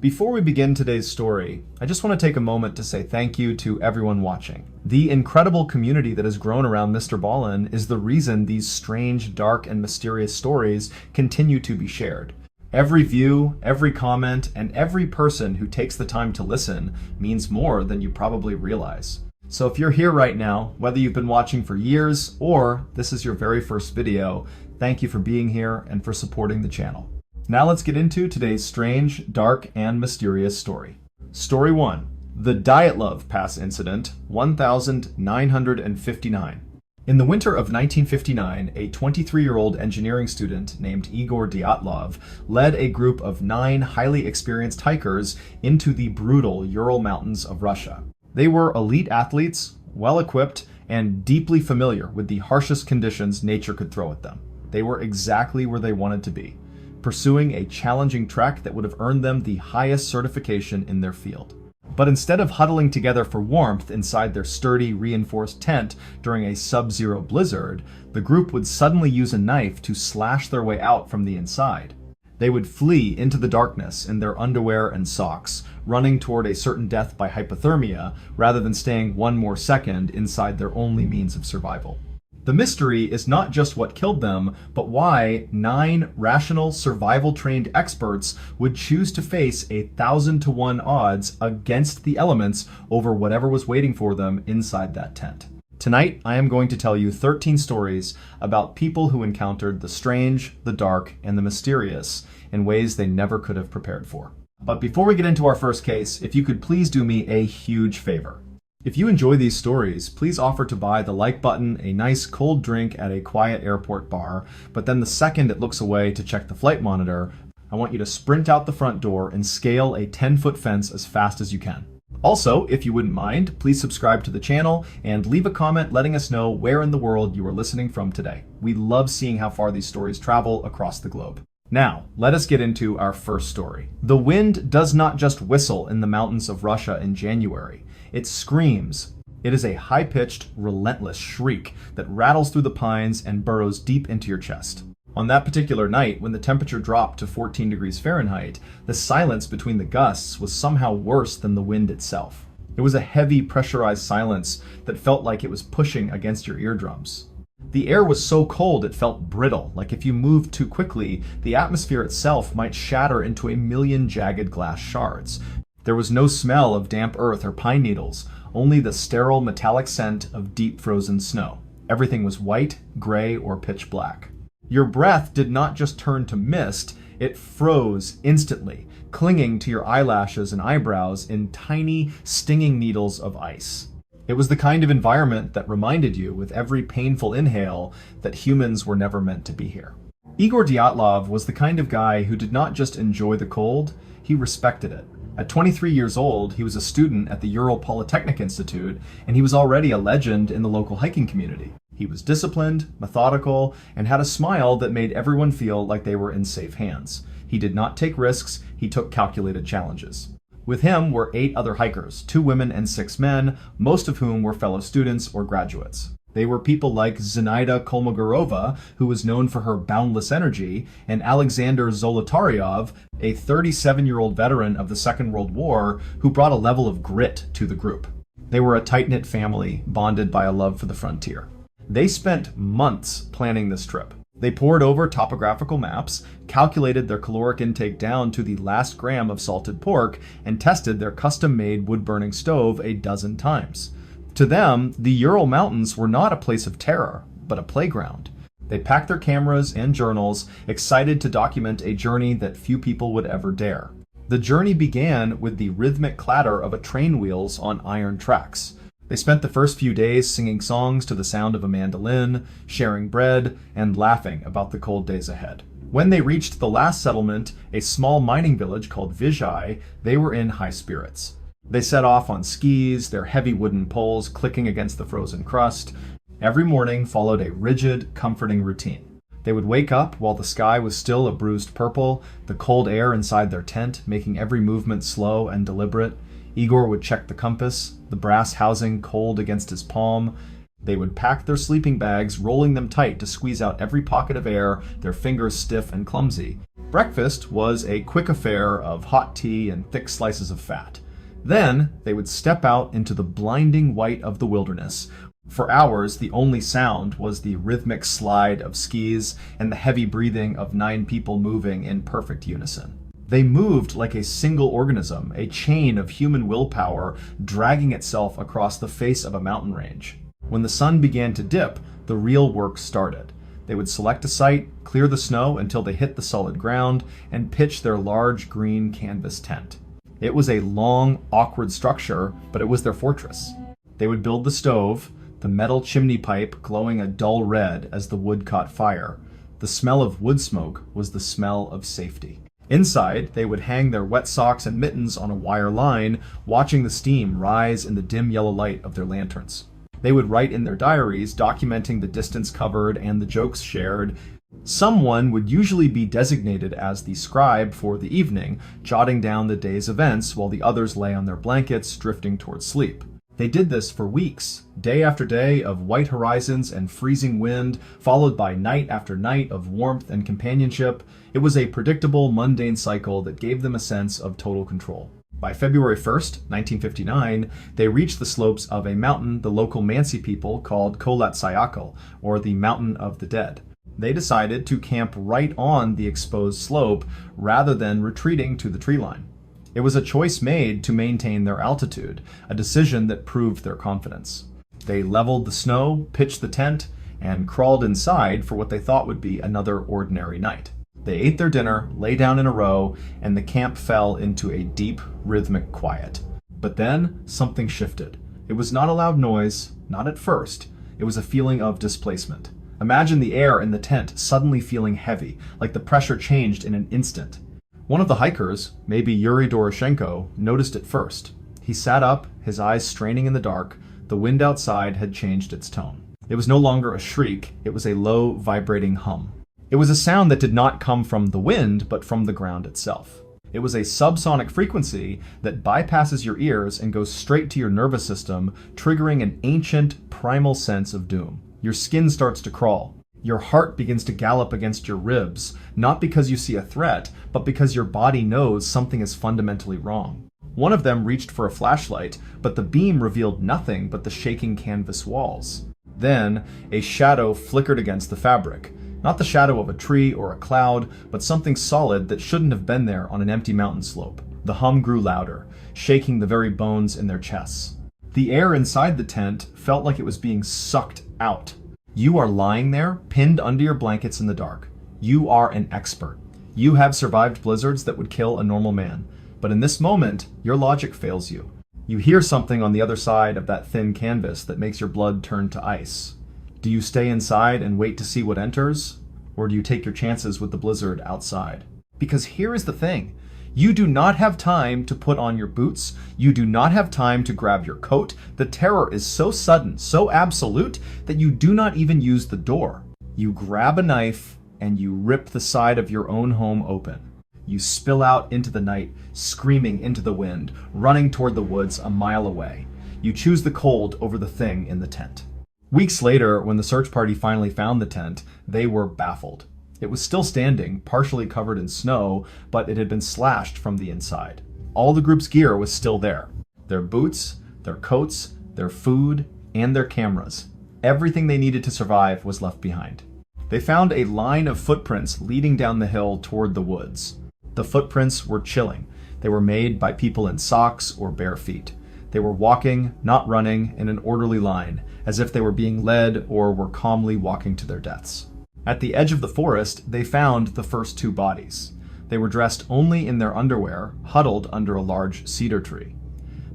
Before we begin today's story, I just want to take a moment to say thank you to everyone watching. The incredible community that has grown around MrBallen is the reason these strange, dark, and mysterious stories continue to be shared. Every view, every comment, and every person who takes the time to listen means more than you probably realize. So if you're here right now, whether you've been watching for years or this is your very first video, thank you for being here and for supporting the channel. Now let's get into today's strange, dark, and mysterious story. Story 1. The Dyatlov Pass Incident, 1959. In the winter of 1959, a 23-year-old engineering student named Igor Dyatlov led a group of 9 highly experienced hikers into the brutal Ural Mountains of Russia. They were elite athletes, well-equipped, and deeply familiar with the harshest conditions nature could throw at them. They were exactly where they wanted to be, pursuing a challenging trek that would have earned them the highest certification in their field. But instead of huddling together for warmth inside their sturdy, reinforced tent during a sub-zero blizzard, the group would suddenly use a knife to slash their way out from the inside. They would flee into the darkness in their underwear and socks, running toward a certain death by hypothermia rather than staying one more second inside their only means of survival. The mystery is not just what killed them, but why 9 rational, survival-trained experts would choose to face 1,000-to-1 odds against the elements over whatever was waiting for them inside that tent. Tonight, I am going to tell you 13 stories about people who encountered the strange, the dark, and the mysterious in ways they never could have prepared for. But before we get into our first case, if you could please do me a huge favor. If you enjoy these stories, please offer to buy the like button a nice cold drink at a quiet airport bar, but then the second it looks away to check the flight monitor, I want you to sprint out the front door and scale a 10-foot fence as fast as you can. Also, if you wouldn't mind, please subscribe to the channel and leave a comment letting us know where in the world you are listening from today. We love seeing how far these stories travel across the globe. Now, let us get into our first story. The wind does not just whistle in the mountains of Russia in January. It screams. It is a high-pitched, relentless shriek that rattles through the pines and burrows deep into your chest. On that particular night, when the temperature dropped to 14 degrees Fahrenheit, the silence between the gusts was somehow worse than the wind itself. It was a heavy, pressurized silence that felt like it was pushing against your eardrums. The air was so cold it felt brittle, like if you moved too quickly, the atmosphere itself might shatter into a million jagged glass shards. There was no smell of damp earth or pine needles, only the sterile metallic scent of deep frozen snow. Everything was white, gray, or pitch black. Your breath did not just turn to mist, it froze instantly, clinging to your eyelashes and eyebrows in tiny, stinging needles of ice. It was the kind of environment that reminded you, with every painful inhale, that humans were never meant to be here. Igor Dyatlov was the kind of guy who did not just enjoy the cold, he respected it. At 23 years old, he was a student at the Ural Polytechnic Institute, and he was already a legend in the local hiking community. He was disciplined, methodical, and had a smile that made everyone feel like they were in safe hands. He did not take risks, he took calculated challenges. With him were 8 other hikers, 2 women and 6 men, most of whom were fellow students or graduates. They were people like Zinaida Kolmogorova, who was known for her boundless energy, and Alexander Zolotaryov, a 37-year-old veteran of the Second World War who brought a level of grit to the group. They were a tight-knit family, bonded by a love for the frontier. They spent months planning this trip. They pored over topographical maps, calculated their caloric intake down to the last gram of salted pork, and tested their custom-made wood-burning stove a dozen times. To them, the Ural Mountains were not a place of terror, but a playground. They packed their cameras and journals, excited to document a journey that few people would ever dare. The journey began with the rhythmic clatter of train wheels on iron tracks. They spent the first few days singing songs to the sound of a mandolin, sharing bread, and laughing about the cold days ahead. When they reached the last settlement, a small mining village called Vizhai, they were in high spirits. They set off on skis, their heavy wooden poles clicking against the frozen crust. Every morning followed a rigid, comforting routine. They would wake up while the sky was still a bruised purple, the cold air inside their tent making every movement slow and deliberate. Igor would check the compass, the brass housing cold against his palm. They would pack their sleeping bags, rolling them tight to squeeze out every pocket of air, their fingers stiff and clumsy. Breakfast was a quick affair of hot tea and thick slices of fat. Then they would step out into the blinding white of the wilderness. For hours, the only sound was the rhythmic slide of skis and the heavy breathing of 9 people moving in perfect unison. They moved like a single organism, a chain of human willpower dragging itself across the face of a mountain range. When the sun began to dip, the real work started. They would select a site, clear the snow until they hit the solid ground, and pitch their large green canvas tent. It was a long, awkward structure, but it was their fortress. They would build the stove, the metal chimney pipe glowing a dull red as the wood caught fire. The smell of wood smoke was the smell of safety. Inside, they would hang their wet socks and mittens on a wire line, watching the steam rise in the dim yellow light of their lanterns. They would write in their diaries, documenting the distance covered and the jokes shared. Someone would usually be designated as the scribe for the evening, jotting down the day's events while the others lay on their blankets, drifting toward sleep. They did this for weeks, day after day of white horizons and freezing wind, followed by night after night of warmth and companionship. It was a predictable, mundane cycle that gave them a sense of total control. By February 1st, 1959, they reached the slopes of a mountain the local Mansi people called Kholat Syakhl, or the Mountain of the Dead. They decided to camp right on the exposed slope rather than retreating to the tree line. It was a choice made to maintain their altitude, a decision that proved their confidence. They leveled the snow, pitched the tent, and crawled inside for what they thought would be another ordinary night. They ate their dinner, lay down in a row, and the camp fell into a deep, rhythmic quiet. But then, something shifted. It was not a loud noise, not at first. It was a feeling of displacement. Imagine the air in the tent suddenly feeling heavy, like the pressure changed in an instant. One of the hikers, maybe Yuri Doroshenko, noticed it first. He sat up, his eyes straining in the dark. The wind outside had changed its tone. It was no longer a shriek, it was a low, vibrating hum. It was a sound that did not come from the wind, but from the ground itself. It was a subsonic frequency that bypasses your ears and goes straight to your nervous system, triggering an ancient, primal sense of doom. Your skin starts to crawl. Your heart begins to gallop against your ribs, not because you see a threat, but because your body knows something is fundamentally wrong. One of them reached for a flashlight, but the beam revealed nothing but the shaking canvas walls. Then, a shadow flickered against the fabric. Not the shadow of a tree or a cloud, but something solid that shouldn't have been there on an empty mountain slope. The hum grew louder, shaking the very bones in their chests. The air inside the tent felt like it was being sucked out. You are lying there, pinned under your blankets in the dark. You are an expert. You have survived blizzards that would kill a normal man. But in this moment, your logic fails you. You hear something on the other side of that thin canvas that makes your blood turn to ice. Do you stay inside and wait to see what enters? Or do you take your chances with the blizzard outside? Because here is the thing. You do not have time to put on your boots. You do not have time to grab your coat. The terror is so sudden, so absolute, that you do not even use the door. You grab a knife and you rip the side of your own home open. You spill out into the night, screaming into the wind, running toward the woods a mile away. You choose the cold over the thing in the tent. Weeks later, when the search party finally found the tent, they were baffled. It was still standing, partially covered in snow, but it had been slashed from the inside. All the group's gear was still there. Their boots, their coats, their food, and their cameras. Everything they needed to survive was left behind. They found a line of footprints leading down the hill toward the woods. The footprints were chilling. They were made by people in socks or bare feet. They were walking, not running, in an orderly line, as if they were being led or were calmly walking to their deaths. At the edge of the forest, they found the first 2 bodies. They were dressed only in their underwear, huddled under a large cedar tree.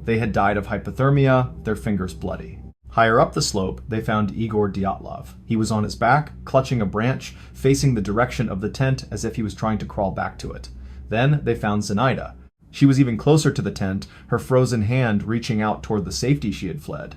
They had died of hypothermia, their fingers bloody. Higher up the slope, they found Igor Dyatlov. He was on his back, clutching a branch, facing the direction of the tent as if he was trying to crawl back to it. Then they found Zenaida. She was even closer to the tent, her frozen hand reaching out toward the safety she had fled.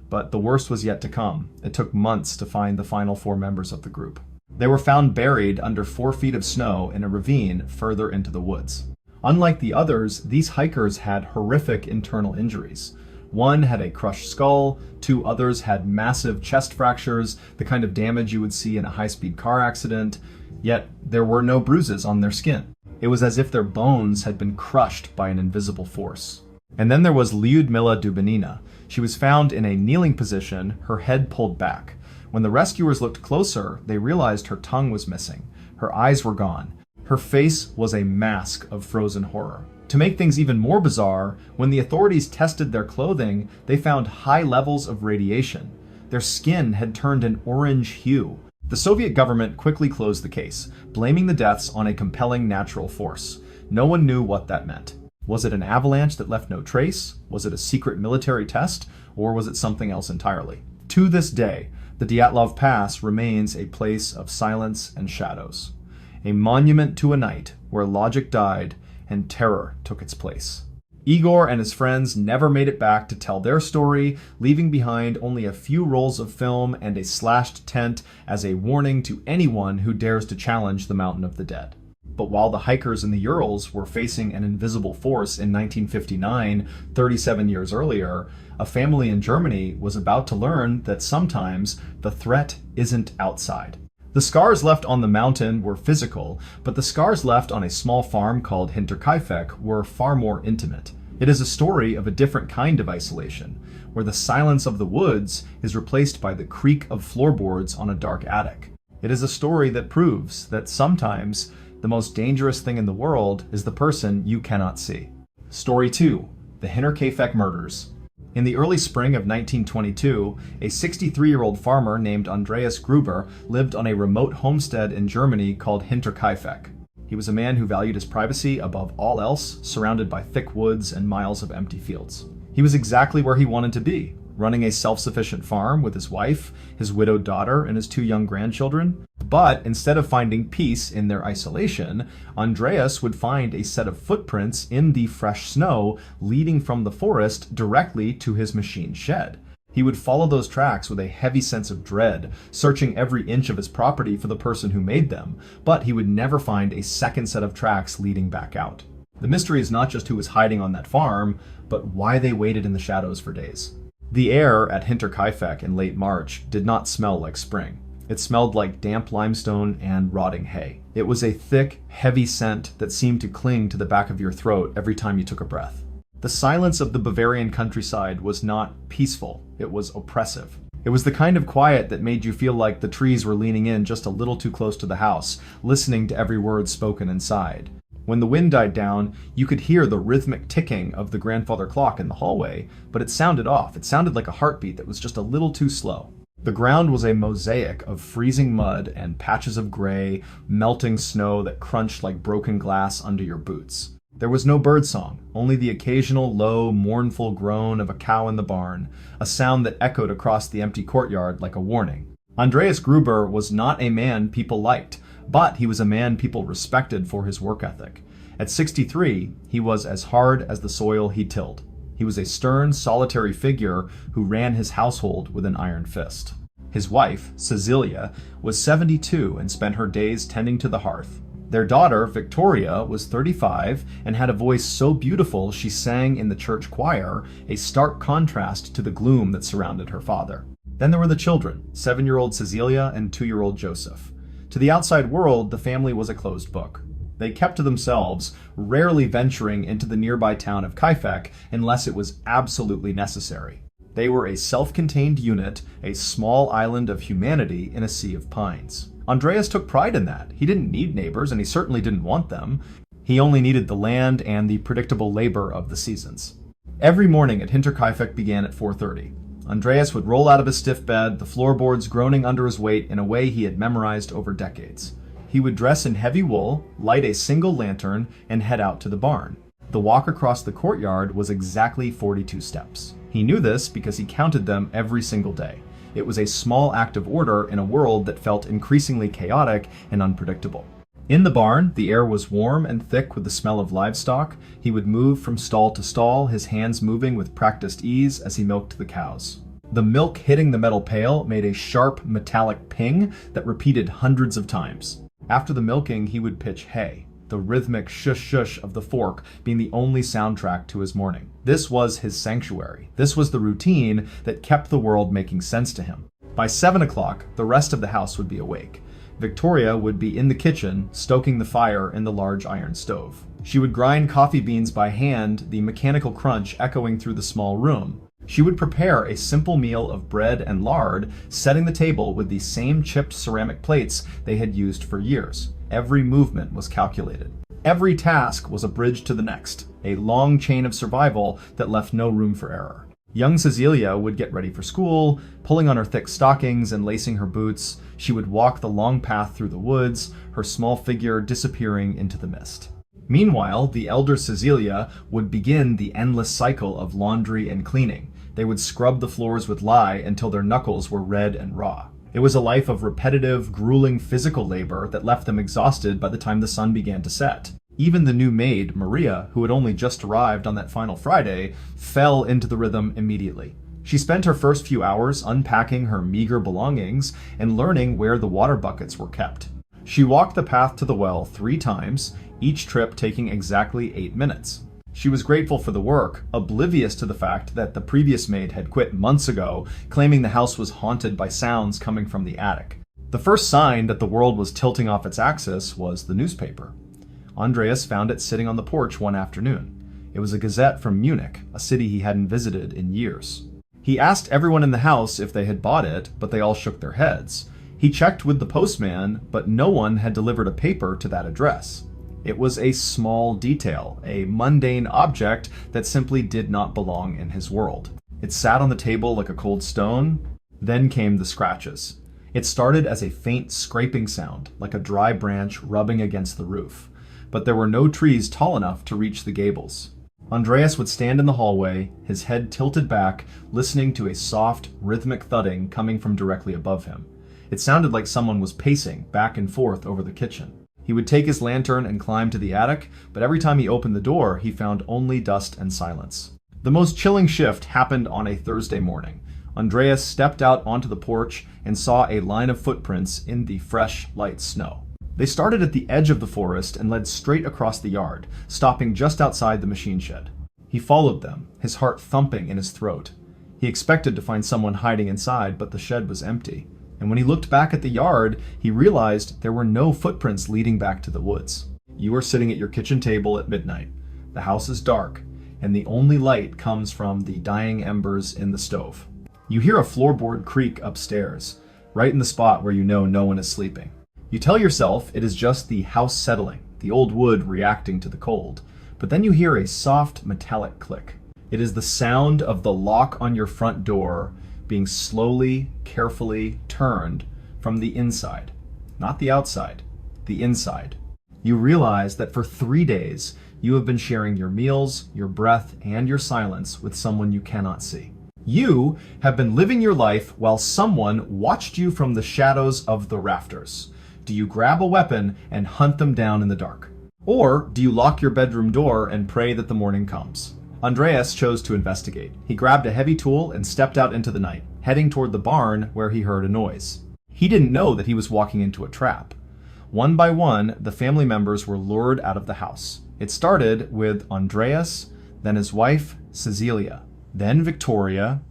But the worst was yet to come. It took months to find the final 4 members of the group. They were found buried under 4 feet of snow in a ravine further into the woods. Unlike the others, these hikers had horrific internal injuries. One had a crushed skull, two others had massive chest fractures, the kind of damage you would see in a high-speed car accident, yet there were no bruises on their skin. It was as if their bones had been crushed by an invisible force. And then there was Lyudmila Dubinina. She was found in a kneeling position, her head pulled back. When the rescuers looked closer, they realized her tongue was missing. Her eyes were gone. Her face was a mask of frozen horror. To make things even more bizarre, when the authorities tested their clothing, they found high levels of radiation. Their skin had turned an orange hue. The Soviet government quickly closed the case, blaming the deaths on a compelling natural force. No one knew what that meant. Was it an avalanche that left no trace? Was it a secret military test? Or was it something else entirely? To this day, the Dyatlov Pass remains a place of silence and shadows. A monument to a night where logic died and terror took its place. Igor and his friends never made it back to tell their story, leaving behind only a few rolls of film and a slashed tent as a warning to anyone who dares to challenge the Mountain of the Dead. But while the hikers in the Urals were facing an invisible force in 1959, 37 years earlier, a family in Germany was about to learn that sometimes the threat isn't outside. The scars left on the mountain were physical, but the scars left on a small farm called Hinterkaifeck were far more intimate. It is a story of a different kind of isolation, where the silence of the woods is replaced by the creak of floorboards on a dark attic. It is a story that proves that sometimes the most dangerous thing in the world is the person you cannot see. Story 2. The Hinterkaifeck Murders. In the early spring of 1922, a 63-year-old farmer named Andreas Gruber lived on a remote homestead in Germany called Hinterkaifeck. He was a man who valued his privacy above all else, surrounded by thick woods and miles of empty fields. He was exactly where he wanted to be, running a self-sufficient farm with his wife, his widowed daughter, and his two young grandchildren. But instead of finding peace in their isolation, Andreas would find a set of footprints in the fresh snow leading from the forest directly to his machine shed. He would follow those tracks with a heavy sense of dread, searching every inch of his property for the person who made them, but he would never find a second set of tracks leading back out. The mystery is not just who was hiding on that farm, but why they waited in the shadows for days. The air at Hinterkaifeck in late March did not smell like spring. It smelled like damp limestone and rotting hay. It was a thick, heavy scent that seemed to cling to the back of your throat every time you took a breath. The silence of the Bavarian countryside was not peaceful, it was oppressive. It was the kind of quiet that made you feel like the trees were leaning in just a little too close to the house, listening to every word spoken inside. When the wind died down, you could hear the rhythmic ticking of the grandfather clock in the hallway, but it sounded off. It sounded like a heartbeat that was just a little too slow. The ground was a mosaic of freezing mud and patches of gray, melting snow that crunched like broken glass under your boots. There was no birdsong, only the occasional low, mournful groan of a cow in the barn, a sound that echoed across the empty courtyard like a warning. Andreas Gruber was not a man people liked, but he was a man people respected for his work ethic. At 63, he was as hard as the soil he tilled. He was a stern, solitary figure who ran his household with an iron fist. His wife, Cecilia, was 72 and spent her days tending to the hearth. Their daughter, Victoria, was 35 and had a voice so beautiful she sang in the church choir, a stark contrast to the gloom that surrounded her father. Then there were the children, 7-year-old Cecilia and 2-year-old Joseph. To the outside world, the family was a closed book. They kept to themselves, rarely venturing into the nearby town of Kaifek unless it was absolutely necessary. They were a self-contained unit, a small island of humanity in a sea of pines. Andreas took pride in that. He didn't need neighbors, and he certainly didn't want them. He only needed the land and the predictable labor of the seasons. Every morning at Hinterkaifeck began at 4:30. Andreas would roll out of his stiff bed, the floorboards groaning under his weight in a way he had memorized over decades. He would dress in heavy wool, light a single lantern, and head out to the barn. The walk across the courtyard was exactly 42 steps. He knew this because he counted them every single day. It was a small act of order in a world that felt increasingly chaotic and unpredictable. In the barn, the air was warm and thick with the smell of livestock. He would move from stall to stall, his hands moving with practiced ease as he milked the cows. The milk hitting the metal pail made a sharp, metallic ping that repeated hundreds of times. After the milking, he would pitch hay. the rhythmic shush-shush of the fork being the only soundtrack to his morning. This was his sanctuary. This was the routine that kept the world making sense to him. By 7 o'clock, the rest of the house would be awake. Victoria would be in the kitchen, stoking the fire in the large iron stove. She would grind coffee beans by hand, the mechanical crunch echoing through the small room. She would prepare a simple meal of bread and lard, setting the table with the same chipped ceramic plates they had used for years. Every movement was calculated. Every task was a bridge to the next, a long chain of survival that left no room for error. Young Cecilia would get ready for school, pulling on her thick stockings and lacing her boots. She would walk the long path through the woods, her small figure disappearing into the mist. Meanwhile, the elder Cecilia would begin the endless cycle of laundry and cleaning. They would scrub the floors with lye until their knuckles were red and raw. It was a life of repetitive, grueling physical labor that left them exhausted by the time the sun began to set. Even the new maid, Maria, who had only just arrived on that final Friday, fell into the rhythm immediately. She spent her first few hours unpacking her meager belongings and learning where the water buckets were kept. She walked the path to the well 3 times, each trip taking exactly 8 minutes. She was grateful for the work, oblivious to the fact that the previous maid had quit months ago, claiming the house was haunted by sounds coming from the attic. The first sign that the world was tilting off its axis was the newspaper. Andreas found it sitting on the porch one afternoon. It was a gazette from Munich, a city he hadn't visited in years. He asked everyone in the house if they had bought it, but they all shook their heads. He checked with the postman, but no one had delivered a paper to that address. It was a small detail, a mundane object that simply did not belong in his world. It sat on the table like a cold stone. Then came the scratches. It started as a faint scraping sound, like a dry branch rubbing against the roof. But there were no trees tall enough to reach the gables. Andreas would stand in the hallway, his head tilted back, listening to a soft, rhythmic thudding coming from directly above him. It sounded like someone was pacing back and forth over the kitchen. He would take his lantern and climb to the attic, but every time he opened the door, he found only dust and silence. The most chilling shift happened on a Thursday morning. Andreas stepped out onto the porch and saw a line of footprints in the fresh, light snow. They started at the edge of the forest and led straight across the yard, stopping just outside the machine shed. He followed them, his heart thumping in his throat. He expected to find someone hiding inside, but the shed was empty. And when he looked back at the yard, he realized there were no footprints leading back to the woods. You are sitting at your kitchen table at midnight. The house is dark, and the only light comes from the dying embers in the stove. You hear a floorboard creak upstairs, right in the spot where you know no one is sleeping. You tell yourself it is just the house settling, the old wood reacting to the cold. But then you hear a soft metallic click. It is the sound of the lock on your front door being slowly, carefully turned from the inside. Not the outside, the inside. You realize that for 3 days, you have been sharing your meals, your breath, and your silence with someone you cannot see. You have been living your life while someone watched you from the shadows of the rafters. Do you grab a weapon and hunt them down in the dark? Or do you lock your bedroom door and pray that the morning comes? Andreas chose to investigate. He grabbed a heavy tool and stepped out into the night, heading toward the barn where he heard a noise. He didn't know that he was walking into a trap. One by one, the family members were lured out of the house. It started with Andreas, then his wife, Cecilia, then Victoria,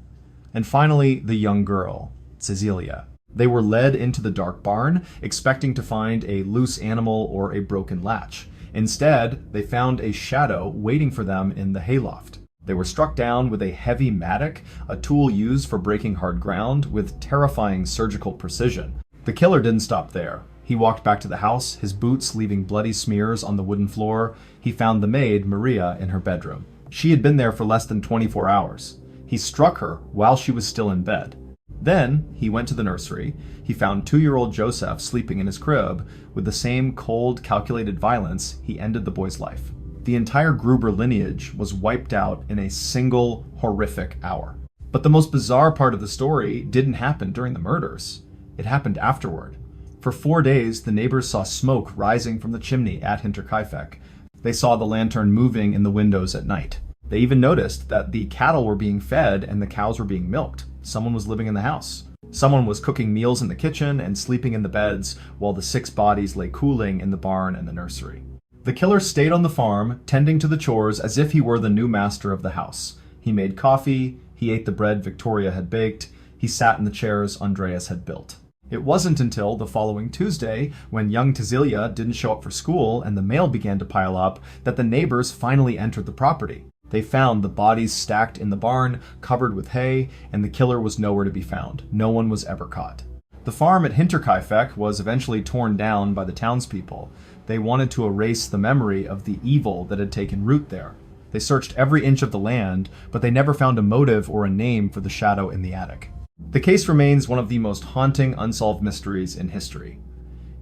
and finally the young girl, Cecilia. They were led into the dark barn, expecting to find a loose animal or a broken latch. Instead, they found a shadow waiting for them in the hayloft. They were struck down with a heavy mattock, a tool used for breaking hard ground, with terrifying surgical precision. The killer didn't stop there. He walked back to the house, his boots leaving bloody smears on the wooden floor. He found the maid, Maria, in her bedroom. She had been there for less than 24 hours. He struck her while she was still in bed. Then he went to the nursery. He found 2-year-old Joseph sleeping in his crib. With the same cold, calculated violence, he ended the boy's life. The entire Gruber lineage was wiped out in a single horrific hour. But the most bizarre part of the story didn't happen during the murders. It happened afterward. For 4 days, the neighbors saw smoke rising from the chimney at Hinterkaifeck. They saw the lantern moving in the windows at night. They even noticed that the cattle were being fed and the cows were being milked. Someone was living in the house. Someone was cooking meals in the kitchen and sleeping in the beds while the 6 bodies lay cooling in the barn and the nursery. The killer stayed on the farm, tending to the chores as if he were the new master of the house. He made coffee, he ate the bread Victoria had baked, he sat in the chairs Andreas had built. It wasn't until the following Tuesday, when young Tazilia didn't show up for school and the mail began to pile up, that the neighbors finally entered the property. They found the bodies stacked in the barn, covered with hay, and the killer was nowhere to be found. No one was ever caught. The farm at Hinterkaifeck was eventually torn down by the townspeople. They wanted to erase the memory of the evil that had taken root there. They searched every inch of the land, but they never found a motive or a name for the shadow in the attic. The case remains one of the most haunting unsolved mysteries in history.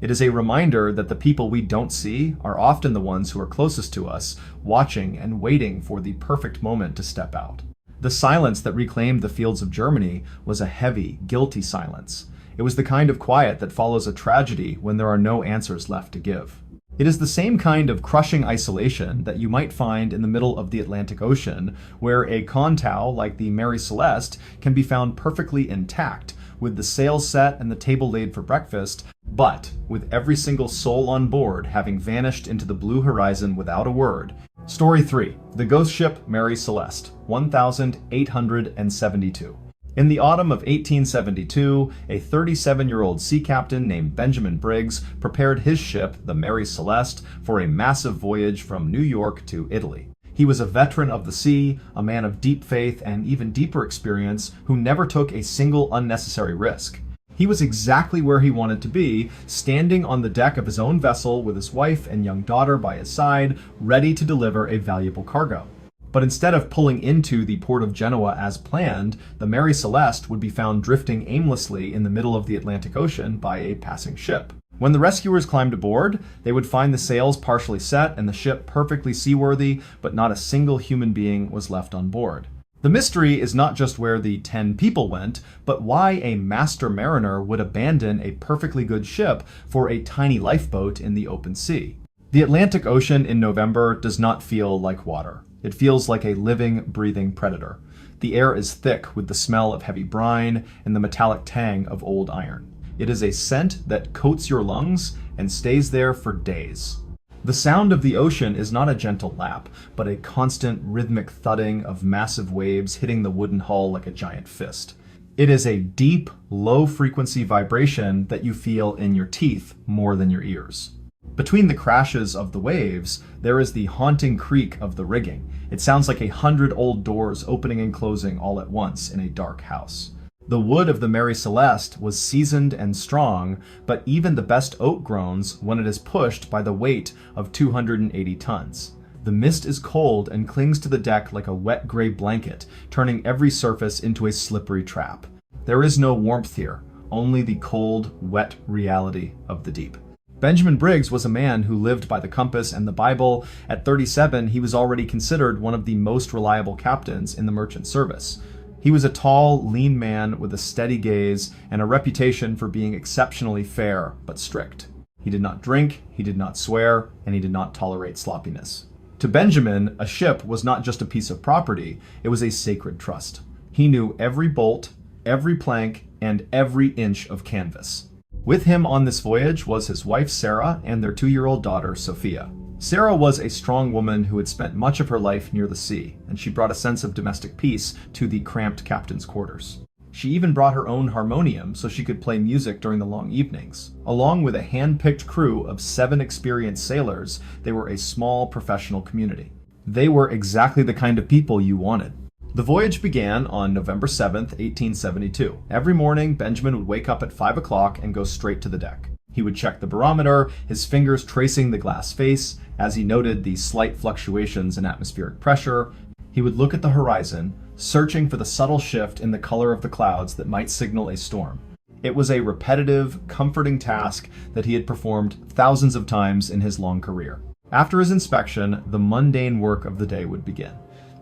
It is a reminder that the people we don't see are often the ones who are closest to us, watching and waiting for the perfect moment to step out. The silence that reclaimed the fields of Germany was a heavy, guilty silence. It was the kind of quiet that follows a tragedy when there are no answers left to give. It is the same kind of crushing isolation that you might find in the middle of the Atlantic Ocean, where a contow like the Mary Celeste can be found perfectly intact, with the sails set and the table laid for breakfast, but with every single soul on board having vanished into the blue horizon without a word. Story 3. The Ghost Ship Mary Celeste, 1872. In the autumn of 1872, a 37-year-old sea captain named Benjamin Briggs prepared his ship, the Mary Celeste, for a massive voyage from New York to Italy. He was a veteran of the sea, a man of deep faith and even deeper experience, who never took a single unnecessary risk. He was exactly where he wanted to be, standing on the deck of his own vessel with his wife and young daughter by his side, ready to deliver a valuable cargo. But instead of pulling into the port of Genoa as planned, the Mary Celeste would be found drifting aimlessly in the middle of the Atlantic Ocean by a passing ship. When the rescuers climbed aboard, they would find the sails partially set and the ship perfectly seaworthy, but not a single human being was left on board. The mystery is not just where the 10 people went, but why a master mariner would abandon a perfectly good ship for a tiny lifeboat in the open sea. The Atlantic Ocean in November does not feel like water. It feels like a living, breathing predator. The air is thick with the smell of heavy brine and the metallic tang of old iron. It is a scent that coats your lungs and stays there for days. The sound of the ocean is not a gentle lap, but a constant rhythmic thudding of massive waves hitting the wooden hull like a giant fist. It is a deep, low-frequency vibration that you feel in your teeth more than your ears. Between the crashes of the waves, there is the haunting creak of the rigging. It sounds like 100 old doors opening and closing all at once in a dark house. The wood of the Mary Celeste was seasoned and strong, but even the best oak groans when it is pushed by the weight of 280 tons. The mist is cold and clings to the deck like a wet gray blanket, turning every surface into a slippery trap. There is no warmth here, only the cold, wet reality of the deep. Benjamin Briggs was a man who lived by the compass and the Bible. At 37, he was already considered one of the most reliable captains in the merchant service. He was a tall, lean man with a steady gaze and a reputation for being exceptionally fair but strict. He did not drink, he did not swear, and he did not tolerate sloppiness. To Benjamin, a ship was not just a piece of property, it was a sacred trust. He knew every bolt, every plank, and every inch of canvas. With him on this voyage was his wife Sarah and their 2-year-old daughter Sophia. Sarah was a strong woman who had spent much of her life near the sea, and she brought a sense of domestic peace to the cramped captain's quarters. She even brought her own harmonium so she could play music during the long evenings. Along with a hand-picked crew of 7 experienced sailors, they were a small professional community. They were exactly the kind of people you wanted. The voyage began on November 7th, 1872. Every morning, Benjamin would wake up at 5 o'clock and go straight to the deck. He would check the barometer, his fingers tracing the glass face. As he noted the slight fluctuations in atmospheric pressure, he would look at the horizon, searching for the subtle shift in the color of the clouds that might signal a storm. It was a repetitive, comforting task that he had performed thousands of times in his long career. After his inspection, the mundane work of the day would begin.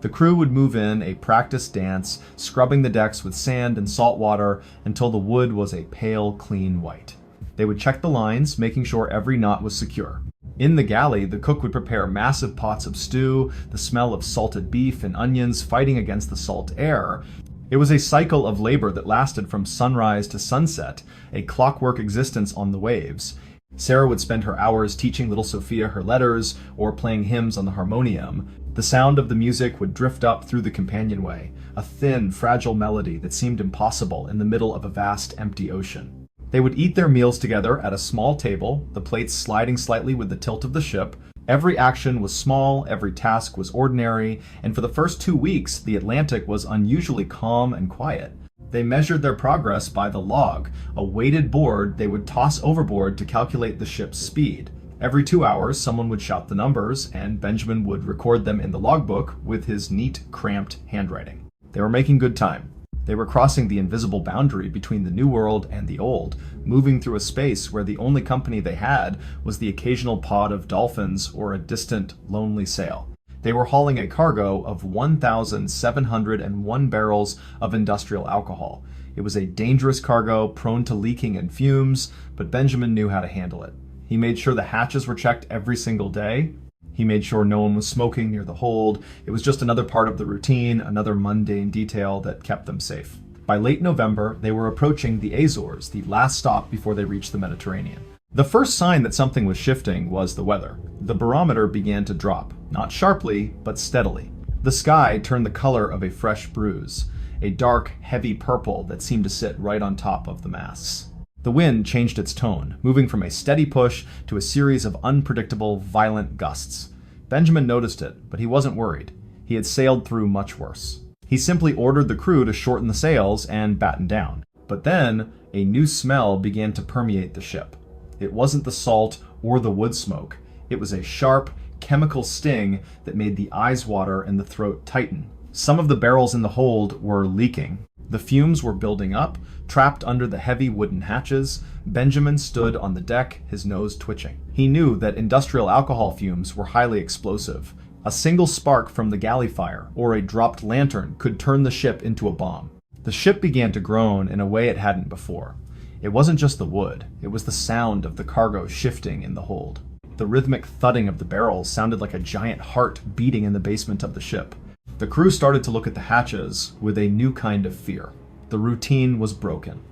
The crew would move in a practice dance, scrubbing the decks with sand and salt water until the wood was a pale, clean white. They would check the lines, making sure every knot was secure. In the galley, the cook would prepare massive pots of stew, the smell of salted beef and onions fighting against the salt air. It was a cycle of labor that lasted from sunrise to sunset, a clockwork existence on the waves. Sarah would spend her hours teaching little Sophia her letters or playing hymns on the harmonium. The sound of the music would drift up through the companionway, a thin, fragile melody that seemed impossible in the middle of a vast, empty ocean. They would eat their meals together at a small table, the plates sliding slightly with the tilt of the ship. Every action was small, every task was ordinary, and for the first 2 weeks, the Atlantic was unusually calm and quiet. They measured their progress by the log, a weighted board they would toss overboard to calculate the ship's speed. Every 2 hours, someone would shout the numbers, and Benjamin would record them in the logbook with his neat, cramped handwriting. They were making good time. They were crossing the invisible boundary between the New World and the Old, moving through a space where the only company they had was the occasional pod of dolphins or a distant, lonely sail. They were hauling a cargo of 1,701 barrels of industrial alcohol. It was a dangerous cargo, prone to leaking and fumes, but Benjamin knew how to handle it. He made sure the hatches were checked every single day. He made sure no one was smoking near the hold. It was just another part of the routine, another mundane detail that kept them safe. By late November, they were approaching the Azores, the last stop before they reached the Mediterranean. The first sign that something was shifting was the weather. The barometer began to drop, not sharply, but steadily. The sky turned the color of a fresh bruise, a dark, heavy purple that seemed to sit right on top of the masts. The wind changed its tone, moving from a steady push to a series of unpredictable, violent gusts. Benjamin noticed it, but he wasn't worried. He had sailed through much worse. He simply ordered the crew to shorten the sails and batten down. But then, a new smell began to permeate the ship. It wasn't the salt or the wood smoke. It was a sharp, chemical sting that made the eyes water and the throat tighten. Some of the barrels in the hold were leaking. The fumes were building up, trapped under the heavy wooden hatches. Benjamin stood on the deck, his nose twitching. He knew that industrial alcohol fumes were highly explosive. A single spark from the galley fire or a dropped lantern could turn the ship into a bomb. The ship began to groan in a way it hadn't before. It wasn't just the wood, it was the sound of the cargo shifting in the hold. The rhythmic thudding of the barrels sounded like a giant heart beating in the basement of the ship. The crew started to look at the hatches with a new kind of fear. The routine was broken.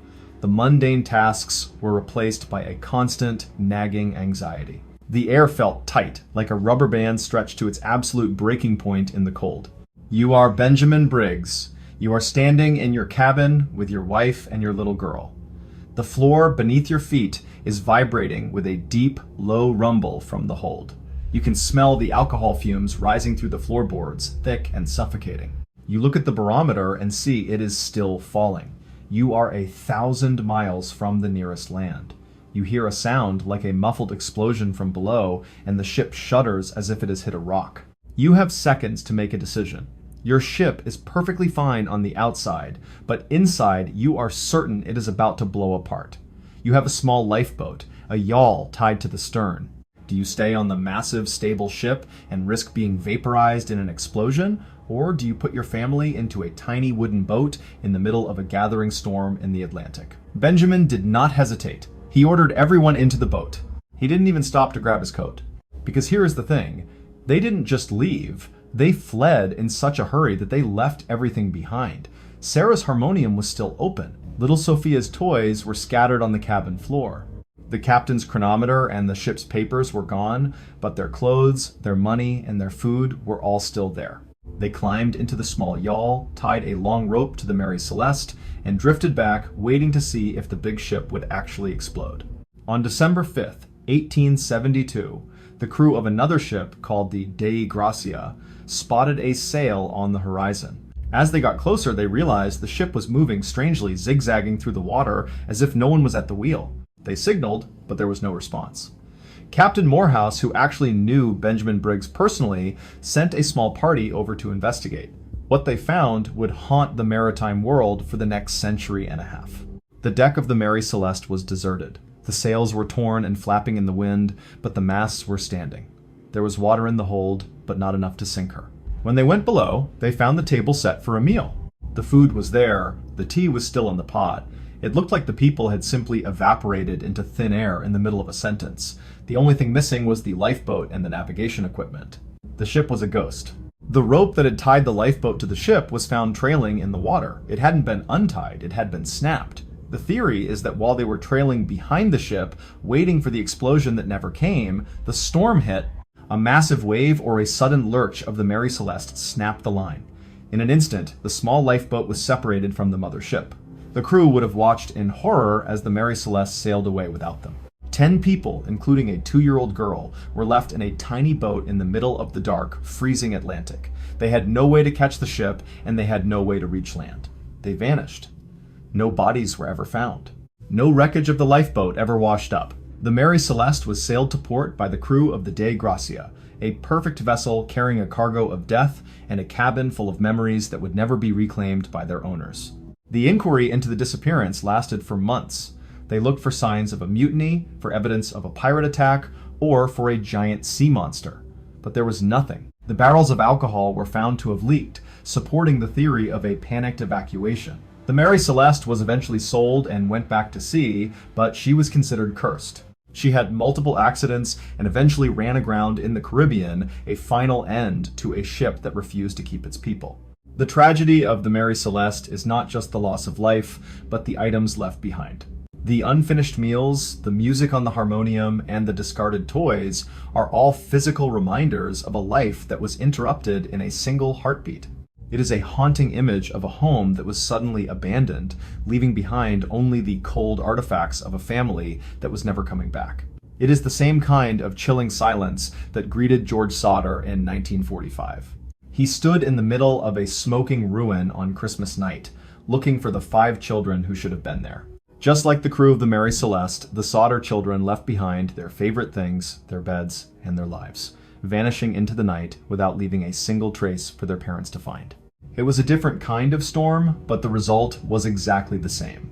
The mundane tasks were replaced by a constant, nagging anxiety. The air felt tight, like a rubber band stretched to its absolute breaking point in the cold. You are Benjamin Briggs. You are standing in your cabin with your wife and your little girl. The floor beneath your feet is vibrating with a deep, low rumble from the hold. You can smell the alcohol fumes rising through the floorboards, thick and suffocating. You look at the barometer and see it is still falling. You are 1,000 miles from the nearest land. You hear a sound like a muffled explosion from below, and the ship shudders as if it has hit a rock. You have seconds to make a decision. Your ship is perfectly fine on the outside, but inside you are certain it is about to blow apart. You have a small lifeboat, a yawl tied to the stern. Do you stay on the massive, stable ship and risk being vaporized in an explosion? Or do you put your family into a tiny wooden boat in the middle of a gathering storm in the Atlantic? Benjamin did not hesitate. He ordered everyone into the boat. He didn't even stop to grab his coat. Because here is the thing. They didn't just leave. They fled in such a hurry that they left everything behind. Sarah's harmonium was still open. Little Sophia's toys were scattered on the cabin floor. The captain's chronometer and the ship's papers were gone, but their clothes, their money, and their food were all still there. They climbed into the small yawl, tied a long rope to the Mary Celeste, and drifted back, waiting to see if the big ship would actually explode. On December 5th, 1872, the crew of another ship called the Dei Gracia spotted a sail on the horizon. As they got closer, they realized the ship was moving strangely, zigzagging through the water as if no one was at the wheel. They signaled, but there was no response. Captain Morehouse, who actually knew Benjamin Briggs personally, sent a small party over to investigate. What they found would haunt the maritime world for the next century and a half. The deck of the Mary Celeste was deserted. The sails were torn and flapping in the wind, but the masts were standing. There was water in the hold, but not enough to sink her. When they went below, they found the table set for a meal. The food was there, the tea was still in the pot. It looked like the people had simply evaporated into thin air in the middle of a sentence. The only thing missing was the lifeboat and the navigation equipment. The ship was a ghost. The rope that had tied the lifeboat to the ship was found trailing in the water. It hadn't been untied, it had been snapped. The theory is that while they were trailing behind the ship, waiting for the explosion that never came, the storm hit. A massive wave or a sudden lurch of the Mary Celeste snapped the line. In an instant, the small lifeboat was separated from the mother ship. The crew would have watched in horror as the Mary Celeste sailed away without them. 10 people, including a 2-year-old girl, were left in a tiny boat in the middle of the dark, freezing Atlantic. They had no way to catch the ship, and they had no way to reach land. They vanished. No bodies were ever found. No wreckage of the lifeboat ever washed up. The Mary Celeste was sailed to port by the crew of the Dei Gracia, a perfect vessel carrying a cargo of death and a cabin full of memories that would never be reclaimed by their owners. The inquiry into the disappearance lasted for months. They looked for signs of a mutiny, for evidence of a pirate attack, or for a giant sea monster. But there was nothing. The barrels of alcohol were found to have leaked, supporting the theory of a panicked evacuation. The Mary Celeste was eventually sold and went back to sea, but she was considered cursed. She had multiple accidents and eventually ran aground in the Caribbean, a final end to a ship that refused to keep its people. The tragedy of the Mary Celeste is not just the loss of life, but the items left behind. The unfinished meals, the music on the harmonium, and the discarded toys are all physical reminders of a life that was interrupted in a single heartbeat. It is a haunting image of a home that was suddenly abandoned, leaving behind only the cold artifacts of a family that was never coming back. It is the same kind of chilling silence that greeted George Sauter in 1945. He stood in the middle of a smoking ruin on Christmas night, looking for the 5 children who should have been there. Just like the crew of the Mary Celeste, the Sauter children left behind their favorite things, their beds, and their lives, vanishing into the night without leaving a single trace for their parents to find. It was a different kind of storm, but the result was exactly the same.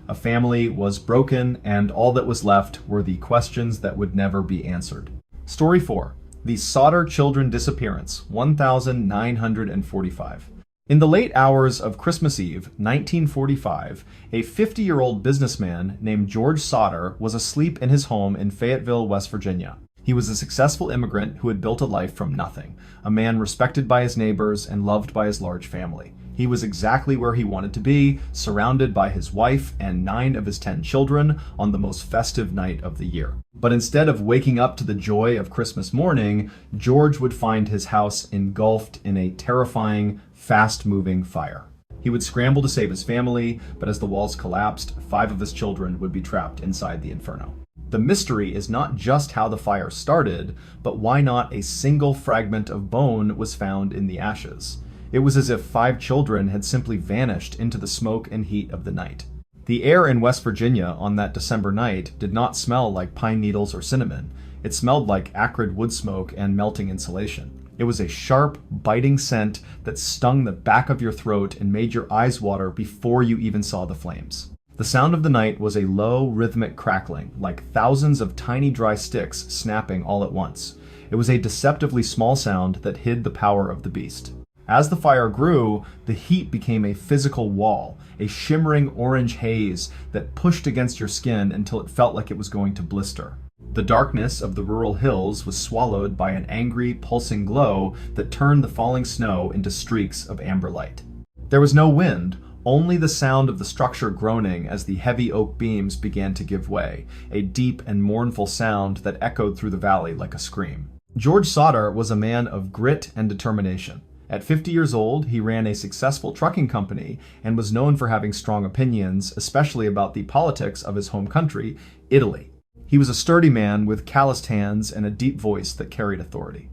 A family was broken, and all that was left were the questions that would never be answered. Story 4. The Sauter Children Disappearance, 1945. In the late hours of Christmas Eve, 1945, a 50-year-old businessman named George Sauter was asleep in his home in Fayetteville, West Virginia. He was a successful immigrant who had built a life from nothing, a man respected by his neighbors and loved by his large family. He was exactly where he wanted to be, surrounded by his wife and 9 of his 10 children on the most festive night of the year. But instead of waking up to the joy of Christmas morning, George would find his house engulfed in a terrifying, fast-moving fire. He would scramble to save his family, but as the walls collapsed, 5 of his children would be trapped inside the inferno. The mystery is not just how the fire started, but why not a single fragment of bone was found in the ashes. It was as if 5 children had simply vanished into the smoke and heat of the night. The air in West Virginia on that December night did not smell like pine needles or cinnamon. It smelled like acrid wood smoke and melting insulation. It was a sharp, biting scent that stung the back of your throat and made your eyes water before you even saw the flames. The sound of the night was a low, rhythmic crackling, like thousands of tiny dry sticks snapping all at once. It was a deceptively small sound that hid the power of the beast. As the fire grew, the heat became a physical wall, a shimmering orange haze that pushed against your skin until it felt like it was going to blister. The darkness of the rural hills was swallowed by an angry, pulsing glow that turned the falling snow into streaks of amber light. There was no wind, only the sound of the structure groaning as the heavy oak beams began to give way, a deep and mournful sound that echoed through the valley like a scream. George Sauter was a man of grit and determination. At 50 years old, he ran a successful trucking company and was known for having strong opinions, especially about the politics of his home country, Italy. He was a sturdy man with calloused hands and a deep voice that carried authority.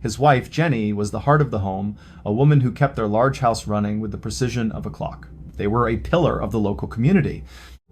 His wife, Jenny, was the heart of the home, a woman who kept their large house running with the precision of a clock. They were a pillar of the local community.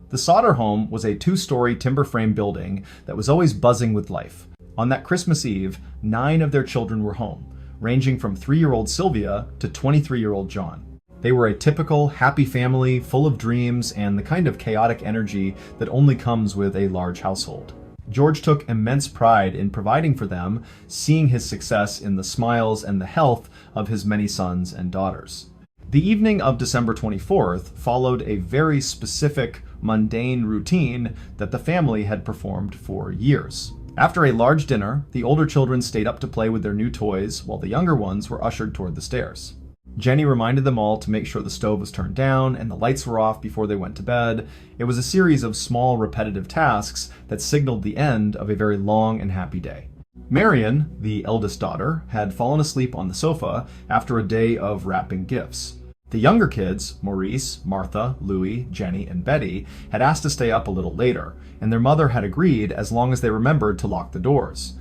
The Sauter home was a 2-story timber frame building that was always buzzing with life. On that Christmas Eve, 9 of their children were home, ranging from 3-year-old Sylvia to 23-year-old John. They were a typical, happy family, full of dreams and the kind of chaotic energy that only comes with a large household. George took immense pride in providing for them, seeing his success in the smiles and the health of his many sons and daughters. The evening of December 24th followed a very specific, mundane routine that the family had performed for years. After a large dinner, the older children stayed up to play with their new toys while the younger ones were ushered toward the stairs. Jenny reminded them all to make sure the stove was turned down and the lights were off before they went to bed. It was a series of small, repetitive tasks that signaled the end of a very long and happy day. Marion, the eldest daughter, had fallen asleep on the sofa after a day of wrapping gifts. The younger kids, Maurice, Martha, Louis, Jenny, and Betty, had asked to stay up a little later, and their mother had agreed as long as they remembered to lock the doors.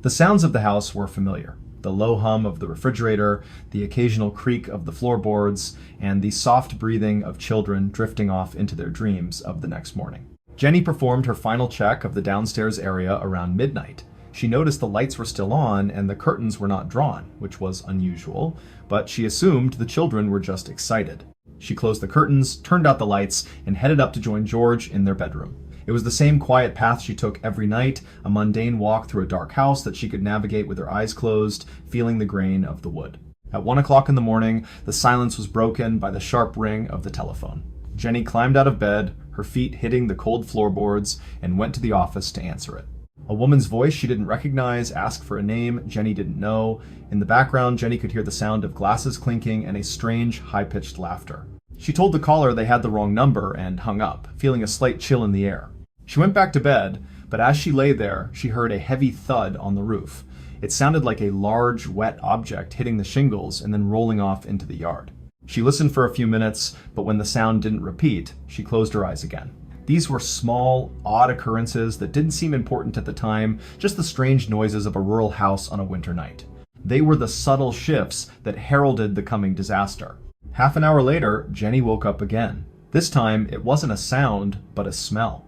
The sounds of the house were familiar. The low hum of the refrigerator, the occasional creak of the floorboards, and the soft breathing of children drifting off into their dreams of the next morning. Jenny performed her final check of the downstairs area around midnight. She noticed the lights were still on and the curtains were not drawn, which was unusual, but she assumed the children were just excited. She closed the curtains, turned out the lights, and headed up to join George in their bedroom. It was the same quiet path she took every night, a mundane walk through a dark house that she could navigate with her eyes closed, feeling the grain of the wood. At 1 o'clock in the morning, the silence was broken by the sharp ring of the telephone. Jenny climbed out of bed, her feet hitting the cold floorboards, and went to the office to answer it. A woman's voice she didn't recognize asked for a name Jenny didn't know. In the background, Jenny could hear the sound of glasses clinking and a strange, high-pitched laughter. She told the caller they had the wrong number and hung up, feeling a slight chill in the air. She went back to bed, but as she lay there, she heard a heavy thud on the roof. It sounded like a large, wet object hitting the shingles and then rolling off into the yard. She listened for a few minutes, but when the sound didn't repeat, she closed her eyes again. These were small, odd occurrences that didn't seem important at the time, just the strange noises of a rural house on a winter night. They were the subtle shifts that heralded the coming disaster. Half an hour later, Jenny woke up again. This time, it wasn't a sound, but a smell.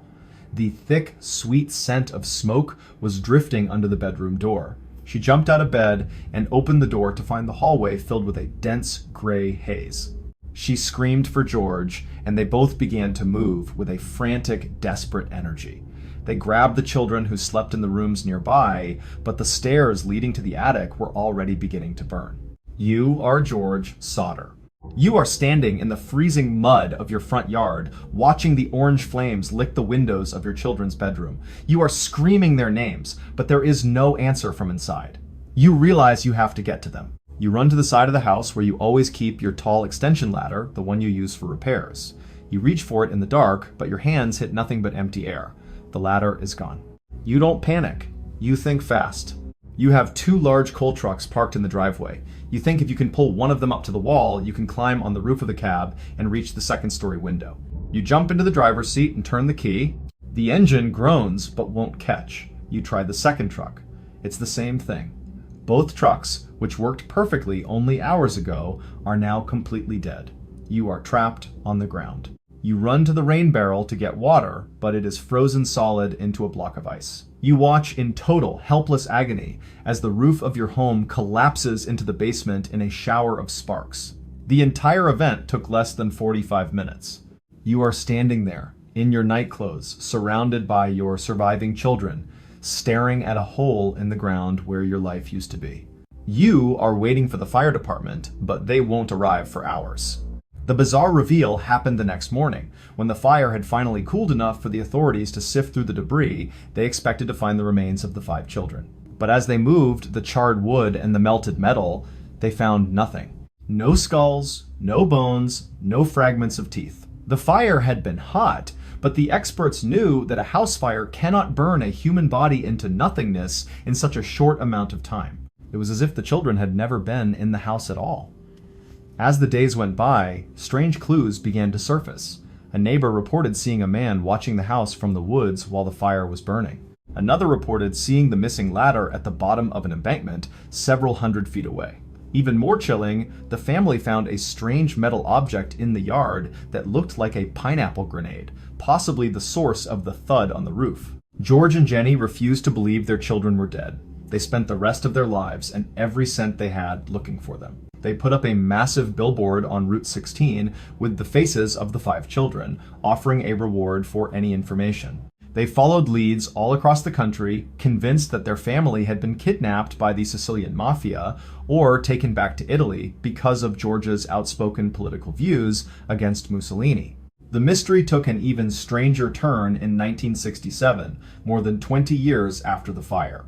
The thick, sweet scent of smoke was drifting under the bedroom door. She jumped out of bed and opened the door to find the hallway filled with a dense, gray haze. She screamed for George, and they both began to move with a frantic, desperate energy. They grabbed the children who slept in the rooms nearby, but the stairs leading to the attic were already beginning to burn. You are George Sauter. You are standing in the freezing mud of your front yard, watching the orange flames lick the windows of your children's bedroom. You are screaming their names, but there is no answer from inside. You realize you have to get to them. You run to the side of the house where you always keep your tall extension ladder, the one you use for repairs. You reach for it in the dark, but your hands hit nothing but empty air. The ladder is gone. You don't panic. You think fast. You have 2 large coal trucks parked in the driveway. You think if you can pull one of them up to the wall, you can climb on the roof of the cab and reach the second-story window. You jump into the driver's seat and turn the key. The engine groans but won't catch. You try the second truck. It's the same thing. Both trucks, which worked perfectly only hours ago, are now completely dead. You are trapped on the ground. You run to the rain barrel to get water, but it is frozen solid into a block of ice. You watch in total, helpless agony as the roof of your home collapses into the basement in a shower of sparks. The entire event took less than 45 minutes. You are standing there, in your nightclothes, surrounded by your surviving children, staring at a hole in the ground where your life used to be. You are waiting for the fire department, but they won't arrive for hours. The bizarre reveal happened the next morning. When the fire had finally cooled enough for the authorities to sift through the debris, they expected to find the remains of the 5 children. But as they moved the charred wood and the melted metal, they found nothing. No skulls, no bones, no fragments of teeth. The fire had been hot, but the experts knew that a house fire cannot burn a human body into nothingness in such a short amount of time. It was as if the children had never been in the house at all. As the days went by, strange clues began to surface. A neighbor reported seeing a man watching the house from the woods while the fire was burning. Another reported seeing the missing ladder at the bottom of an embankment several hundred feet away. Even more chilling, the family found a strange metal object in the yard that looked like a pineapple grenade, possibly the source of the thud on the roof. George and Jenny refused to believe their children were dead. They spent the rest of their lives and every cent they had looking for them. They put up a massive billboard on Route 16 with the faces of the 5 children, offering a reward for any information. They followed leads all across the country, convinced that their family had been kidnapped by the Sicilian mafia or taken back to Italy because of George's outspoken political views against Mussolini. The mystery took an even stranger turn in 1967, more than 20 years after the fire.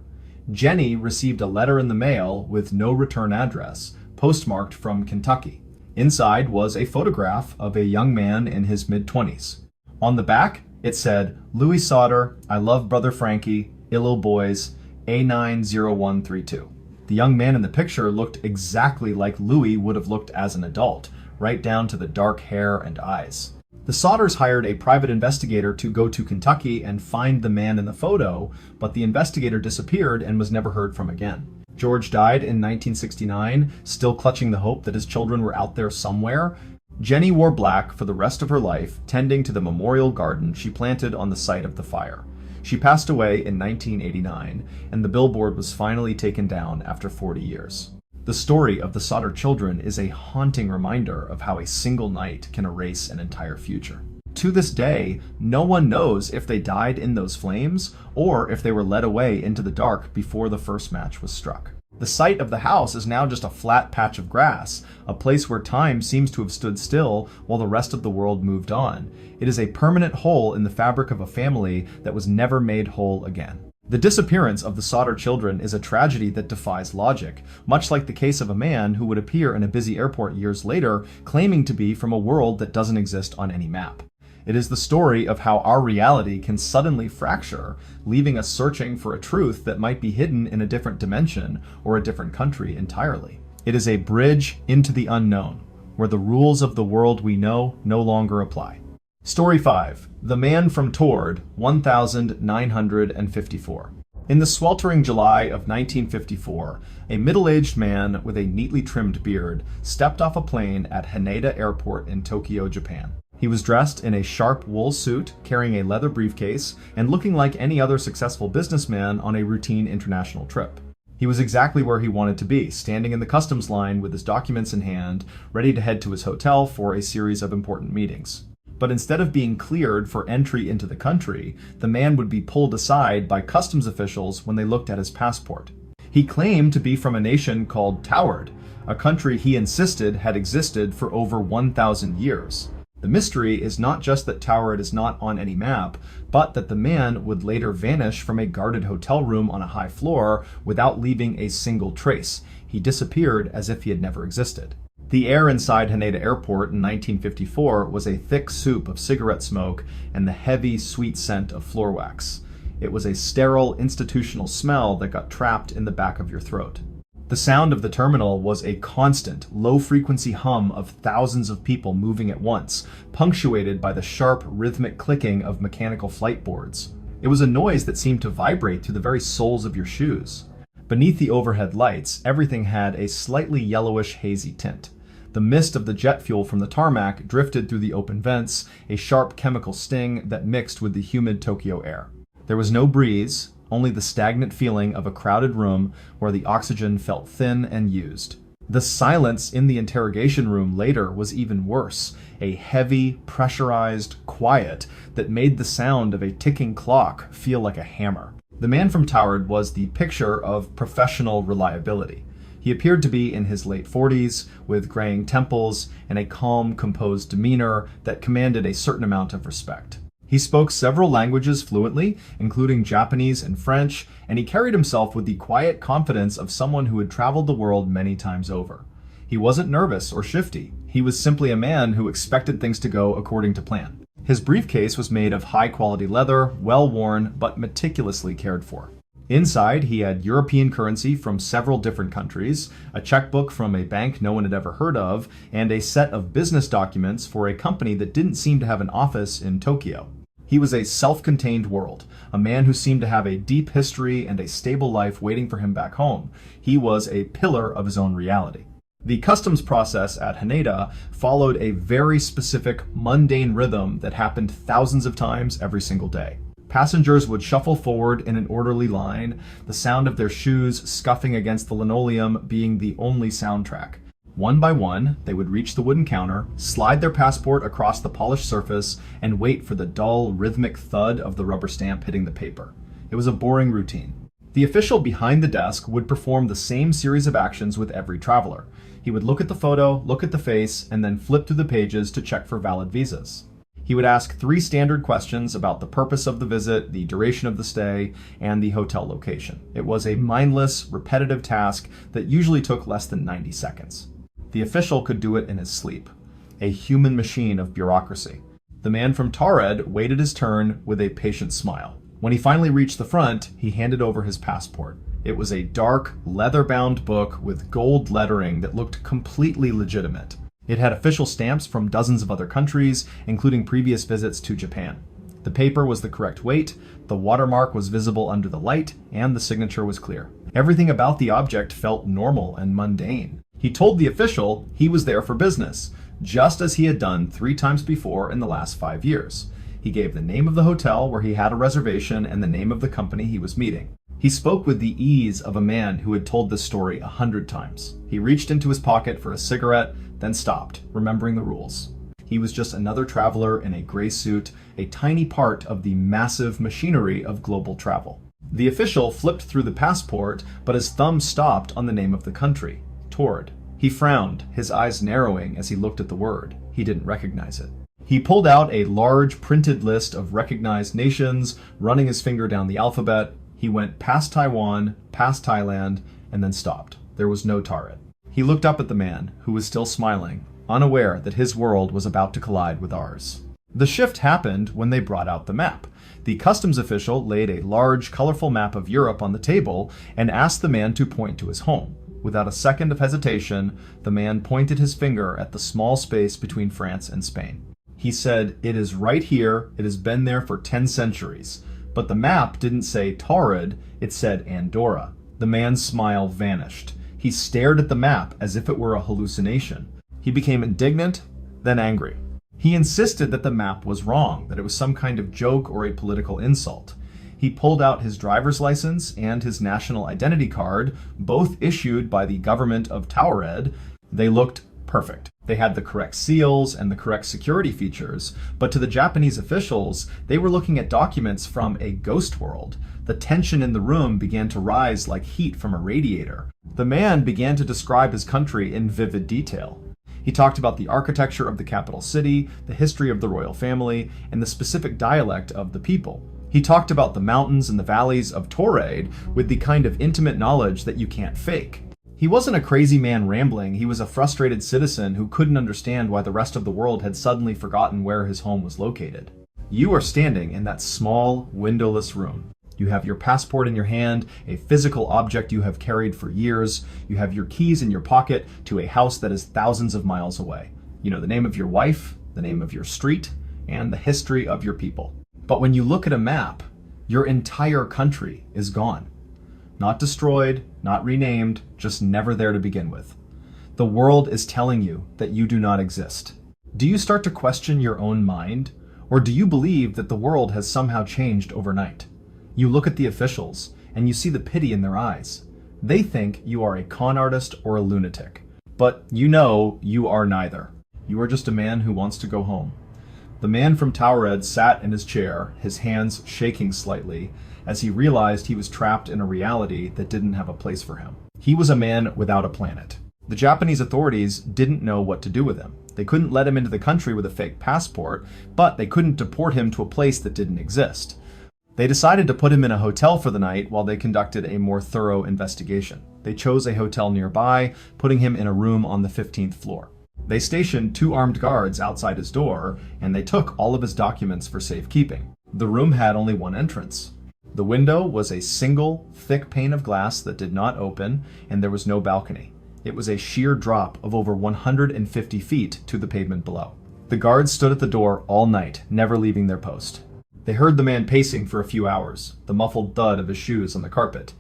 Jenny received a letter in the mail with no return address, postmarked from Kentucky. Inside was a photograph of a young man in his mid-20s. On the back, it said, "Louis Sauter, I love brother Frankie, Illo boys, A90132. The young man in the picture looked exactly like Louis would have looked as an adult, right down to the dark hair and eyes. The Sauters hired a private investigator to go to Kentucky and find the man in the photo, but the investigator disappeared and was never heard from again. George died in 1969, still clutching the hope that his children were out there somewhere. Jenny wore black for the rest of her life, tending to the memorial garden she planted on the site of the fire. She passed away in 1989, and the billboard was finally taken down after 40 years. The story of the Sauter children is a haunting reminder of how a single night can erase an entire future. To this day, no one knows if they died in those flames or if they were led away into the dark before the first match was struck. The site of the house is now just a flat patch of grass, a place where time seems to have stood still while the rest of the world moved on. It is a permanent hole in the fabric of a family that was never made whole again. The disappearance of the Sauter children is a tragedy that defies logic, much like the case of a man who would appear in a busy airport years later claiming to be from a world that doesn't exist on any map. It is the story of how our reality can suddenly fracture, leaving us searching for a truth that might be hidden in a different dimension or a different country entirely. It is a bridge into the unknown, where the rules of the world we know no longer apply. Story 5. The Man from Tord, 1954. In the sweltering July of 1954, a middle-aged man with a neatly trimmed beard stepped off a plane at Haneda Airport in Tokyo, Japan. He was dressed in a sharp wool suit, carrying a leather briefcase, and looking like any other successful businessman on a routine international trip. He was exactly where he wanted to be, standing in the customs line with his documents in hand, ready to head to his hotel for a series of important meetings. But instead of being cleared for entry into the country, the man would be pulled aside by customs officials when they looked at his passport. He claimed to be from a nation called Toward, a country he insisted had existed for over 1,000 years. The mystery is not just that Toward is not on any map, but that the man would later vanish from a guarded hotel room on a high floor without leaving a single trace. He disappeared as if he had never existed. The air inside Haneda Airport in 1954 was a thick soup of cigarette smoke and the heavy, sweet scent of floor wax. It was a sterile, institutional smell that got trapped in the back of your throat. The sound of the terminal was a constant, low-frequency hum of thousands of people moving at once, punctuated by the sharp, rhythmic clicking of mechanical flight boards. It was a noise that seemed to vibrate through the very soles of your shoes. Beneath the overhead lights, everything had a slightly yellowish, hazy tint. The mist of the jet fuel from the tarmac drifted through the open vents, a sharp chemical sting that mixed with the humid Tokyo air. There was no breeze, only the stagnant feeling of a crowded room where the oxygen felt thin and used. The silence in the interrogation room later was even worse, a heavy, pressurized quiet that made the sound of a ticking clock feel like a hammer. The man from Toward was the picture of professional reliability. He appeared to be in his late 40s, with graying temples and a calm, composed demeanor that commanded a certain amount of respect. He spoke several languages fluently, including Japanese and French, and he carried himself with the quiet confidence of someone who had traveled the world many times over. He wasn't nervous or shifty. He was simply a man who expected things to go according to plan. His briefcase was made of high-quality leather, well-worn, but meticulously cared for. Inside, he had European currency from several different countries, a checkbook from a bank no one had ever heard of, and a set of business documents for a company that didn't seem to have an office in Tokyo. He was a self-contained world, a man who seemed to have a deep history and a stable life waiting for him back home. He was a pillar of his own reality. The customs process at Haneda followed a very specific, mundane rhythm that happened thousands of times every single day. Passengers would shuffle forward in an orderly line, the sound of their shoes scuffing against the linoleum being the only soundtrack. One by one, they would reach the wooden counter, slide their passport across the polished surface, and wait for the dull, rhythmic thud of the rubber stamp hitting the paper. It was a boring routine. The official behind the desk would perform the same series of actions with every traveler. He would look at the photo, look at the face, and then flip through the pages to check for valid visas. He would ask 3 standard questions about the purpose of the visit, the duration of the stay, and the hotel location. It was a mindless, repetitive task that usually took less than 90 seconds. The official could do it in his sleep, a human machine of bureaucracy. The man from Taured waited his turn with a patient smile. When he finally reached the front, he handed over his passport. It was a dark, leather-bound book with gold lettering that looked completely legitimate. It had official stamps from dozens of other countries, including previous visits to Japan. The paper was the correct weight, the watermark was visible under the light, and the signature was clear. Everything about the object felt normal and mundane. He told the official he was there for business, just as he had done 3 times before in the last 5 years. He gave the name of the hotel where he had a reservation and the name of the company he was meeting. He spoke with the ease of a man who had told this story 100 times. He reached into his pocket for a cigarette, then stopped, remembering the rules. He was just another traveler in a gray suit, a tiny part of the massive machinery of global travel. The official flipped through the passport, but his thumb stopped on the name of the country, Taured. He frowned, his eyes narrowing as he looked at the word. He didn't recognize it. He pulled out a large printed list of recognized nations, running his finger down the alphabet. He went past Taiwan, past Thailand, and then stopped. There was no Taured. He looked up at the man, who was still smiling, unaware that his world was about to collide with ours. The shift happened when they brought out the map. The customs official laid a large, colorful map of Europe on the table and asked the man to point to his home. Without a second of hesitation, the man pointed his finger at the small space between France and Spain. He said, "It is right here. It has been there for 10 centuries. But the map didn't say Taured, it said Andorra. The man's smile vanished. He stared at the map as if it were a hallucination. He became indignant, then angry. He insisted that the map was wrong, that it was some kind of joke or a political insult. He pulled out his driver's license and his national identity card, both issued by the government of Taured. They looked perfect. They had the correct seals and the correct security features, but to the Japanese officials, they were looking at documents from a ghost world. The tension in the room began to rise like heat from a radiator. The man began to describe his country in vivid detail. He talked about the architecture of the capital city, the history of the royal family, and the specific dialect of the people. He talked about the mountains and the valleys of Taured with the kind of intimate knowledge that you can't fake. He wasn't a crazy man rambling, he was a frustrated citizen who couldn't understand why the rest of the world had suddenly forgotten where his home was located. You are standing in that small, windowless room. You have your passport in your hand, a physical object you have carried for years. You have your keys in your pocket to a house that is thousands of miles away. You know the name of your wife, the name of your street, and the history of your people. But when you look at a map, your entire country is gone. Not destroyed, not renamed, just never there to begin with. The world is telling you that you do not exist. Do you start to question your own mind? Or do you believe that the world has somehow changed overnight? You look at the officials, and you see the pity in their eyes. They think you are a con artist or a lunatic. But you know you are neither. You are just a man who wants to go home. The man from Taured sat in his chair, his hands shaking slightly, as he realized he was trapped in a reality that didn't have a place for him. He was a man without a planet. The Japanese authorities didn't know what to do with him. They couldn't let him into the country with a fake passport, but they couldn't deport him to a place that didn't exist. They decided to put him in a hotel for the night while they conducted a more thorough investigation. They chose a hotel nearby, putting him in a room on the 15th floor. They stationed 2 armed guards outside his door, and they took all of his documents for safekeeping. The room had only one entrance. The window was a single, thick pane of glass that did not open, and there was no balcony. It was a sheer drop of over 150 feet to the pavement below. The guards stood at the door all night, never leaving their post. They heard the man pacing for a few hours, the muffled thud of his shoes on the carpet.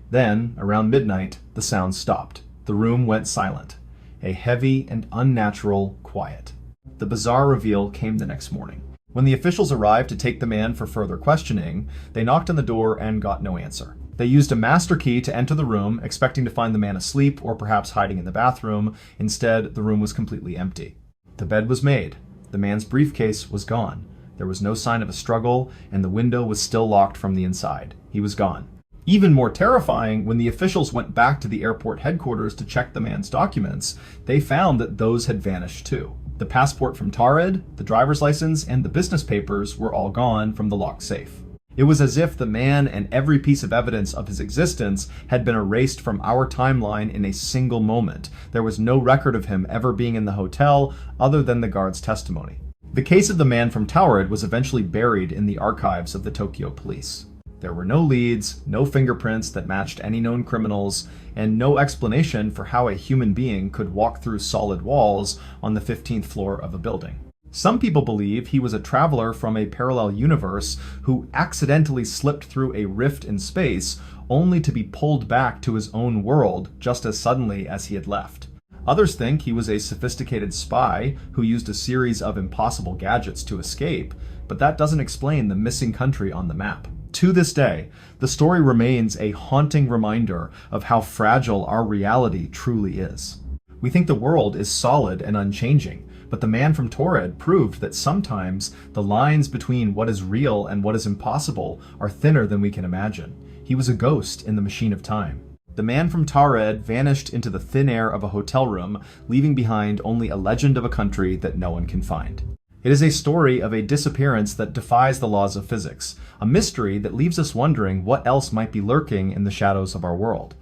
Then, around midnight, the sound stopped. The room went silent. A heavy and unnatural quiet. The bizarre reveal came the next morning. When the officials arrived to take the man for further questioning, they knocked on the door and got no answer. They used a master key to enter the room, expecting to find the man asleep or perhaps hiding in the bathroom. Instead, the room was completely empty. The bed was made. The man's briefcase was gone. There was no sign of a struggle, and the window was still locked from the inside. He was gone. Even more terrifying, when the officials went back to the airport headquarters to check the man's documents, they found that those had vanished too. The passport from Tarid, the driver's license, and the business papers were all gone from the locked safe. It was as if the man and every piece of evidence of his existence had been erased from our timeline in a single moment. There was no record of him ever being in the hotel other than the guard's testimony. The case of the man from Tarid was eventually buried in the archives of the Tokyo police. There were no leads, no fingerprints that matched any known criminals, and no explanation for how a human being could walk through solid walls on the 15th floor of a building. Some people believe he was a traveler from a parallel universe who accidentally slipped through a rift in space only to be pulled back to his own world just as suddenly as he had left. Others think he was a sophisticated spy who used a series of impossible gadgets to escape, but that doesn't explain the missing country on the map. To this day, the story remains a haunting reminder of how fragile our reality truly is. We think the world is solid and unchanging, but the man from Tarid proved that sometimes the lines between what is real and what is impossible are thinner than we can imagine. He was a ghost in the machine of time. The man from Tarid vanished into the thin air of a hotel room, leaving behind only a legend of a country that no one can find. It is a story of a disappearance that defies the laws of physics, a mystery that leaves us wondering what else might be lurking in the shadows of our world.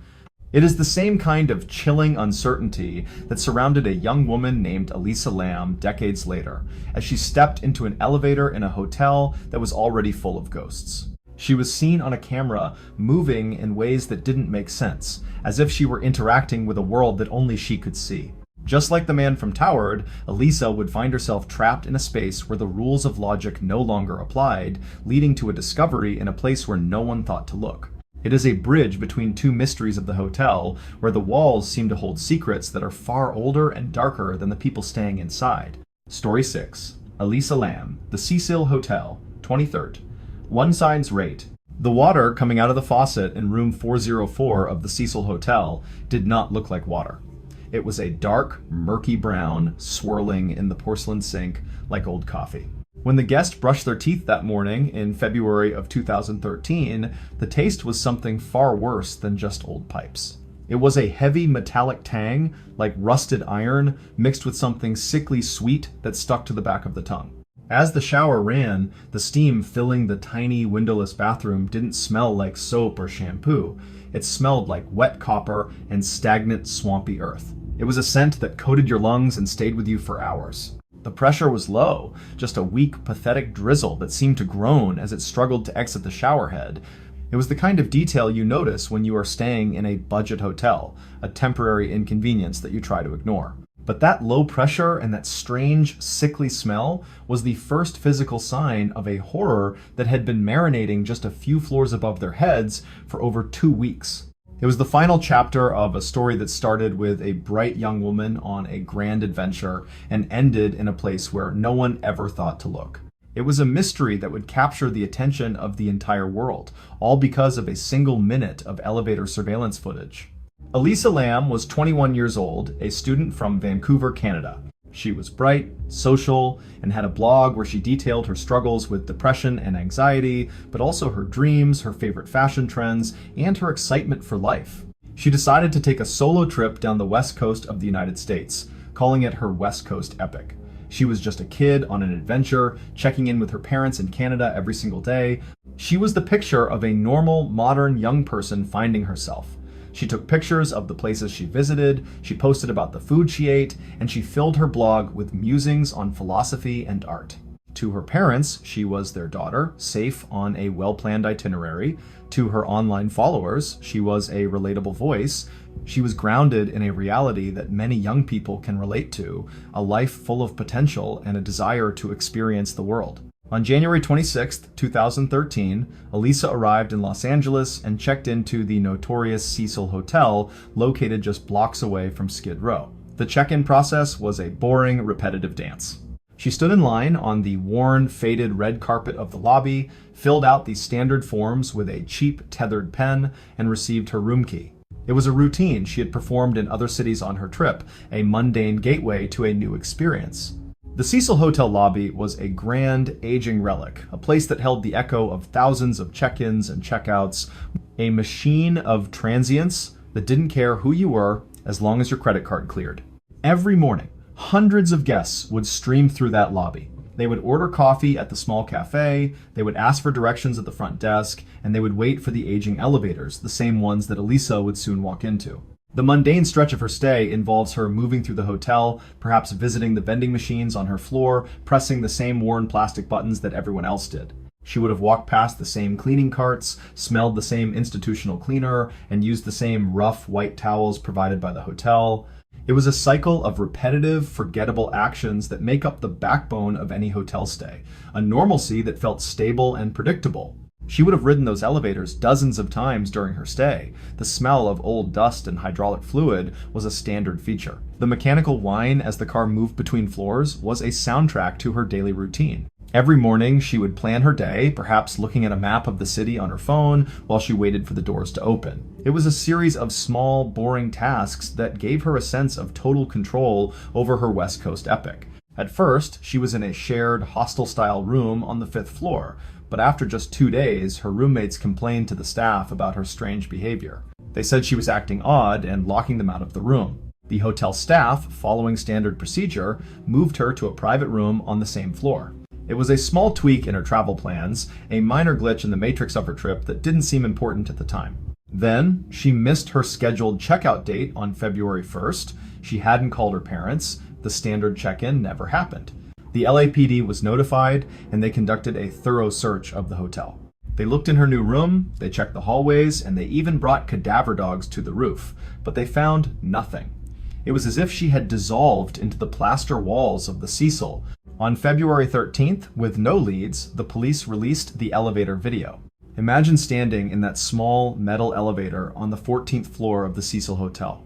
It is the same kind of chilling uncertainty that surrounded a young woman named Elisa Lam decades later, as she stepped into an elevator in a hotel that was already full of ghosts. She was seen on a camera moving in ways that didn't make sense, as if she were interacting with a world that only she could see. Just like the man from Tarid, Elisa would find herself trapped in a space where the rules of logic no longer applied, leading to a discovery in a place where no one thought to look. It is a bridge between two mysteries of the hotel, where the walls seem to hold secrets that are far older and darker than the people staying inside. Story 6. Elisa Lam, the Cecil Hotel, 23rd. One side's rate. The water coming out of the faucet in room 404 of the Cecil Hotel did not look like water. It was a dark, murky brown, swirling in the porcelain sink like old coffee. When the guests brushed their teeth that morning in February of 2013, the taste was something far worse than just old pipes. It was a heavy metallic tang, like rusted iron, mixed with something sickly sweet that stuck to the back of the tongue. As the shower ran, the steam filling the tiny windowless bathroom didn't smell like soap or shampoo. It smelled like wet copper and stagnant, swampy earth. It was a scent that coated your lungs and stayed with you for hours. The pressure was low, just a weak, pathetic drizzle that seemed to groan as it struggled to exit the shower head. It was the kind of detail you notice when you are staying in a budget hotel, a temporary inconvenience that you try to ignore. But that low pressure and that strange, sickly smell was the first physical sign of a horror that had been marinating just a few floors above their heads for over 2 weeks. It was the final chapter of a story that started with a bright young woman on a grand adventure and ended in a place where no one ever thought to look. It was a mystery that would capture the attention of the entire world, all because of a single minute of elevator surveillance footage. Elisa Lam was 21 years old, a student from Vancouver, Canada. She was bright, social, and had a blog where she detailed her struggles with depression and anxiety, but also her dreams, her favorite fashion trends, and her excitement for life. She decided to take a solo trip down the west coast of the United States, calling it her West Coast Epic. She was just a kid on an adventure, checking in with her parents in Canada every single day. She was the picture of a normal, modern young person finding herself. She took pictures of the places she visited, she posted about the food she ate, and she filled her blog with musings on philosophy and art. To her parents, she was their daughter, safe on a well-planned itinerary. To her online followers, she was a relatable voice. She was grounded in a reality that many young people can relate to, a life full of potential and a desire to experience the world. On January 26, 2013, Elisa arrived in Los Angeles and checked into the notorious Cecil Hotel, located just blocks away from Skid Row. The check-in process was a boring, repetitive dance. She stood in line on the worn, faded red carpet of the lobby, filled out the standard forms with a cheap, tethered pen, and received her room key. It was a routine she had performed in other cities on her trip, a mundane gateway to a new experience. The Cecil Hotel lobby was a grand, aging relic, a place that held the echo of thousands of check-ins and check-outs, a machine of transience that didn't care who you were as long as your credit card cleared. Every morning, Hundreds of guests would stream through that lobby. They would order coffee at the small cafe, they would ask for directions at the front desk, and they would wait for the aging elevators, the same ones that Elisa would soon walk into. The mundane stretch of her stay involves her moving through the hotel, perhaps visiting the vending machines on her floor, pressing the same worn plastic buttons that everyone else did. She would have walked past the same cleaning carts, smelled the same institutional cleaner, and used the same rough white towels provided by the hotel. It was a cycle of repetitive, forgettable actions that make up the backbone of any hotel stay, a normalcy that felt stable and predictable. She would have ridden those elevators dozens of times during her stay. The smell of old dust and hydraulic fluid was a standard feature. The mechanical whine as the car moved between floors was a soundtrack to her daily routine. Every morning, she would plan her day, perhaps looking at a map of the city on her phone while she waited for the doors to open. It was a series of small, boring tasks that gave her a sense of total control over her West Coast epic. At first, she was in a shared, hostel-style room on the 5th floor, but after just 2 days, her roommates complained to the staff about her strange behavior. They said she was acting odd and locking them out of the room. The hotel staff, following standard procedure, moved her to a private room on the same floor. It was a small tweak in her travel plans, a minor glitch in the matrix of her trip that didn't seem important at the time. Then, she missed her scheduled checkout date on February 1st. She hadn't called her parents. The standard check-in never happened. The LAPD was notified, and they conducted a thorough search of the hotel. They looked in her new room, they checked the hallways, and they even brought cadaver dogs to the roof, but they found nothing. It was as if she had dissolved into the plaster walls of the Cecil. On February 13th, with no leads, the police released the elevator video. Imagine standing in that small metal elevator on the 14th floor of the Cecil Hotel.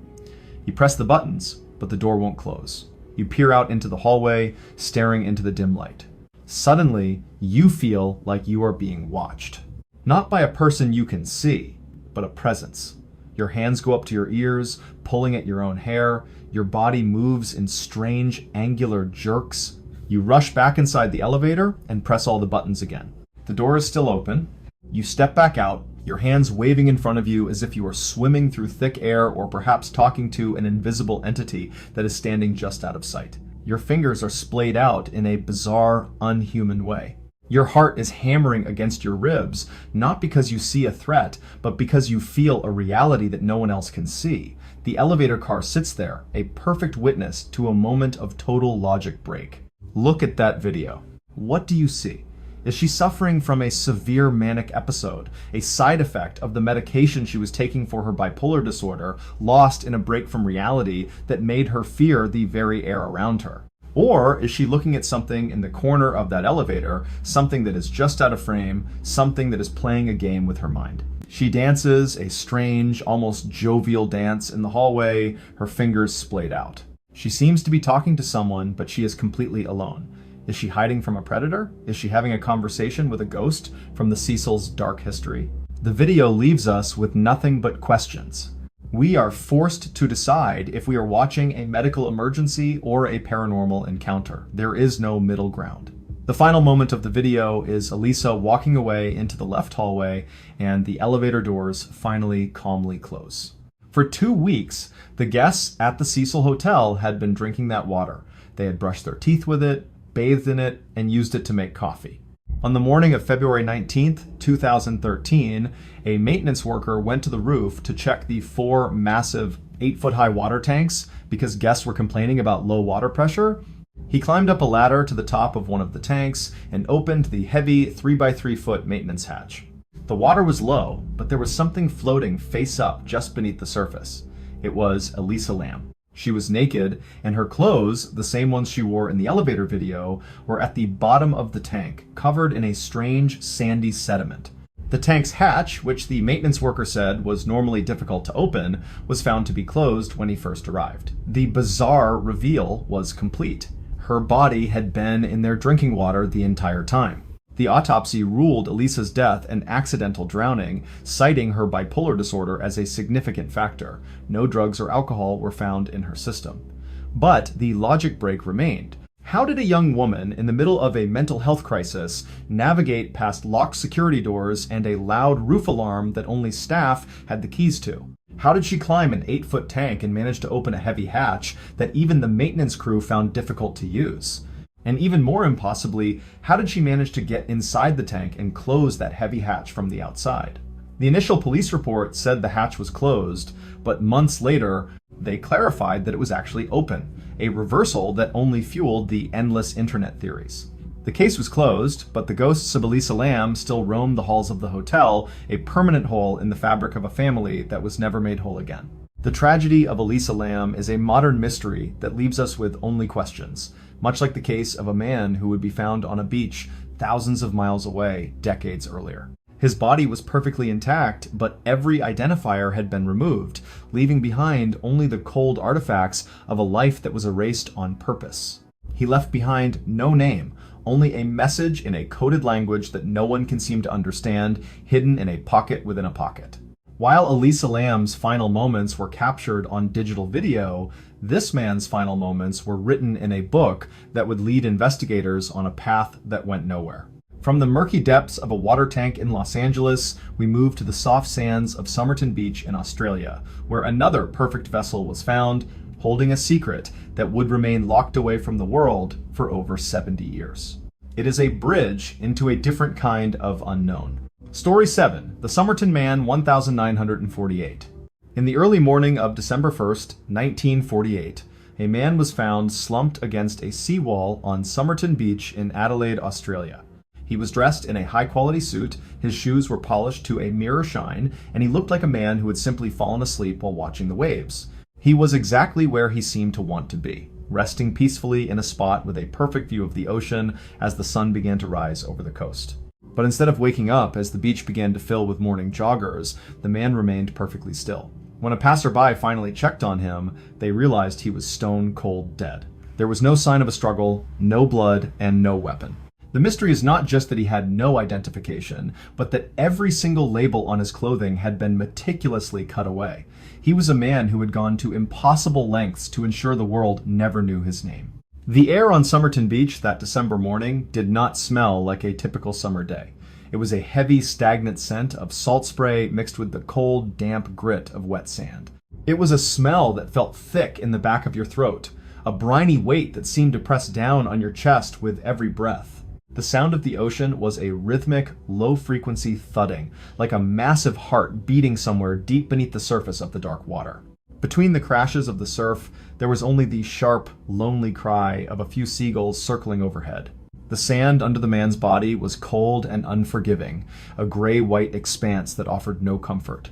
You press the buttons, but the door won't close. You peer out into the hallway, staring into the dim light. Suddenly, you feel like you are being watched. Not by a person you can see, but a presence. Your hands go up to your ears, pulling at your own hair. Your body moves in strange, angular jerks. You rush back inside the elevator and press all the buttons again. The door is still open. You step back out, your hands waving in front of you as if you are swimming through thick air or perhaps talking to an invisible entity that is standing just out of sight. Your fingers are splayed out in a bizarre, unhuman way. Your heart is hammering against your ribs, not because you see a threat, but because you feel a reality that no one else can see. The elevator car sits there, a perfect witness to a moment of total logic break. Look at that video. What do you see? Is she suffering from a severe manic episode, a side effect of the medication she was taking for her bipolar disorder, lost in a break from reality that made her fear the very air around her? Or is she looking at something in the corner of that elevator, something that is just out of frame, something that is playing a game with her mind? She dances a strange, almost jovial dance in the hallway, her fingers splayed out. She seems to be talking to someone, but she is completely alone. Is she hiding from a predator? Is she having a conversation with a ghost from the Cecil's dark history? The video leaves us with nothing but questions. We are forced to decide if we are watching a medical emergency or a paranormal encounter. There is no middle ground. The final moment of the video is Elisa walking away into the left hallway, and the elevator doors finally calmly close. For 2 weeks, the guests at the Cecil Hotel had been drinking that water. They had brushed their teeth with it, bathed in it, and used it to make coffee. On the morning of February 19th, 2013, a maintenance worker went to the roof to check the 4 massive 8-foot-high water tanks because guests were complaining about low water pressure. He climbed up a ladder to the top of one of the tanks and opened the heavy 3x3-foot maintenance hatch. The water was low, but there was something floating face up just beneath the surface. It was Elisa Lam. She was naked, and her clothes, the same ones she wore in the elevator video, were at the bottom of the tank, covered in a strange sandy sediment. The tank's hatch, which the maintenance worker said was normally difficult to open, was found to be closed when he first arrived. The bizarre reveal was complete. Her body had been in their drinking water the entire time. The autopsy ruled Elisa's death an accidental drowning, citing her bipolar disorder as a significant factor. No drugs or alcohol were found in her system. But the logic break remained. How did a young woman in the middle of a mental health crisis navigate past locked security doors and a loud roof alarm that only staff had the keys to? How did she climb an 8-foot tank and manage to open a heavy hatch that even the maintenance crew found difficult to use? And even more impossibly, how did she manage to get inside the tank and close that heavy hatch from the outside? The initial police report said the hatch was closed, but months later, they clarified that it was actually open, a reversal that only fueled the endless internet theories. The case was closed, but the ghosts of Elisa Lam still roamed the halls of the hotel, a permanent hole in the fabric of a family that was never made whole again. The tragedy of Elisa Lam is a modern mystery that leaves us with only questions, much like the case of a man who would be found on a beach thousands of miles away decades earlier. His body was perfectly intact, but every identifier had been removed, leaving behind only the cold artifacts of a life that was erased on purpose. He left behind no name, only a message in a coded language that no one can seem to understand, hidden in a pocket within a pocket. While Elisa Lam's final moments were captured on digital video, this man's final moments were written in a book that would lead investigators on a path that went nowhere. From the murky depths of a water tank in Los Angeles, we move to the soft sands of Somerton Beach in Australia, where another perfect vessel was found, holding a secret that would remain locked away from the world for over 70 years. It is a bridge into a different kind of unknown. Story 7. The Somerton Man 1948. In the early morning of December 1st, 1948, a man was found slumped against a seawall on Somerton Beach in Adelaide, Australia. He was dressed in a high-quality suit, his shoes were polished to a mirror shine, and he looked like a man who had simply fallen asleep while watching the waves. He was exactly where he seemed to want to be, resting peacefully in a spot with a perfect view of the ocean as the sun began to rise over the coast. But instead of waking up as the beach began to fill with morning joggers, the man remained perfectly still. When a passerby finally checked on him, they realized he was stone cold dead. There was no sign of a struggle, no blood, and no weapon. The mystery is not just that he had no identification, but that every single label on his clothing had been meticulously cut away. He was a man who had gone to impossible lengths to ensure the world never knew his name. The air on Somerton Beach that December morning did not smell like a typical summer day. It was a heavy, stagnant scent of salt spray mixed with the cold, damp grit of wet sand. It was a smell that felt thick in the back of your throat, a briny weight that seemed to press down on your chest with every breath. The sound of the ocean was a rhythmic, low-frequency thudding, like a massive heart beating somewhere deep beneath the surface of the dark water. Between the crashes of the surf, there was only the sharp, lonely cry of a few seagulls circling overhead. The sand under the man's body was cold and unforgiving, a gray-white expanse that offered no comfort.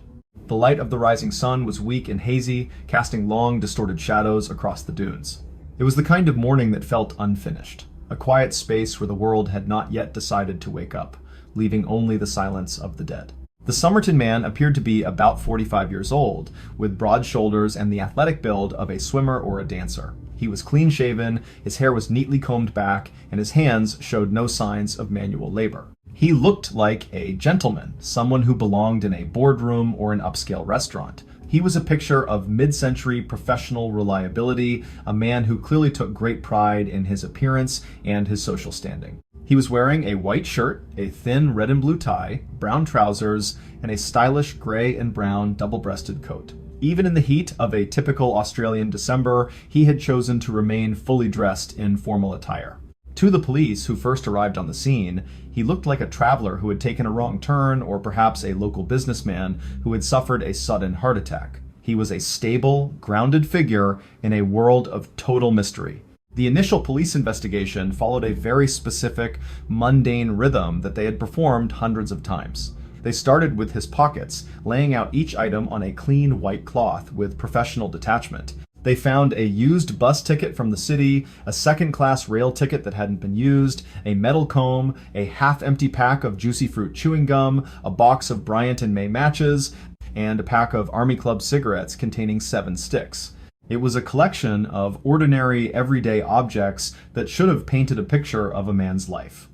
The light of the rising sun was weak and hazy, casting long, distorted shadows across the dunes. It was the kind of morning that felt unfinished. A quiet space where the world had not yet decided to wake up, leaving only the silence of the dead. The Somerton Man appeared to be about 45 years old, with broad shoulders and the athletic build of a swimmer or a dancer. He was clean-shaven, his hair was neatly combed back, and his hands showed no signs of manual labor. He looked like a gentleman, someone who belonged in a boardroom or an upscale restaurant. He was a picture of mid-century professional reliability, a man who clearly took great pride in his appearance and his social standing. He was wearing a white shirt, a thin red and blue tie, brown trousers, and a stylish gray and brown double-breasted coat. Even in the heat of a typical Australian December, he had chosen to remain fully dressed in formal attire. To the police who first arrived on the scene, he looked like a traveler who had taken a wrong turn, or perhaps a local businessman who had suffered a sudden heart attack. He was a stable, grounded figure in a world of total mystery. The initial police investigation followed a very specific, mundane rhythm that they had performed hundreds of times. They started with his pockets, laying out each item on a clean white cloth with professional detachment. They found a used bus ticket from the city, a second-class rail ticket that hadn't been used, a metal comb, a half-empty pack of juicy fruit chewing gum, a box of Bryant and May matches, and a pack of Army Club cigarettes containing 7 sticks. It was a collection of ordinary, everyday objects that should have painted a picture of a man's life.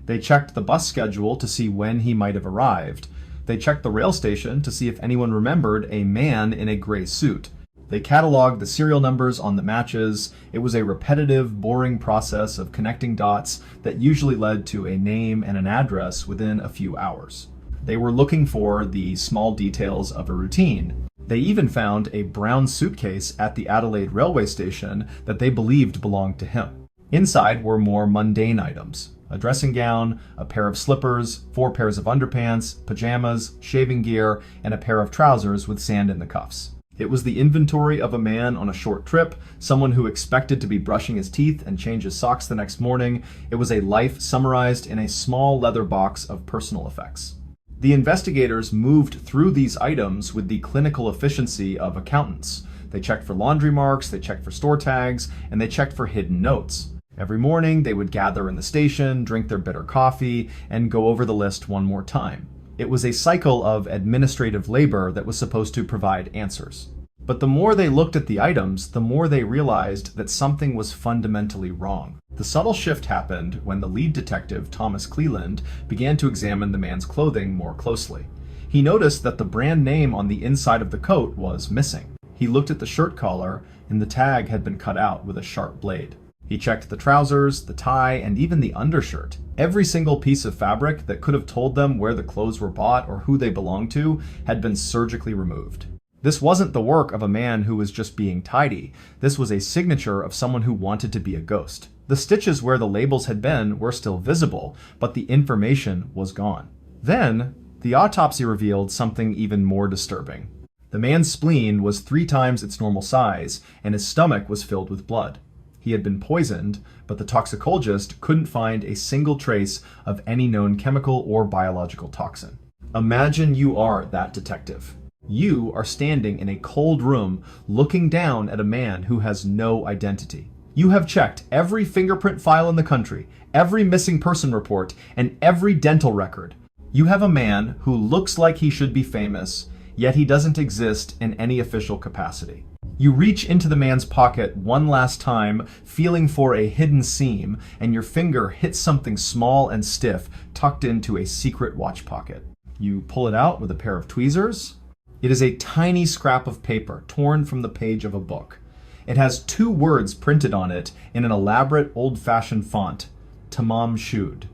They checked the bus schedule to see when he might have arrived. They checked the rail station to see if anyone remembered a man in a gray suit. They cataloged the serial numbers on the matches. It was a repetitive, boring process of connecting dots that usually led to a name and an address within a few hours. They were looking for the small details of a routine. They even found a brown suitcase at the Adelaide railway station that they believed belonged to him. Inside were more mundane items: a dressing gown, a pair of slippers, 4 pairs of underpants, pajamas, shaving gear, and a pair of trousers with sand in the cuffs. It was the inventory of a man on a short trip, someone who expected to be brushing his teeth and change his socks the next morning. It was a life summarized in a small leather box of personal effects. The investigators moved through these items with the clinical efficiency of accountants. They checked for laundry marks, they checked for store tags, and they checked for hidden notes. Every morning, they would gather in the station, drink their bitter coffee, and go over the list one more time. It was a cycle of administrative labor that was supposed to provide answers. But the more they looked at the items, the more they realized that something was fundamentally wrong. The subtle shift happened when the lead detective, Thomas Cleland, began to examine the man's clothing more closely. He noticed that the brand name on the inside of the coat was missing. He looked at the shirt collar, and the tag had been cut out with a sharp blade. He checked the trousers, the tie, and even the undershirt. Every single piece of fabric that could have told them where the clothes were bought or who they belonged to had been surgically removed. This wasn't the work of a man who was just being tidy. This was a signature of someone who wanted to be a ghost. The stitches where the labels had been were still visible, but the information was gone. Then, the autopsy revealed something even more disturbing. The man's spleen was 3 times its normal size, and his stomach was filled with blood. He had been poisoned, but the toxicologist couldn't find a single trace of any known chemical or biological toxin. Imagine you are that detective. You are standing in a cold room looking down at a man who has no identity. You have checked every fingerprint file in the country, every missing person report, and every dental record. You have a man who looks like he should be famous, yet he doesn't exist in any official capacity. You reach into the man's pocket one last time, feeling for a hidden seam, and your finger hits something small and stiff tucked into a secret watch pocket. You pull it out with a pair of tweezers. It is a tiny scrap of paper torn from the page of a book. It has 2 words printed on it in an elaborate old-fashioned font: Tamam Shud.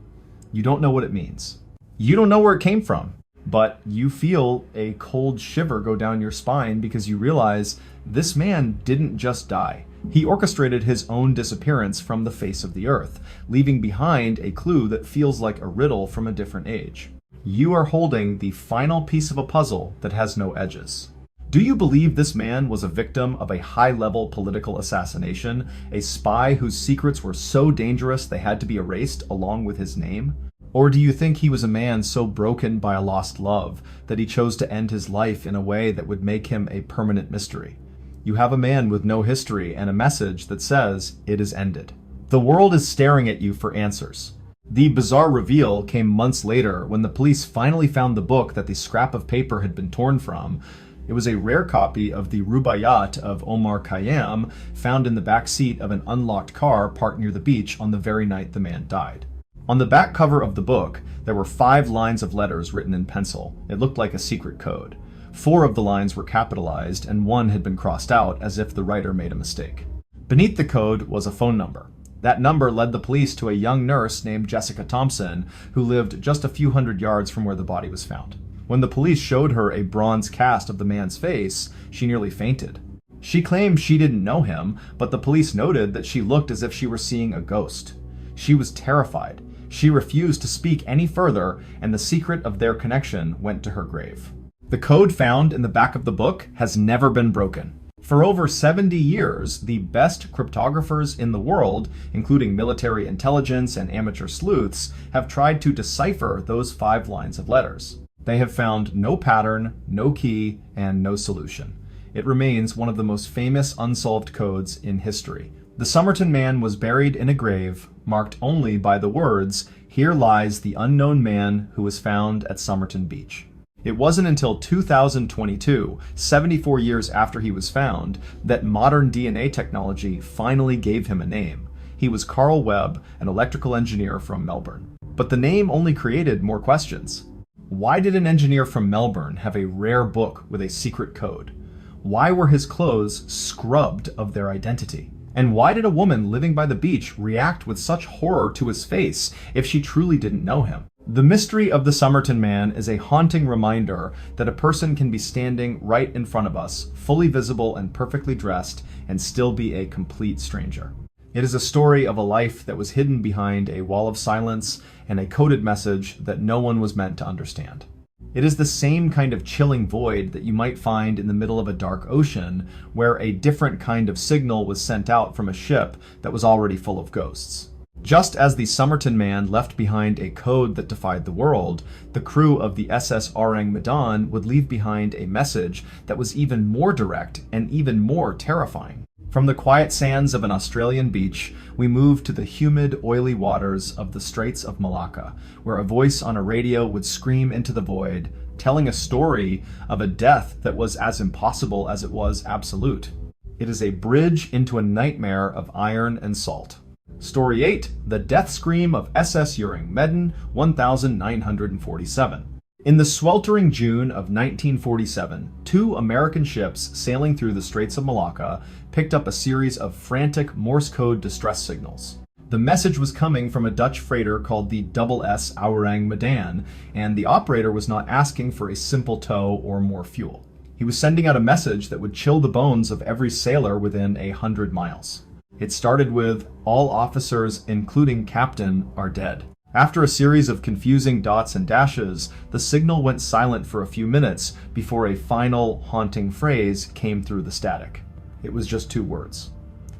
You don't know what it means. You don't know where it came from, but you feel a cold shiver go down your spine because you realize this man didn't just die. He orchestrated his own disappearance from the face of the earth, leaving behind a clue that feels like a riddle from a different age. You are holding the final piece of a puzzle that has no edges. Do you believe this man was a victim of a high-level political assassination, a spy whose secrets were so dangerous they had to be erased along with his name? Or do you think he was a man so broken by a lost love that he chose to end his life in a way that would make him a permanent mystery? You have a man with no history and a message that says it is ended. The world is staring at you for answers. The bizarre reveal came months later when the police finally found the book that the scrap of paper had been torn from. It was a rare copy of the Rubaiyat of Omar Khayyam, found in the back seat of an unlocked car parked near the beach on the very night the man died. On the back cover of the book, there were 5 lines of letters written in pencil. It looked like a secret code. 4 of the lines were capitalized, and 1 had been crossed out as if the writer made a mistake. Beneath the code was a phone number. That number led the police to a young nurse named Jessica Thompson, who lived just a few hundred yards from where the body was found. When the police showed her a bronze cast of the man's face, she nearly fainted. She claimed she didn't know him, but the police noted that she looked as if she were seeing a ghost. She was terrified. She refused to speak any further, and the secret of their connection went to her grave. The code found in the back of the book has never been broken. For over 70 years, the best cryptographers in the world, including military intelligence and amateur sleuths, have tried to decipher those 5 lines of letters. They have found no pattern, no key, and no solution. It remains one of the most famous unsolved codes in history. The Somerton man was buried in a grave marked only by the words, "Here lies the unknown man who was found at Somerton Beach." It wasn't until 2022, 74 years after he was found, that modern DNA technology finally gave him a name. He was Carl Webb, an electrical engineer from Melbourne. But the name only created more questions. Why did an engineer from Melbourne have a rare book with a secret code? Why were his clothes scrubbed of their identity? And why did a woman living by the beach react with such horror to his face if she truly didn't know him? The mystery of the Somerton Man is a haunting reminder that a person can be standing right in front of us, fully visible and perfectly dressed, and still be a complete stranger. It is a story of a life that was hidden behind a wall of silence and a coded message that no one was meant to understand. It is the same kind of chilling void that you might find in the middle of a dark ocean, where a different kind of signal was sent out from a ship that was already full of ghosts. Just as the Somerton Man left behind a code that defied the world, the crew of the SS Orang Medan would leave behind a message that was even more direct and even more terrifying. From the quiet sands of an Australian beach, we move to the humid, oily waters of the Straits of Malacca, where a voice on a radio would scream into the void, telling a story of a death that was as impossible as it was absolute. It is a bridge into a nightmare of iron and salt. Story 8, The Death Scream of SS Uring Medan 1947. In the sweltering June of 1947, 2 American ships sailing through the Straits of Malacca picked up a series of frantic Morse code distress signals. The message was coming from a Dutch freighter called the SS Orang Medan, and the operator was not asking for a simple tow or more fuel. He was sending out a message that would chill the bones of every sailor within 100 miles. It started with, "All officers, including captain, are dead." After a series of confusing dots and dashes, the signal went silent for a few minutes before a final, haunting phrase came through the static. It was just 2 words.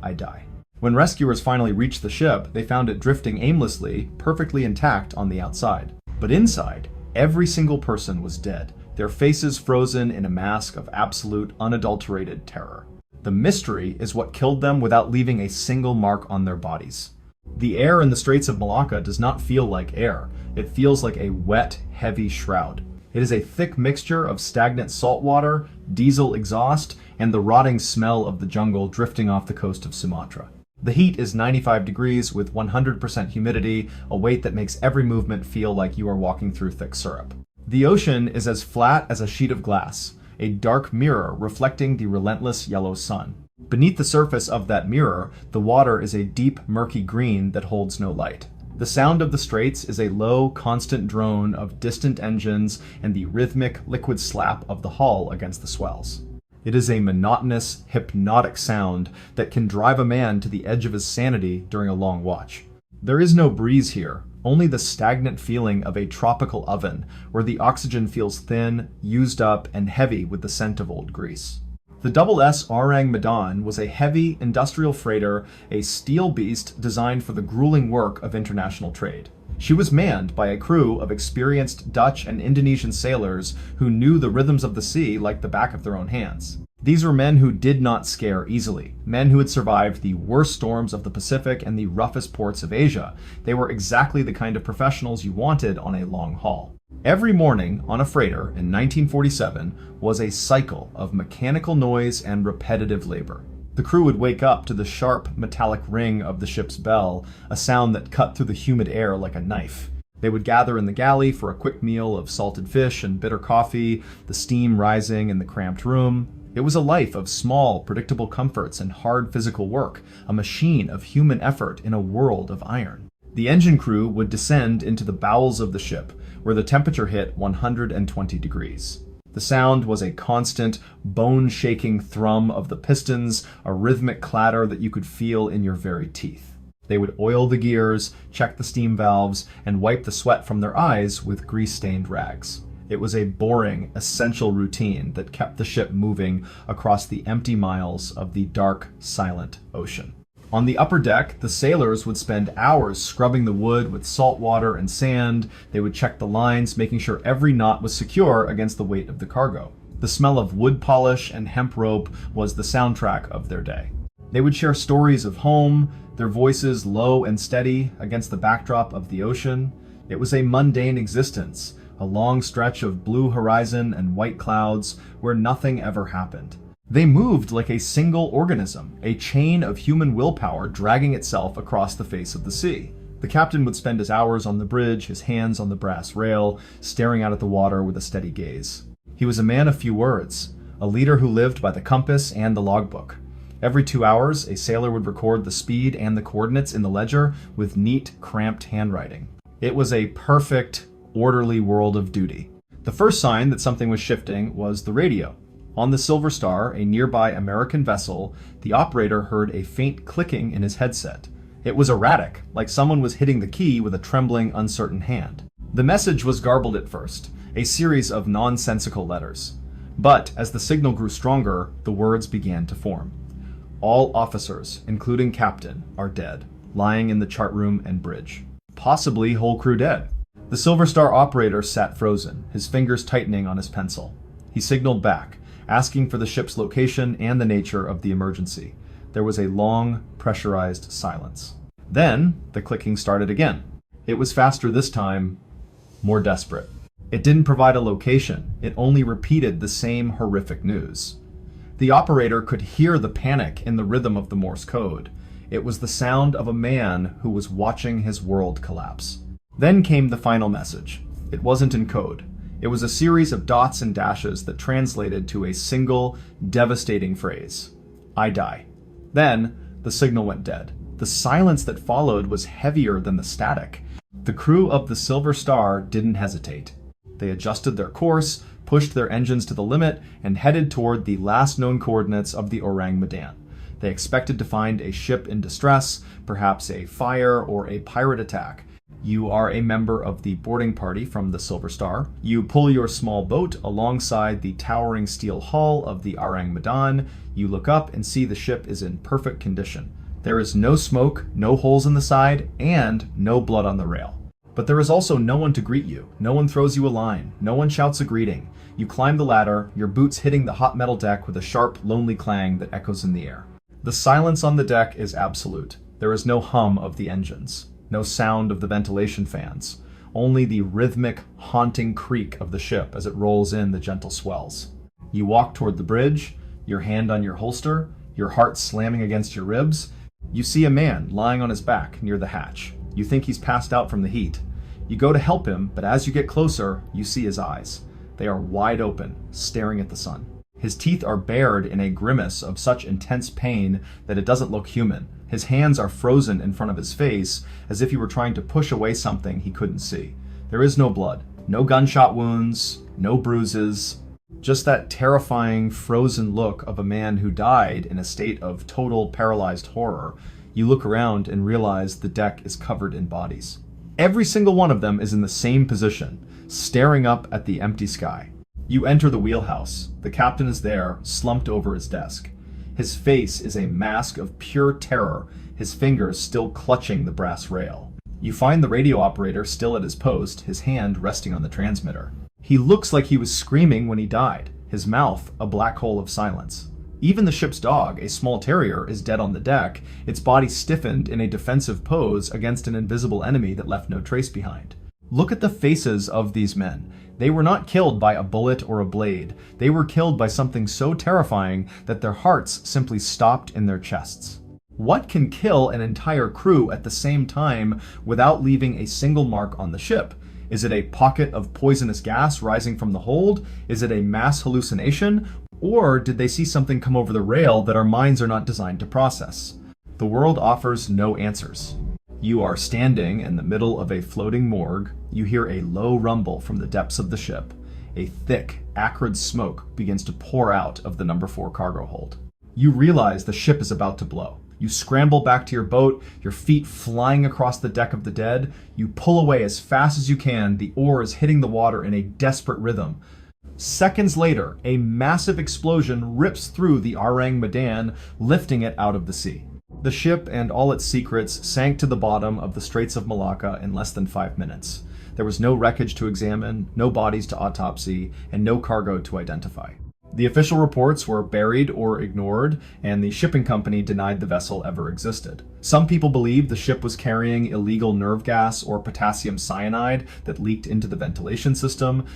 "I die." When rescuers finally reached the ship, they found it drifting aimlessly, perfectly intact on the outside. But inside, every single person was dead, their faces frozen in a mask of absolute, unadulterated terror. The mystery is what killed them without leaving a single mark on their bodies. The air in the Straits of Malacca does not feel like air. It feels like a wet, heavy shroud. It is a thick mixture of stagnant salt water, diesel exhaust, and the rotting smell of the jungle drifting off the coast of Sumatra. The heat is 95 degrees with 100% humidity, a weight that makes every movement feel like you are walking through thick syrup. The ocean is as flat as a sheet of glass, a dark mirror reflecting the relentless yellow sun. Beneath the surface of that mirror, the water is a deep, murky green that holds no light. The sound of the straits is a low, constant drone of distant engines and the rhythmic, liquid slap of the hull against the swells. It is a monotonous, hypnotic sound that can drive a man to the edge of his sanity during a long watch. There is no breeze here, only the stagnant feeling of a tropical oven, where the oxygen feels thin, used up, and heavy with the scent of old grease. The SS Orang Medan was a heavy, industrial freighter, a steel beast designed for the grueling work of international trade. She was manned by a crew of experienced Dutch and Indonesian sailors who knew the rhythms of the sea like the back of their own hands. These were men who did not scare easily, men who had survived the worst storms of the Pacific and the roughest ports of Asia. They were exactly the kind of professionals you wanted on a long haul. Every morning on a freighter in 1947 was a cycle of mechanical noise and repetitive labor. The crew would wake up to the sharp, metallic ring of the ship's bell, a sound that cut through the humid air like a knife. They would gather in the galley for a quick meal of salted fish and bitter coffee, the steam rising in the cramped room. It was a life of small, predictable comforts and hard physical work, a machine of human effort in a world of iron. The engine crew would descend into the bowels of the ship, where the temperature hit 120 degrees. The sound was a constant, bone-shaking thrum of the pistons, a rhythmic clatter that you could feel in your very teeth. They would oil the gears, check the steam valves, and wipe the sweat from their eyes with grease-stained rags. It was a boring, essential routine that kept the ship moving across the empty miles of the dark, silent ocean. On the upper deck, the sailors would spend hours scrubbing the wood with salt water and sand. They would check the lines, making sure every knot was secure against the weight of the cargo. The smell of wood polish and hemp rope was the soundtrack of their day. They would share stories of home, their voices low and steady against the backdrop of the ocean. It was a mundane existence, a long stretch of blue horizon and white clouds where nothing ever happened. They moved like a single organism, a chain of human willpower dragging itself across the face of the sea. The captain would spend his hours on the bridge, his hands on the brass rail, staring out at the water with a steady gaze. He was a man of few words, a leader who lived by the compass and the logbook. Every 2 hours, a sailor would record the speed and the coordinates in the ledger with neat, cramped handwriting. It was a perfect, orderly world of duty. The first sign that something was shifting was the radio. On the Silver Star, a nearby American vessel, the operator heard a faint clicking in his headset. It was erratic, like someone was hitting the key with a trembling, uncertain hand. The message was garbled at first, a series of nonsensical letters. But as the signal grew stronger, the words began to form. All officers, including captain, are dead, lying in the chart room and bridge. Possibly whole crew dead. The Silver Star operator sat frozen, his fingers tightening on his pencil. He signaled back, asking for the ship's location and the nature of the emergency. There was a long, pressurized silence. Then, the clicking started again. It was faster this time, more desperate. It didn't provide a location, it only repeated the same horrific news. The operator could hear the panic in the rhythm of the Morse code. It was the sound of a man who was watching his world collapse. Then came the final message. It wasn't in code. It was a series of dots and dashes that translated to a single, devastating phrase. I die. Then, the signal went dead. The silence that followed was heavier than the static. The crew of the Silver Star didn't hesitate. They adjusted their course, pushed their engines to the limit, and headed toward the last known coordinates of the Orang Medan. They expected to find a ship in distress, perhaps a fire or a pirate attack. You are a member of the boarding party from the Silver Star. You pull your small boat alongside the towering steel hull of the Orang Medan. You look up and see the ship is in perfect condition. There is no smoke, no holes in the side, and no blood on the rail. But there is also no one to greet you. No one throws you a line. No one shouts a greeting. You climb the ladder, your boots hitting the hot metal deck with a sharp, lonely clang that echoes in the air. The silence on the deck is absolute. There is no hum of the engines. No sound of the ventilation fans, only the rhythmic, haunting creak of the ship as it rolls in the gentle swells. You walk toward the bridge, your hand on your holster, your heart slamming against your ribs. You see a man lying on his back near the hatch. You think he's passed out from the heat. You go to help him, but as you get closer, you see his eyes. They are wide open, staring at the sun. His teeth are bared in a grimace of such intense pain that it doesn't look human. His hands are frozen in front of his face, as if he were trying to push away something he couldn't see. There is no blood, no gunshot wounds, no bruises, just that terrifying, frozen look of a man who died in a state of total paralyzed horror. You look around and realize the deck is covered in bodies. Every single one of them is in the same position, staring up at the empty sky. You enter the wheelhouse. The captain is there, slumped over his desk. His face is a mask of pure terror, his fingers still clutching the brass rail. You find the radio operator still at his post, his hand resting on the transmitter. He looks like he was screaming when he died, his mouth a black hole of silence. Even the ship's dog, a small terrier, is dead on the deck, its body stiffened in a defensive pose against an invisible enemy that left no trace behind. Look at the faces of these men. They were not killed by a bullet or a blade. They were killed by something so terrifying that their hearts simply stopped in their chests. What can kill an entire crew at the same time without leaving a single mark on the ship? Is it a pocket of poisonous gas rising from the hold? Is it a mass hallucination? Or did they see something come over the rail that our minds are not designed to process? The world offers no answers. You are standing in the middle of a floating morgue. You hear a low rumble from the depths of the ship. A thick, acrid smoke begins to pour out of the number 4 cargo hold. You realize the ship is about to blow. You scramble back to your boat, your feet flying across the deck of the dead. You pull away as fast as you can, the oars hitting the water in a desperate rhythm. Seconds later, a massive explosion rips through the Orang Medan, lifting it out of the sea. The ship and all its secrets sank to the bottom of the Straits of Malacca in less than 5 minutes. There was no wreckage to examine, no bodies to autopsy, and no cargo to identify. The official reports were buried or ignored, and the shipping company denied the vessel ever existed. Some people believe the ship was carrying illegal nerve gas or potassium cyanide that leaked into the ventilation system,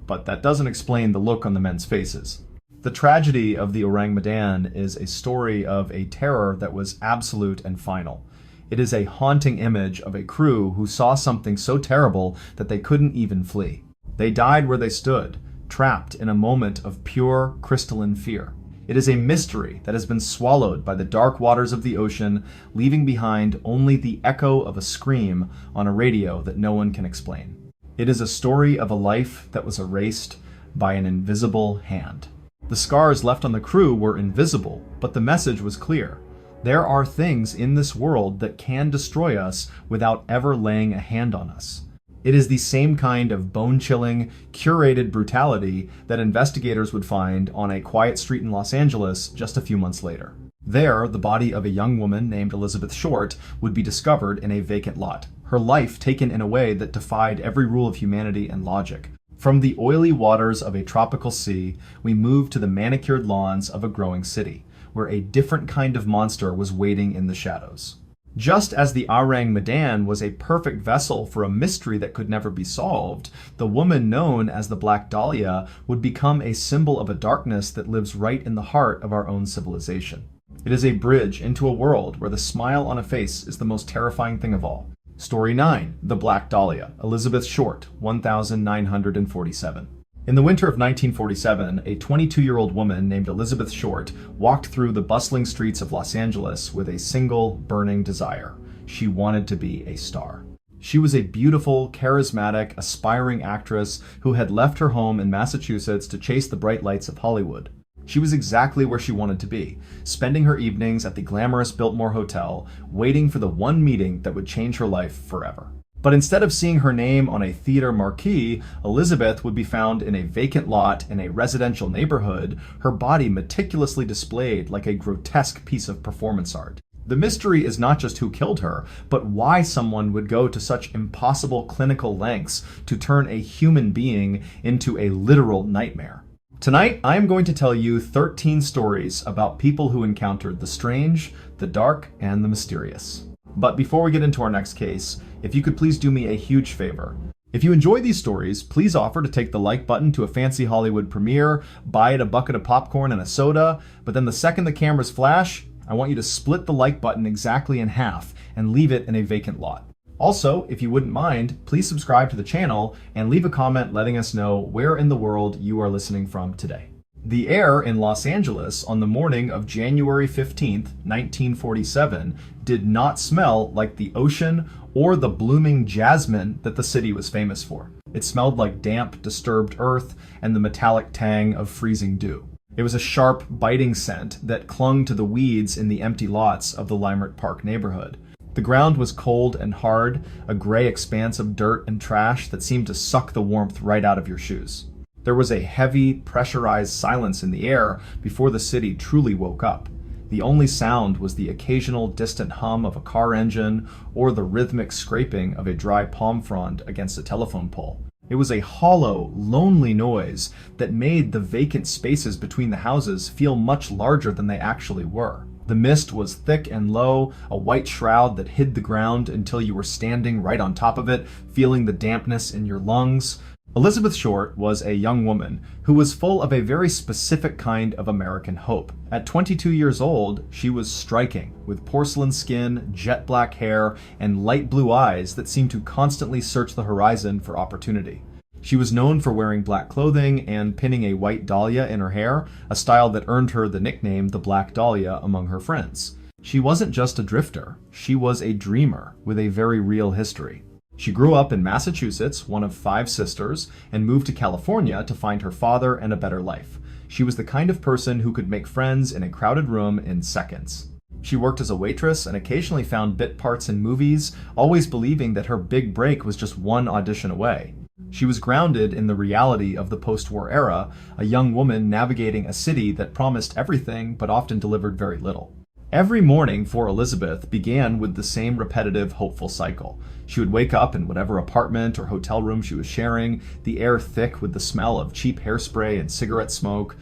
but that doesn't explain the look on the men's faces. The tragedy of the Orang Medan is a story of a terror that was absolute and final. It is a haunting image of a crew who saw something so terrible that they couldn't even flee. They died where they stood, trapped in a moment of pure, crystalline fear. It is a mystery that has been swallowed by the dark waters of the ocean, leaving behind only the echo of a scream on a radio that no one can explain. It is a story of a life that was erased by an invisible hand. The scars left on the crew were invisible, but the message was clear. There are things in this world that can destroy us without ever laying a hand on us. It is the same kind of bone-chilling, curated brutality that investigators would find on a quiet street in Los Angeles just a few months later. There, the body of a young woman named Elizabeth Short would be discovered in a vacant lot, her life taken in a way that defied every rule of humanity and logic. From the oily waters of a tropical sea, we move to the manicured lawns of a growing city, where a different kind of monster was waiting in the shadows. Just as the Orang Medan was a perfect vessel for a mystery that could never be solved, the woman known as the Black Dahlia would become a symbol of a darkness that lives right in the heart of our own civilization. It is a bridge into a world where the smile on a face is the most terrifying thing of all. Story 9. The Black Dahlia, Elizabeth Short, 1947. In the winter of 1947, a 22-year-old woman named Elizabeth Short walked through the bustling streets of Los Angeles with a single burning desire. She wanted to be a star. She was a beautiful, charismatic, aspiring actress who had left her home in Massachusetts to chase the bright lights of Hollywood. She was exactly where she wanted to be, spending her evenings at the glamorous Biltmore Hotel, waiting for the one meeting that would change her life forever. But instead of seeing her name on a theater marquee, Elizabeth would be found in a vacant lot in a residential neighborhood, her body meticulously displayed like a grotesque piece of performance art. The mystery is not just who killed her, but why someone would go to such impossible clinical lengths to turn a human being into a literal nightmare. Tonight, I am going to tell you 13 stories about people who encountered the strange, the dark, and the mysterious. But before we get into our next case, if you could please do me a huge favor. If you enjoy these stories, please offer to take the like button to a fancy Hollywood premiere, buy it a bucket of popcorn and a soda, but then the second the cameras flash, I want you to split the like button exactly in half and leave it in a vacant lot. Also, if you wouldn't mind, please subscribe to the channel and leave a comment letting us know where in the world you are listening from today. The air in Los Angeles on the morning of January 15th, 1947, did not smell like the ocean or the blooming jasmine that the city was famous for. It smelled like damp, disturbed earth and the metallic tang of freezing dew. It was a sharp, biting scent that clung to the weeds in the empty lots of the Leimert Park neighborhood. The ground was cold and hard, a gray expanse of dirt and trash that seemed to suck the warmth right out of your shoes. There was a heavy, pressurized silence in the air before the city truly woke up. The only sound was the occasional distant hum of a car engine or the rhythmic scraping of a dry palm frond against a telephone pole. It was a hollow, lonely noise that made the vacant spaces between the houses feel much larger than they actually were. The mist was thick and low, a white shroud that hid the ground until you were standing right on top of it, feeling the dampness in your lungs. Elizabeth Short was a young woman who was full of a very specific kind of American hope. At 22 years old, she was striking, with porcelain skin, jet black hair, and light blue eyes that seemed to constantly search the horizon for opportunity. She was known for wearing black clothing and pinning a white dahlia in her hair, a style that earned her the nickname the Black Dahlia among her friends. She wasn't just a drifter, she was a dreamer with a very real history. She grew up in Massachusetts, one of 5 sisters, and moved to California to find her father and a better life. She was the kind of person who could make friends in a crowded room in seconds. She worked as a waitress and occasionally found bit parts in movies, always believing that her big break was just one audition away. She was grounded in the reality of the post-war era, a young woman navigating a city that promised everything but often delivered very little. Every morning for Elizabeth began with the same repetitive, hopeful cycle. She would wake up in whatever apartment or hotel room she was sharing, the air thick with the smell of cheap hairspray and cigarette smoke.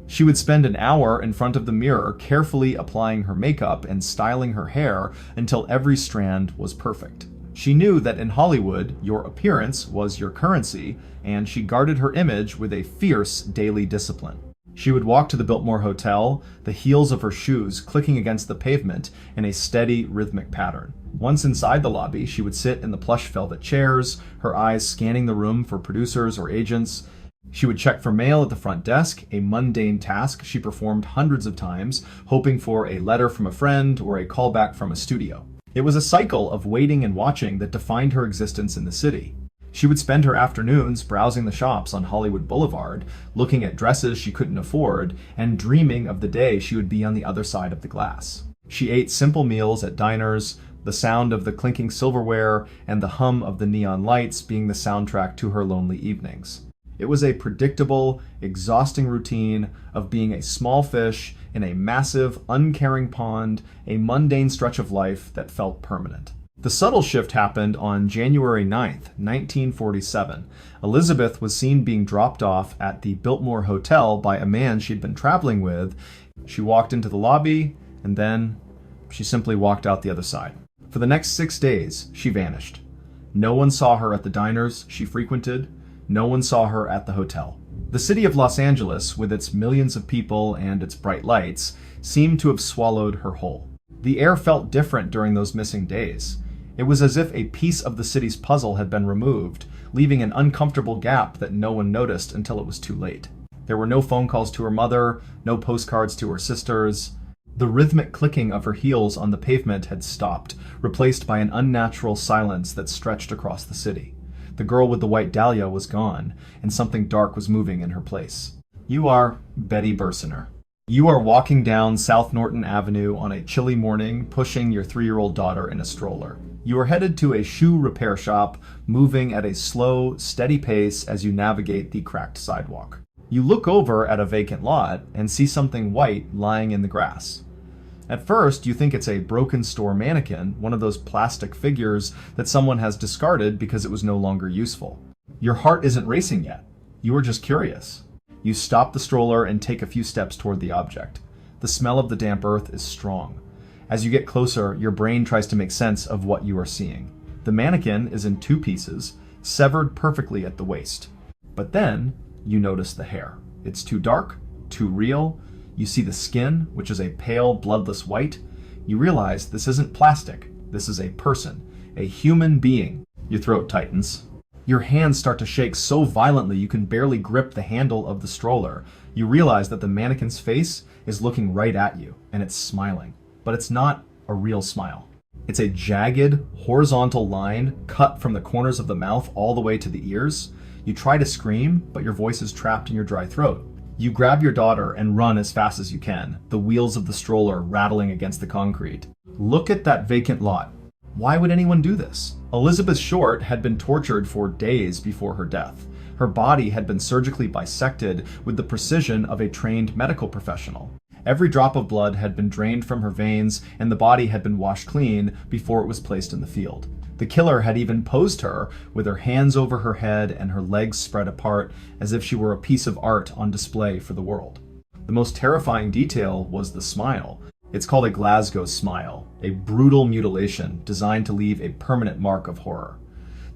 She would spend an hour in front of the mirror carefully applying her makeup and styling her hair until every strand was perfect. She knew that in Hollywood, your appearance was your currency, and she guarded her image with a fierce daily discipline. She would walk to the Biltmore Hotel, the heels of her shoes clicking against the pavement in a steady, rhythmic pattern. Once inside the lobby, she would sit in the plush velvet chairs, her eyes scanning the room for producers or agents. She would check for mail at the front desk, a mundane task she performed hundreds of times, hoping for a letter from a friend or a callback from a studio. It was a cycle of waiting and watching that defined her existence in the city. She would spend her afternoons browsing the shops on Hollywood Boulevard, looking at dresses she couldn't afford, and dreaming of the day she would be on the other side of the glass. She ate simple meals at diners, the sound of the clinking silverware and the hum of the neon lights being the soundtrack to her lonely evenings. It was a predictable, exhausting routine of being a small fish in a massive, uncaring pond, a mundane stretch of life that felt permanent. The subtle shift happened on January 9th, 1947. Elizabeth was seen being dropped off at the Biltmore Hotel by a man she'd been traveling with. She walked into the lobby, and then she simply walked out the other side. For the next 6 days, she vanished. No one saw her at the diners she frequented. No one saw her at the hotel. The city of Los Angeles, with its millions of people and its bright lights, seemed to have swallowed her whole. The air felt different during those missing days. It was as if a piece of the city's puzzle had been removed, leaving an uncomfortable gap that no one noticed until it was too late. There were no phone calls to her mother, no postcards to her sisters. The rhythmic clicking of her heels on the pavement had stopped, replaced by an unnatural silence that stretched across the city. The girl with the white dahlia was gone, and something dark was moving in her place. You are Betty Bersener. You are walking down South Norton Avenue on a chilly morning, pushing your 3-year-old daughter in a stroller. You are headed to a shoe repair shop, moving at a slow, steady pace as you navigate the cracked sidewalk. You look over at a vacant lot and see something white lying in the grass. At first, you think it's a broken store mannequin, one of those plastic figures that someone has discarded because it was no longer useful. Your heart isn't racing yet. You are just curious. You stop the stroller and take a few steps toward the object. The smell of the damp earth is strong. As you get closer, your brain tries to make sense of what you are seeing. The mannequin is in 2 pieces, severed perfectly at the waist. But then, you notice the hair. It's too dark, too real. You see the skin, which is a pale, bloodless white. You realize this isn't plastic. This is a person, a human being. Your throat tightens. Your hands start to shake so violently you can barely grip the handle of the stroller. You realize that the mannequin's face is looking right at you, and it's smiling. But it's not a real smile. It's a jagged, horizontal line cut from the corners of the mouth all the way to the ears. You try to scream, but your voice is trapped in your dry throat. You grab your daughter and run as fast as you can, the wheels of the stroller rattling against the concrete. Look at that vacant lot. Why would anyone do this? Elizabeth Short had been tortured for days before her death. Her body had been surgically bisected with the precision of a trained medical professional. Every drop of blood had been drained from her veins, and the body had been washed clean before it was placed in the field. The killer had even posed her with her hands over her head and her legs spread apart as if she were a piece of art on display for the world. The most terrifying detail was the smile. It's called a Glasgow smile, a brutal mutilation designed to leave a permanent mark of horror.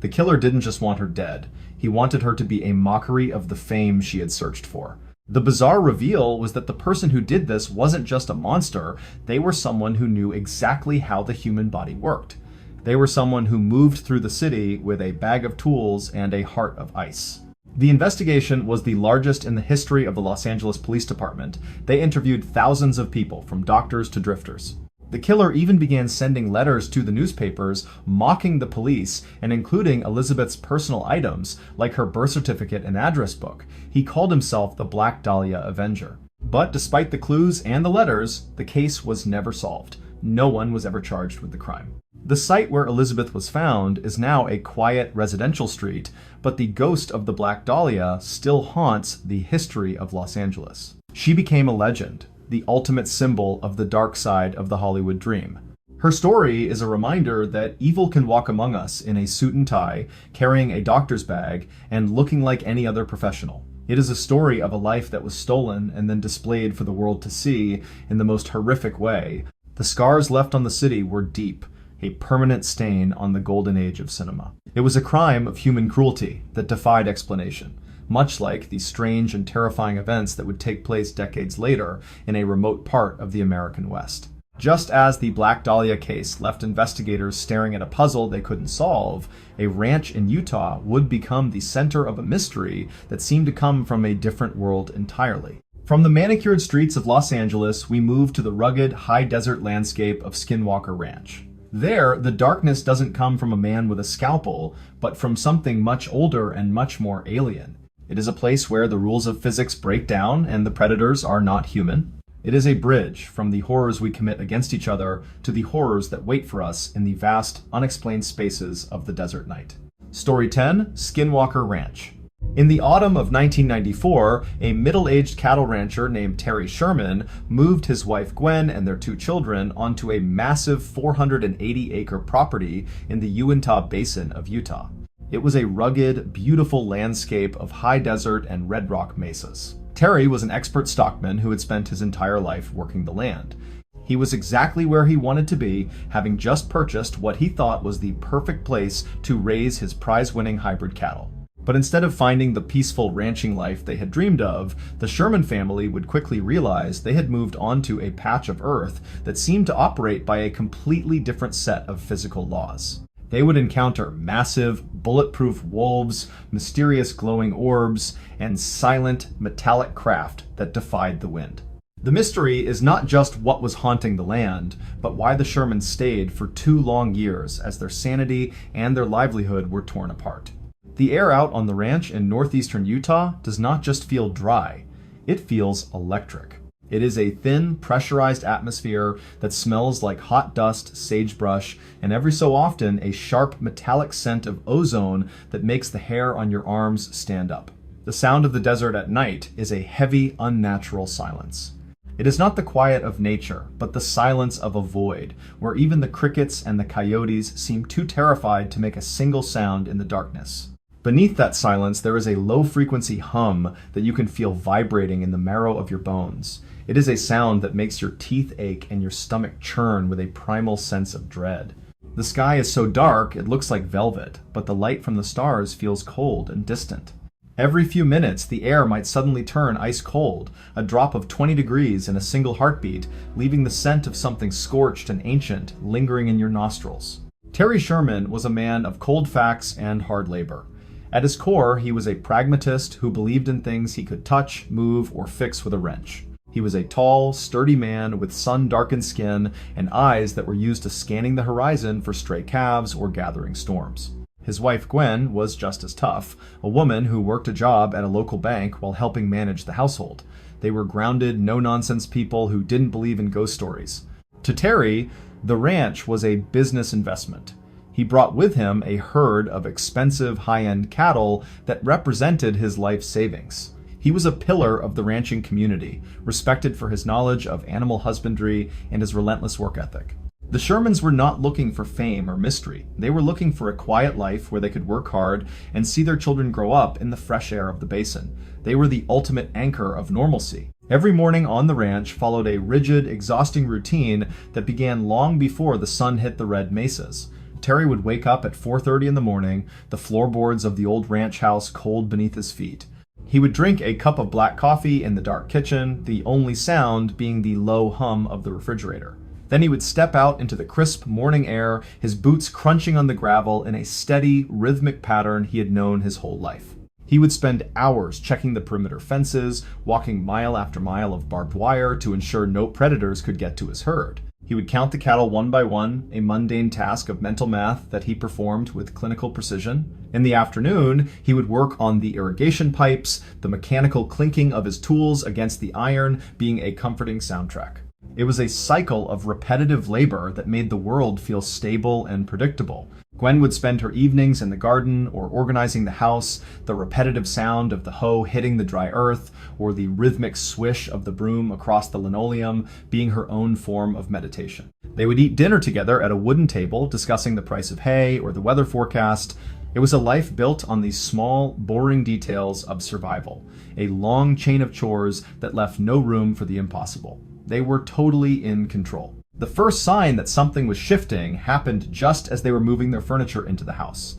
The killer didn't just want her dead. He wanted her to be a mockery of the fame she had searched for. The bizarre reveal was that the person who did this wasn't just a monster, they were someone who knew exactly how the human body worked. They were someone who moved through the city with a bag of tools and a heart of ice. The investigation was the largest in the history of the Los Angeles Police Department. They interviewed thousands of people, from doctors to drifters. The killer even began sending letters to the newspapers mocking the police and including Elizabeth's personal items, like her birth certificate and address book. He called himself the Black Dahlia Avenger. But despite the clues and the letters, the case was never solved. No one was ever charged with the crime. The site where Elizabeth was found is now a quiet residential street, but the ghost of the Black Dahlia still haunts the history of Los Angeles. She became a legend, the ultimate symbol of the dark side of the Hollywood dream. Her story is a reminder that evil can walk among us in a suit and tie, carrying a doctor's bag, and looking like any other professional. It is a story of a life that was stolen and then displayed for the world to see in the most horrific way. The scars left on the city were deep, a permanent stain on the golden age of cinema. It was a crime of human cruelty that defied explanation, much like the strange and terrifying events that would take place decades later in a remote part of the American West. Just as the Black Dahlia case left investigators staring at a puzzle they couldn't solve, a ranch in Utah would become the center of a mystery that seemed to come from a different world entirely. From the manicured streets of Los Angeles, we move to the rugged, high desert landscape of Skinwalker Ranch. There, the darkness doesn't come from a man with a scalpel, but from something much older and much more alien. It is a place where the rules of physics break down and the predators are not human. It is a bridge from the horrors we commit against each other to the horrors that wait for us in the vast, unexplained spaces of the desert night. Story 10, Skinwalker Ranch. In the autumn of 1994, a middle-aged cattle rancher named Terry Sherman moved his wife Gwen and their 2 children onto a massive 480-acre property in the Uintah Basin of Utah. It was a rugged, beautiful landscape of high desert and red rock mesas. Terry was an expert stockman who had spent his entire life working the land. He was exactly where he wanted to be, having just purchased what he thought was the perfect place to raise his prize-winning hybrid cattle. But instead of finding the peaceful ranching life they had dreamed of, the Sherman family would quickly realize they had moved onto a patch of earth that seemed to operate by a completely different set of physical laws. They would encounter massive, bulletproof wolves, mysterious glowing orbs, and silent, metallic craft that defied the wind. The mystery is not just what was haunting the land, but why the Shermans stayed for 2 long years as their sanity and their livelihood were torn apart. The air out on the ranch in northeastern Utah does not just feel dry, it feels electric. It is a thin, pressurized atmosphere that smells like hot dust, sagebrush, and every so often a sharp metallic scent of ozone that makes the hair on your arms stand up. The sound of the desert at night is a heavy, unnatural silence. It is not the quiet of nature, but the silence of a void, where even the crickets and the coyotes seem too terrified to make a single sound in the darkness. Beneath that silence, there is a low-frequency hum that you can feel vibrating in the marrow of your bones. It is a sound that makes your teeth ache and your stomach churn with a primal sense of dread. The sky is so dark it looks like velvet, but the light from the stars feels cold and distant. Every few minutes, the air might suddenly turn ice cold, a drop of 20 degrees in a single heartbeat, leaving the scent of something scorched and ancient lingering in your nostrils. Terry Sherman was a man of cold facts and hard labor. At his core, he was a pragmatist who believed in things he could touch, move, or fix with a wrench. He was a tall, sturdy man with sun-darkened skin and eyes that were used to scanning the horizon for stray calves or gathering storms. His wife Gwen was just as tough, a woman who worked a job at a local bank while helping manage the household. They were grounded, no-nonsense people who didn't believe in ghost stories. To Terry, the ranch was a business investment. He brought with him a herd of expensive, high-end cattle that represented his life savings. He was a pillar of the ranching community, respected for his knowledge of animal husbandry and his relentless work ethic. The Shermans were not looking for fame or mystery. They were looking for a quiet life where they could work hard and see their children grow up in the fresh air of the basin. They were the ultimate anchor of normalcy. Every morning on the ranch followed a rigid, exhausting routine that began long before the sun hit the red mesas. Terry would wake up at 4:30 in the morning, the floorboards of the old ranch house cold beneath his feet. He would drink a cup of black coffee in the dark kitchen, the only sound being the low hum of the refrigerator. Then he would step out into the crisp morning air, his boots crunching on the gravel in a steady, rhythmic pattern he had known his whole life. He would spend hours checking the perimeter fences, walking mile after mile of barbed wire to ensure no predators could get to his herd. He would count the cattle one by one, a mundane task of mental math that he performed with clinical precision. In the afternoon, he would work on the irrigation pipes, the mechanical clinking of his tools against the iron being a comforting soundtrack. It was a cycle of repetitive labor that made the world feel stable and predictable. Gwen would spend her evenings in the garden or organizing the house, the repetitive sound of the hoe hitting the dry earth, or the rhythmic swish of the broom across the linoleum being her own form of meditation. They would eat dinner together at a wooden table, discussing the price of hay or the weather forecast. It was a life built on these small, boring details of survival, a long chain of chores that left no room for the impossible. They were totally in control. The first sign that something was shifting happened just as they were moving their furniture into the house.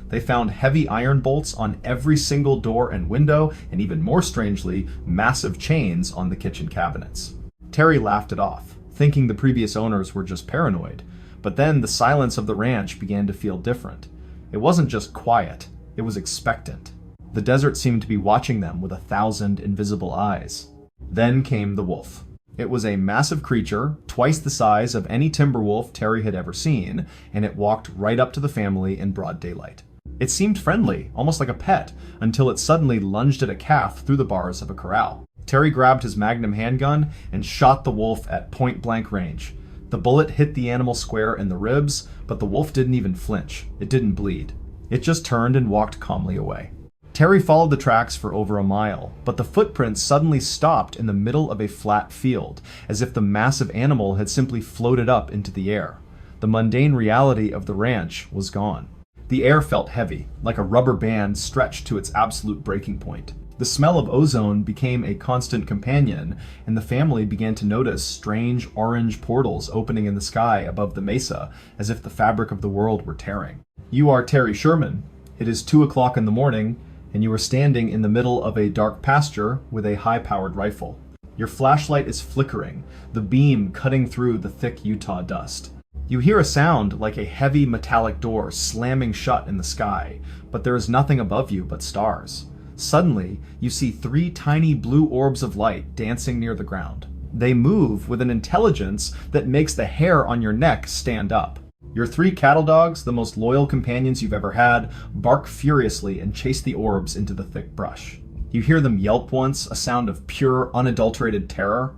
They found heavy iron bolts on every single door and window, and even more strangely, massive chains on the kitchen cabinets. Terry laughed it off, thinking the previous owners were just paranoid. But then the silence of the ranch began to feel different. It wasn't just quiet, it was expectant. The desert seemed to be watching them with 1,000 invisible eyes. Then came the wolf. It was a massive creature, twice the size of any timber wolf Terry had ever seen, and it walked right up to the family in broad daylight. It seemed friendly, almost like a pet, until it suddenly lunged at a calf through the bars of a corral. Terry grabbed his Magnum handgun and shot the wolf at point-blank range. The bullet hit the animal square in the ribs, but the wolf didn't even flinch. It didn't bleed. It just turned and walked calmly away. Terry followed the tracks for over a mile, but the footprints suddenly stopped in the middle of a flat field, as if the massive animal had simply floated up into the air. The mundane reality of the ranch was gone. The air felt heavy, like a rubber band stretched to its absolute breaking point. The smell of ozone became a constant companion, and the family began to notice strange orange portals opening in the sky above the mesa, as if the fabric of the world were tearing. You are Terry Sherman. It is 2 o'clock in the morning, and you are standing in the middle of a dark pasture with a high-powered rifle. Your flashlight is flickering, the beam cutting through the thick Utah dust. You hear a sound like a heavy metallic door slamming shut in the sky, but there is nothing above you but stars. Suddenly, you see 3 tiny blue orbs of light dancing near the ground. They move with an intelligence that makes the hair on your neck stand up. Your 3 cattle dogs, the most loyal companions you've ever had, bark furiously and chase the orbs into the thick brush. You hear them yelp once, a sound of pure, unadulterated terror,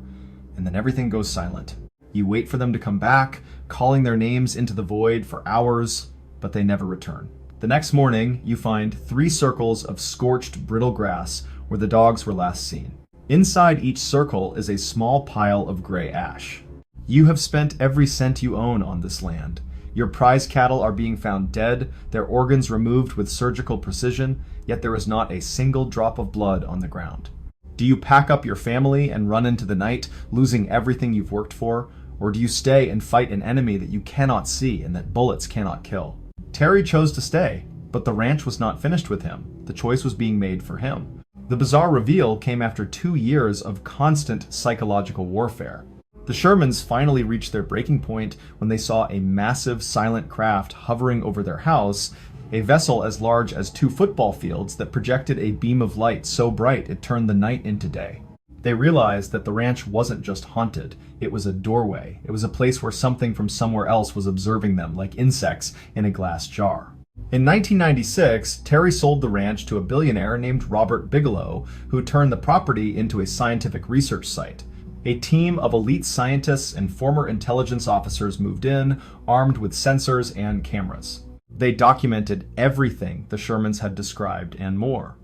and then everything goes silent. You wait for them to come back, calling their names into the void for hours, but they never return. The next morning, you find 3 circles of scorched, brittle grass where the dogs were last seen. Inside each circle is a small pile of gray ash. You have spent every cent you own on this land. Your prize cattle are being found dead, their organs removed with surgical precision, yet there is not a single drop of blood on the ground. Do you pack up your family and run into the night, losing everything you've worked for? Or do you stay and fight an enemy that you cannot see and that bullets cannot kill? Terry chose to stay, but the ranch was not finished with him. The choice was being made for him. The bizarre reveal came after 2 years of constant psychological warfare. The Shermans finally reached their breaking point when they saw a massive silent craft hovering over their house, a vessel as large as 2 football fields that projected a beam of light so bright it turned the night into day. They realized that the ranch wasn't just haunted, it was a doorway. It was a place where something from somewhere else was observing them, like insects in a glass jar. In 1996, Terry sold the ranch to a billionaire named Robert Bigelow, who turned the property into a scientific research site. A team of elite scientists and former intelligence officers moved in, armed with sensors and cameras. They documented everything the Shermans had described and more.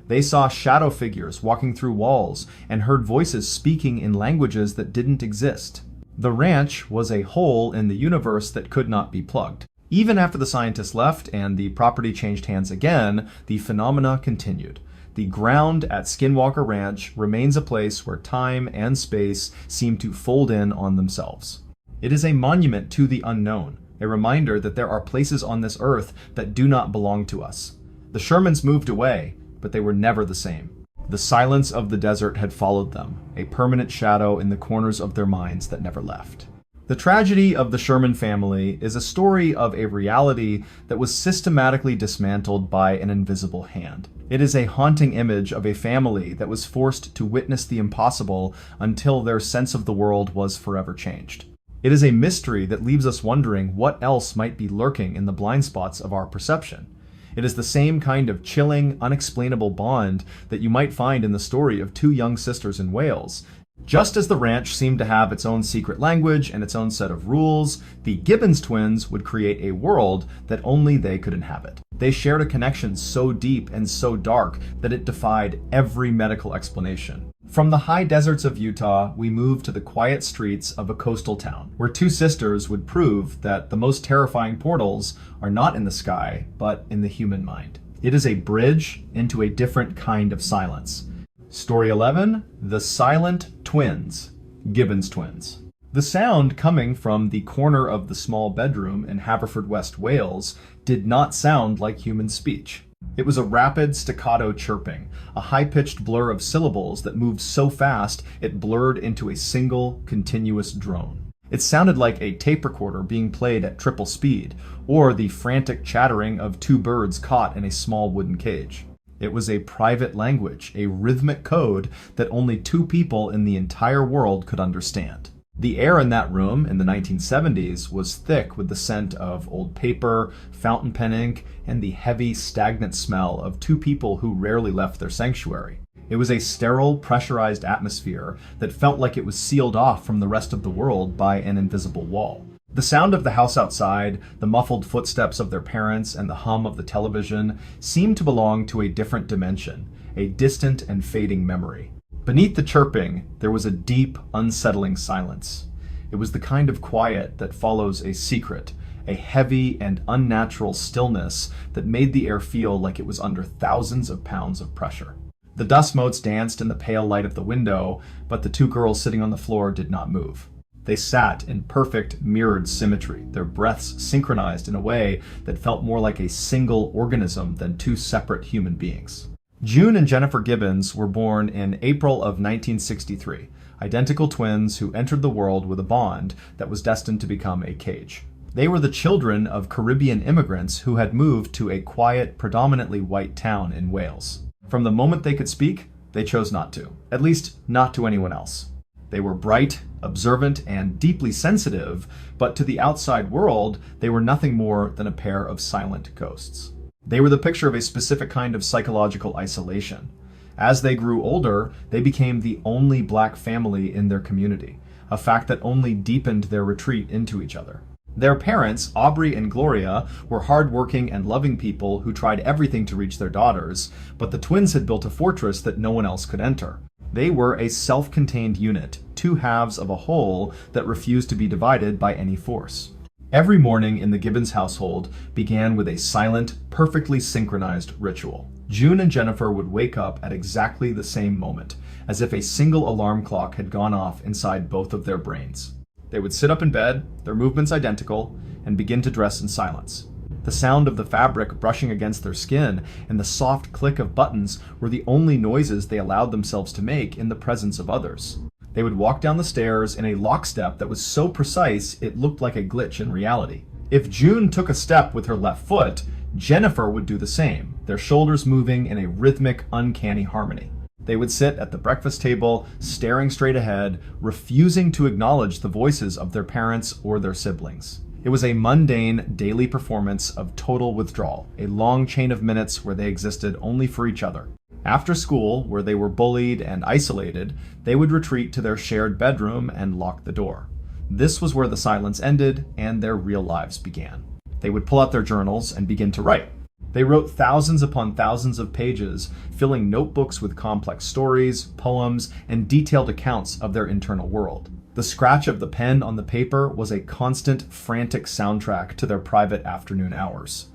They saw shadow figures walking through walls and heard voices speaking in languages that didn't exist. The ranch was a hole in the universe that could not be plugged. Even after the scientists left and the property changed hands again, the phenomena continued. The ground at Skinwalker Ranch remains a place where time and space seem to fold in on themselves. It is a monument to the unknown, a reminder that there are places on this earth that do not belong to us. The Shermans moved away, but they were never the same. The silence of the desert had followed them, a permanent shadow in the corners of their minds that never left. The tragedy of the Sherman family is a story of a reality that was systematically dismantled by an invisible hand. It is a haunting image of a family that was forced to witness the impossible until their sense of the world was forever changed. It is a mystery that leaves us wondering what else might be lurking in the blind spots of our perception. It is the same kind of chilling, unexplainable bond that you might find in the story of 2 young sisters in Wales. Just as the ranch seemed to have its own secret language and its own set of rules, the Gibbons twins would create a world that only they could inhabit. They shared a connection so deep and so dark that it defied every medical explanation. From the high deserts of Utah, we moved to the quiet streets of a coastal town, where 2 sisters would prove that the most terrifying portals are not in the sky, but in the human mind. It is a bridge into a different kind of silence. Story 11, The Silent Twins, Gibbons Twins. The sound coming from the corner of the small bedroom in Haverfordwest, Wales, did not sound like human speech. It was a rapid staccato chirping, a high-pitched blur of syllables that moved so fast it blurred into a single, continuous drone. It sounded like a tape recorder being played at triple speed, or the frantic chattering of 2 birds caught in a small wooden cage. It was a private language, a rhythmic code that only two people in the entire world could understand. The air in that room in the 1970s was thick with the scent of old paper, fountain pen ink, and the heavy, stagnant smell of two people who rarely left their sanctuary. It was a sterile, pressurized atmosphere that felt like it was sealed off from the rest of the world by an invisible wall. The sound of the house outside, the muffled footsteps of their parents, and the hum of the television seemed to belong to a different dimension, a distant and fading memory. Beneath the chirping, there was a deep, unsettling silence. It was the kind of quiet that follows a secret, a heavy and unnatural stillness that made the air feel like it was under thousands of pounds of pressure. The dust motes danced in the pale light of the window, but the two girls sitting on the floor did not move. They sat in perfect, mirrored symmetry, their breaths synchronized in a way that felt more like a single organism than two separate human beings. June and Jennifer Gibbons were born in April of 1963, identical twins who entered the world with a bond that was destined to become a cage. They were the children of Caribbean immigrants who had moved to a quiet, predominantly white town in Wales. From the moment they could speak, they chose not to, at least not to anyone else. They were bright, observant, and deeply sensitive, but to the outside world, they were nothing more than a pair of silent ghosts. They were the picture of a specific kind of psychological isolation. As they grew older, they became the only black family in their community, a fact that only deepened their retreat into each other. Their parents, Aubrey and Gloria, were hardworking and loving people who tried everything to reach their daughters, but the twins had built a fortress that no one else could enter. They were a self-contained unit, two halves of a whole that refused to be divided by any force. Every morning in the Gibbons household began with a silent, perfectly synchronized ritual. June and Jennifer would wake up at exactly the same moment, as if a single alarm clock had gone off inside both of their brains. They would sit up in bed, their movements identical, and begin to dress in silence. The sound of the fabric brushing against their skin and the soft click of buttons were the only noises they allowed themselves to make in the presence of others. They would walk down the stairs in a lockstep that was so precise it looked like a glitch in reality. If June took a step with her left foot, Jennifer would do the same, their shoulders moving in a rhythmic, uncanny harmony. They would sit at the breakfast table, staring straight ahead, refusing to acknowledge the voices of their parents or their siblings. It was a mundane, daily performance of total withdrawal, a long chain of minutes where they existed only for each other. After school, where they were bullied and isolated, they would retreat to their shared bedroom and lock the door. This was where the silence ended and their real lives began. They would pull out their journals and begin to write. They wrote thousands upon thousands of pages, filling notebooks with complex stories, poems, and detailed accounts of their internal world. The scratch of the pen on the paper was a constant, frantic soundtrack to their private afternoon hours.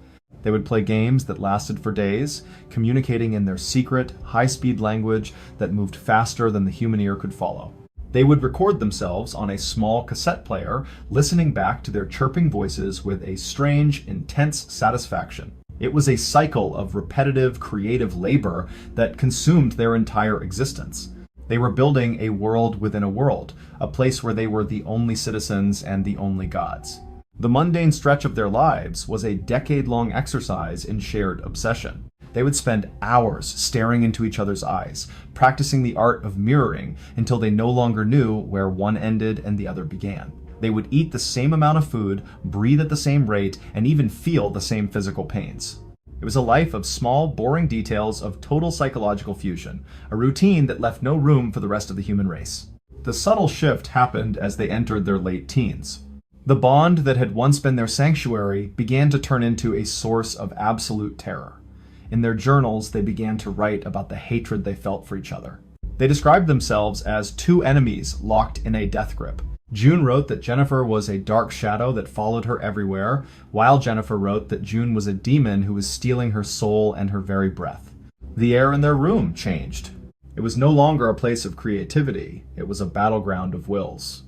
They would play games that lasted for days, communicating in their secret, high-speed language that moved faster than the human ear could follow. They would record themselves on a small cassette player, listening back to their chirping voices with a strange, intense satisfaction. It was a cycle of repetitive, creative labor that consumed their entire existence. They were building a world within a world, a place where they were the only citizens and the only gods. The mundane stretch of their lives was a decade-long exercise in shared obsession. They would spend hours staring into each other's eyes, practicing the art of mirroring until they no longer knew where one ended and the other began. They would eat the same amount of food, breathe at the same rate, and even feel the same physical pains. It was a life of small, boring details of total psychological fusion, a routine that left no room for the rest of the human race. The subtle shift happened as they entered their late teens. The bond that had once been their sanctuary began to turn into a source of absolute terror. In their journals, they began to write about the hatred they felt for each other. They described themselves as two enemies locked in a death grip. June wrote that Jennifer was a dark shadow that followed her everywhere, while Jennifer wrote that June was a demon who was stealing her soul and her very breath. The air in their room changed. It was no longer a place of creativity, it was a battleground of wills.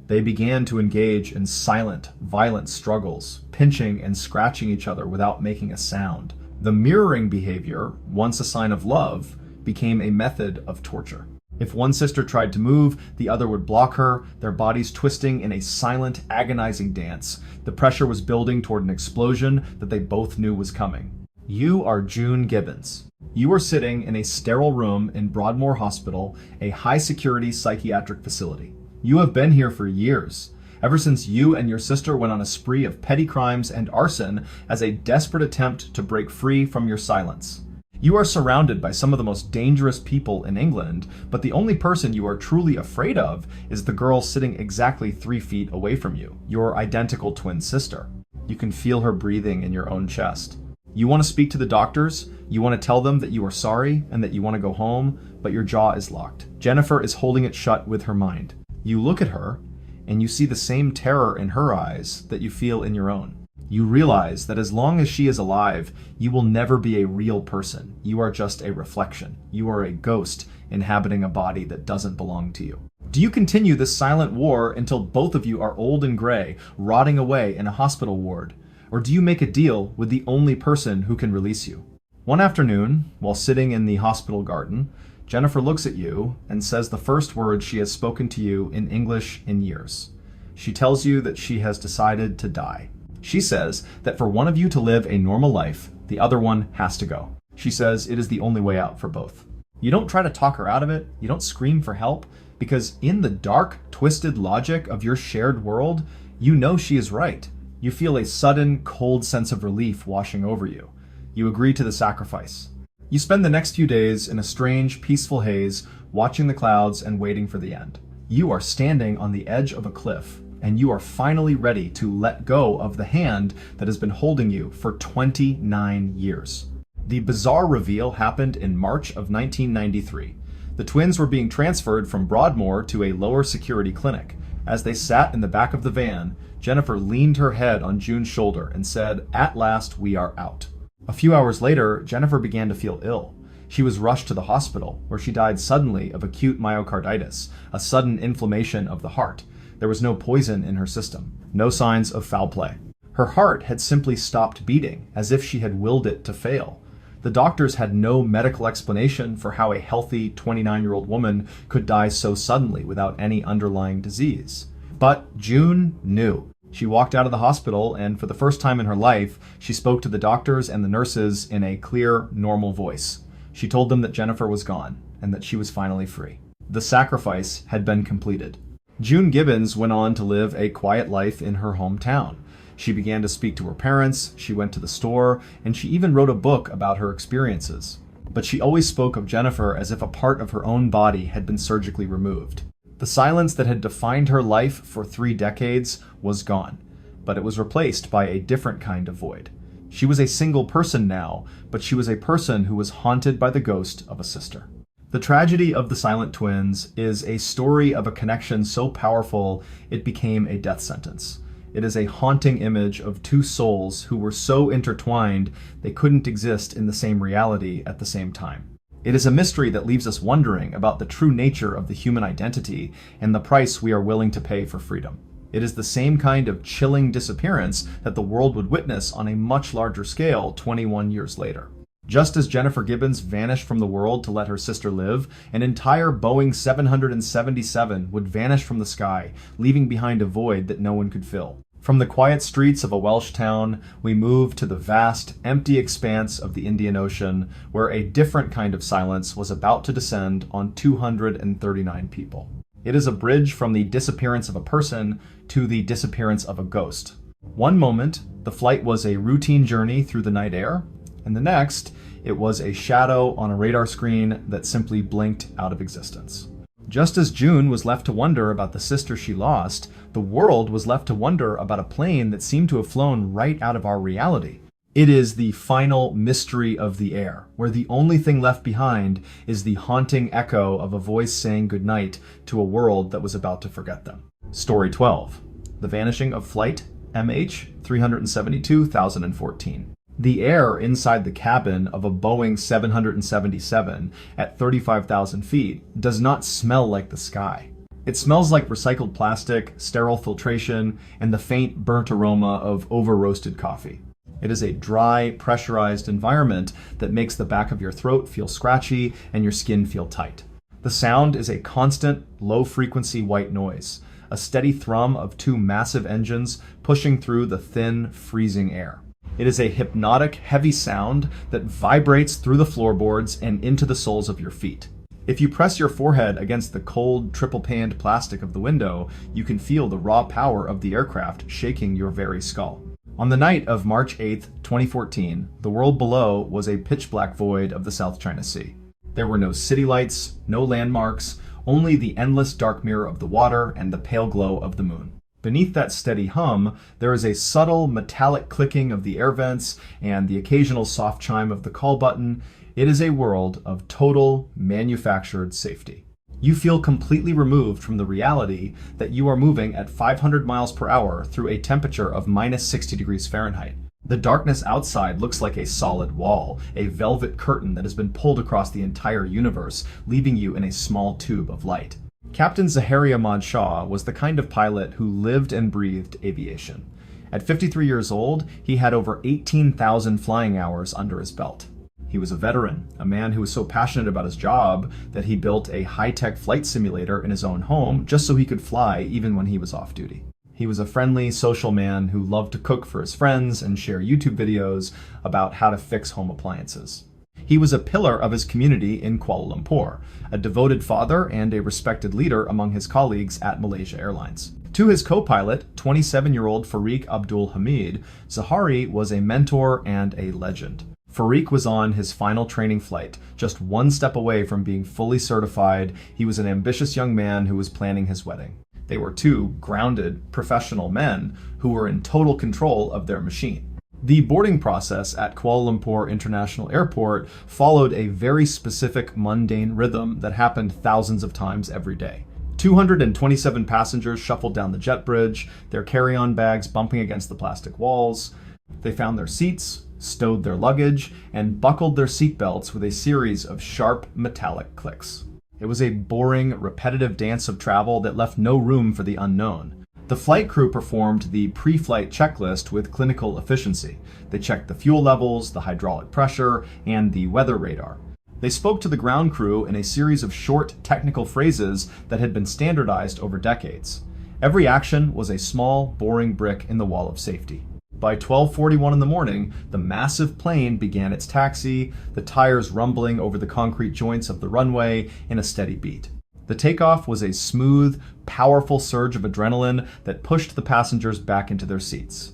They began to engage in silent, violent struggles, pinching and scratching each other without making a sound. The mirroring behavior, once a sign of love, became a method of torture. If one sister tried to move, the other would block her, their bodies twisting in a silent, agonizing dance. The pressure was building toward an explosion that they both knew was coming. You are June Gibbons. You are sitting in a sterile room in Broadmoor Hospital, a high-security psychiatric facility. You have been here for years, ever since you and your sister went on a spree of petty crimes and arson as a desperate attempt to break free from your silence. You are surrounded by some of the most dangerous people in England, but the only person you are truly afraid of is the girl sitting exactly 3 feet away from you, your identical twin sister. You can feel her breathing in your own chest. You want to speak to the doctors, you want to tell them that you are sorry and that you want to go home, but your jaw is locked. Jennifer is holding it shut with her mind. You look at her, and you see the same terror in her eyes that you feel in your own. You realize that as long as she is alive, you will never be a real person. You are just a reflection. You are a ghost inhabiting a body that doesn't belong to you. Do you continue this silent war until both of you are old and gray, rotting away in a hospital ward? Or do you make a deal with the only person who can release you? One afternoon, while sitting in the hospital garden, Jennifer looks at you and says the first words she has spoken to you in English in years. She tells you that she has decided to die. She says that for one of you to live a normal life, the other one has to go. She says it is the only way out for both. You don't try to talk her out of it. You don't scream for help, because in the dark, twisted logic of your shared world, you know she is right. You feel a sudden, cold sense of relief washing over you. You agree to the sacrifice. You spend the next few days in a strange, peaceful haze, watching the clouds and waiting for the end. You are standing on the edge of a cliff, and you are finally ready to let go of the hand that has been holding you for 29 years. The bizarre reveal happened in March of 1993. The twins were being transferred from Broadmoor to a lower security clinic. As they sat in the back of the van, Jennifer leaned her head on June's shoulder and said, "At last, we are out." A few hours later, Jennifer began to feel ill. She was rushed to the hospital, where she died suddenly of acute myocarditis, a sudden inflammation of the heart. There was no poison in her system, no signs of foul play. Her heart had simply stopped beating, as if she had willed it to fail. The doctors had no medical explanation for how a healthy 29-year-old woman could die so suddenly without any underlying disease. But June knew. She walked out of the hospital, and for the first time in her life, she spoke to the doctors and the nurses in a clear, normal voice. She told them that Jennifer was gone, and that she was finally free. The sacrifice had been completed. June Gibbons went on to live a quiet life in her hometown. She began to speak to her parents, she went to the store, and she even wrote a book about her experiences. But she always spoke of Jennifer as if a part of her own body had been surgically removed. The silence that had defined her life for 3 decades was gone, but it was replaced by a different kind of void. She was a single person now, but she was a person who was haunted by the ghost of a sister. The tragedy of the Silent Twins is a story of a connection so powerful it became a death sentence. It is a haunting image of 2 souls who were so intertwined they couldn't exist in the same reality at the same time. It is a mystery that leaves us wondering about the true nature of the human identity and the price we are willing to pay for freedom. It is the same kind of chilling disappearance that the world would witness on a much larger scale 21 years later. Just as Jennifer Gibbons vanished from the world to let her sister live, an entire Boeing 777 would vanish from the sky, leaving behind a void that no one could fill. From the quiet streets of a Welsh town, we move to the vast, empty expanse of the Indian Ocean, where a different kind of silence was about to descend on 239 people. It is a bridge from the disappearance of a person to the disappearance of a ghost. One moment, the flight was a routine journey through the night air, and the next, it was a shadow on a radar screen that simply blinked out of existence. Just as June was left to wonder about the sister she lost, the world was left to wonder about a plane that seemed to have flown right out of our reality. It is the final mystery of the air, where the only thing left behind is the haunting echo of a voice saying goodnight to a world that was about to forget them. Story 12. The Vanishing of Flight MH372,014. The air inside the cabin of a Boeing 777 at 35,000 feet does not smell like the sky. It smells like recycled plastic, sterile filtration, and the faint burnt aroma of over-roasted coffee. It is a dry, pressurized environment that makes the back of your throat feel scratchy and your skin feel tight. The sound is a constant, low-frequency white noise, a steady thrum of 2 massive engines pushing through the thin, freezing air. It is a hypnotic, heavy sound that vibrates through the floorboards and into the soles of your feet. If you press your forehead against the cold, triple-paned plastic of the window, you can feel the raw power of the aircraft shaking your very skull. On the night of March 8, 2014, the world below was a pitch-black void of the South China Sea. There were no city lights, no landmarks, only the endless dark mirror of the water and the pale glow of the moon. Beneath that steady hum, there is a subtle metallic clicking of the air vents and the occasional soft chime of the call button. It is a world of total manufactured safety. You feel completely removed from the reality that you are moving at 500 miles per hour through a temperature of minus 60 degrees Fahrenheit. The darkness outside looks like a solid wall, a velvet curtain that has been pulled across the entire universe, leaving you in a small tube of light. Captain Zaharia Ahmad Shah was the kind of pilot who lived and breathed aviation. At 53 years old, he had over 18,000 flying hours under his belt. He was a veteran, a man who was so passionate about his job that he built a high-tech flight simulator in his own home just so he could fly even when he was off duty. He was a friendly, social man who loved to cook for his friends and share YouTube videos about how to fix home appliances. He was a pillar of his community in Kuala Lumpur, a devoted father and a respected leader among his colleagues at Malaysia Airlines. To his co-pilot, 27-year-old Fariq Abdul Hamid, Zahari was a mentor and a legend. Fariq was on his final training flight, just one step away from being fully certified. He was an ambitious young man who was planning his wedding. They were two grounded, professional men who were in total control of their machine. The boarding process at Kuala Lumpur International Airport followed a very specific, mundane rhythm that happened thousands of times every day. 227 passengers shuffled down the jet bridge, their carry-on bags bumping against the plastic walls. They found their seats, stowed their luggage, and buckled their seatbelts with a series of sharp, metallic clicks. It was a boring, repetitive dance of travel that left no room for the unknown. The flight crew performed the pre-flight checklist with clinical efficiency. They checked the fuel levels, the hydraulic pressure, and the weather radar. They spoke to the ground crew in a series of short, technical phrases that had been standardized over decades. Every action was a small, boring brick in the wall of safety. By 12:41 in the morning, the massive plane began its taxi, the tires rumbling over the concrete joints of the runway in a steady beat. The takeoff was a smooth, powerful surge of adrenaline that pushed the passengers back into their seats.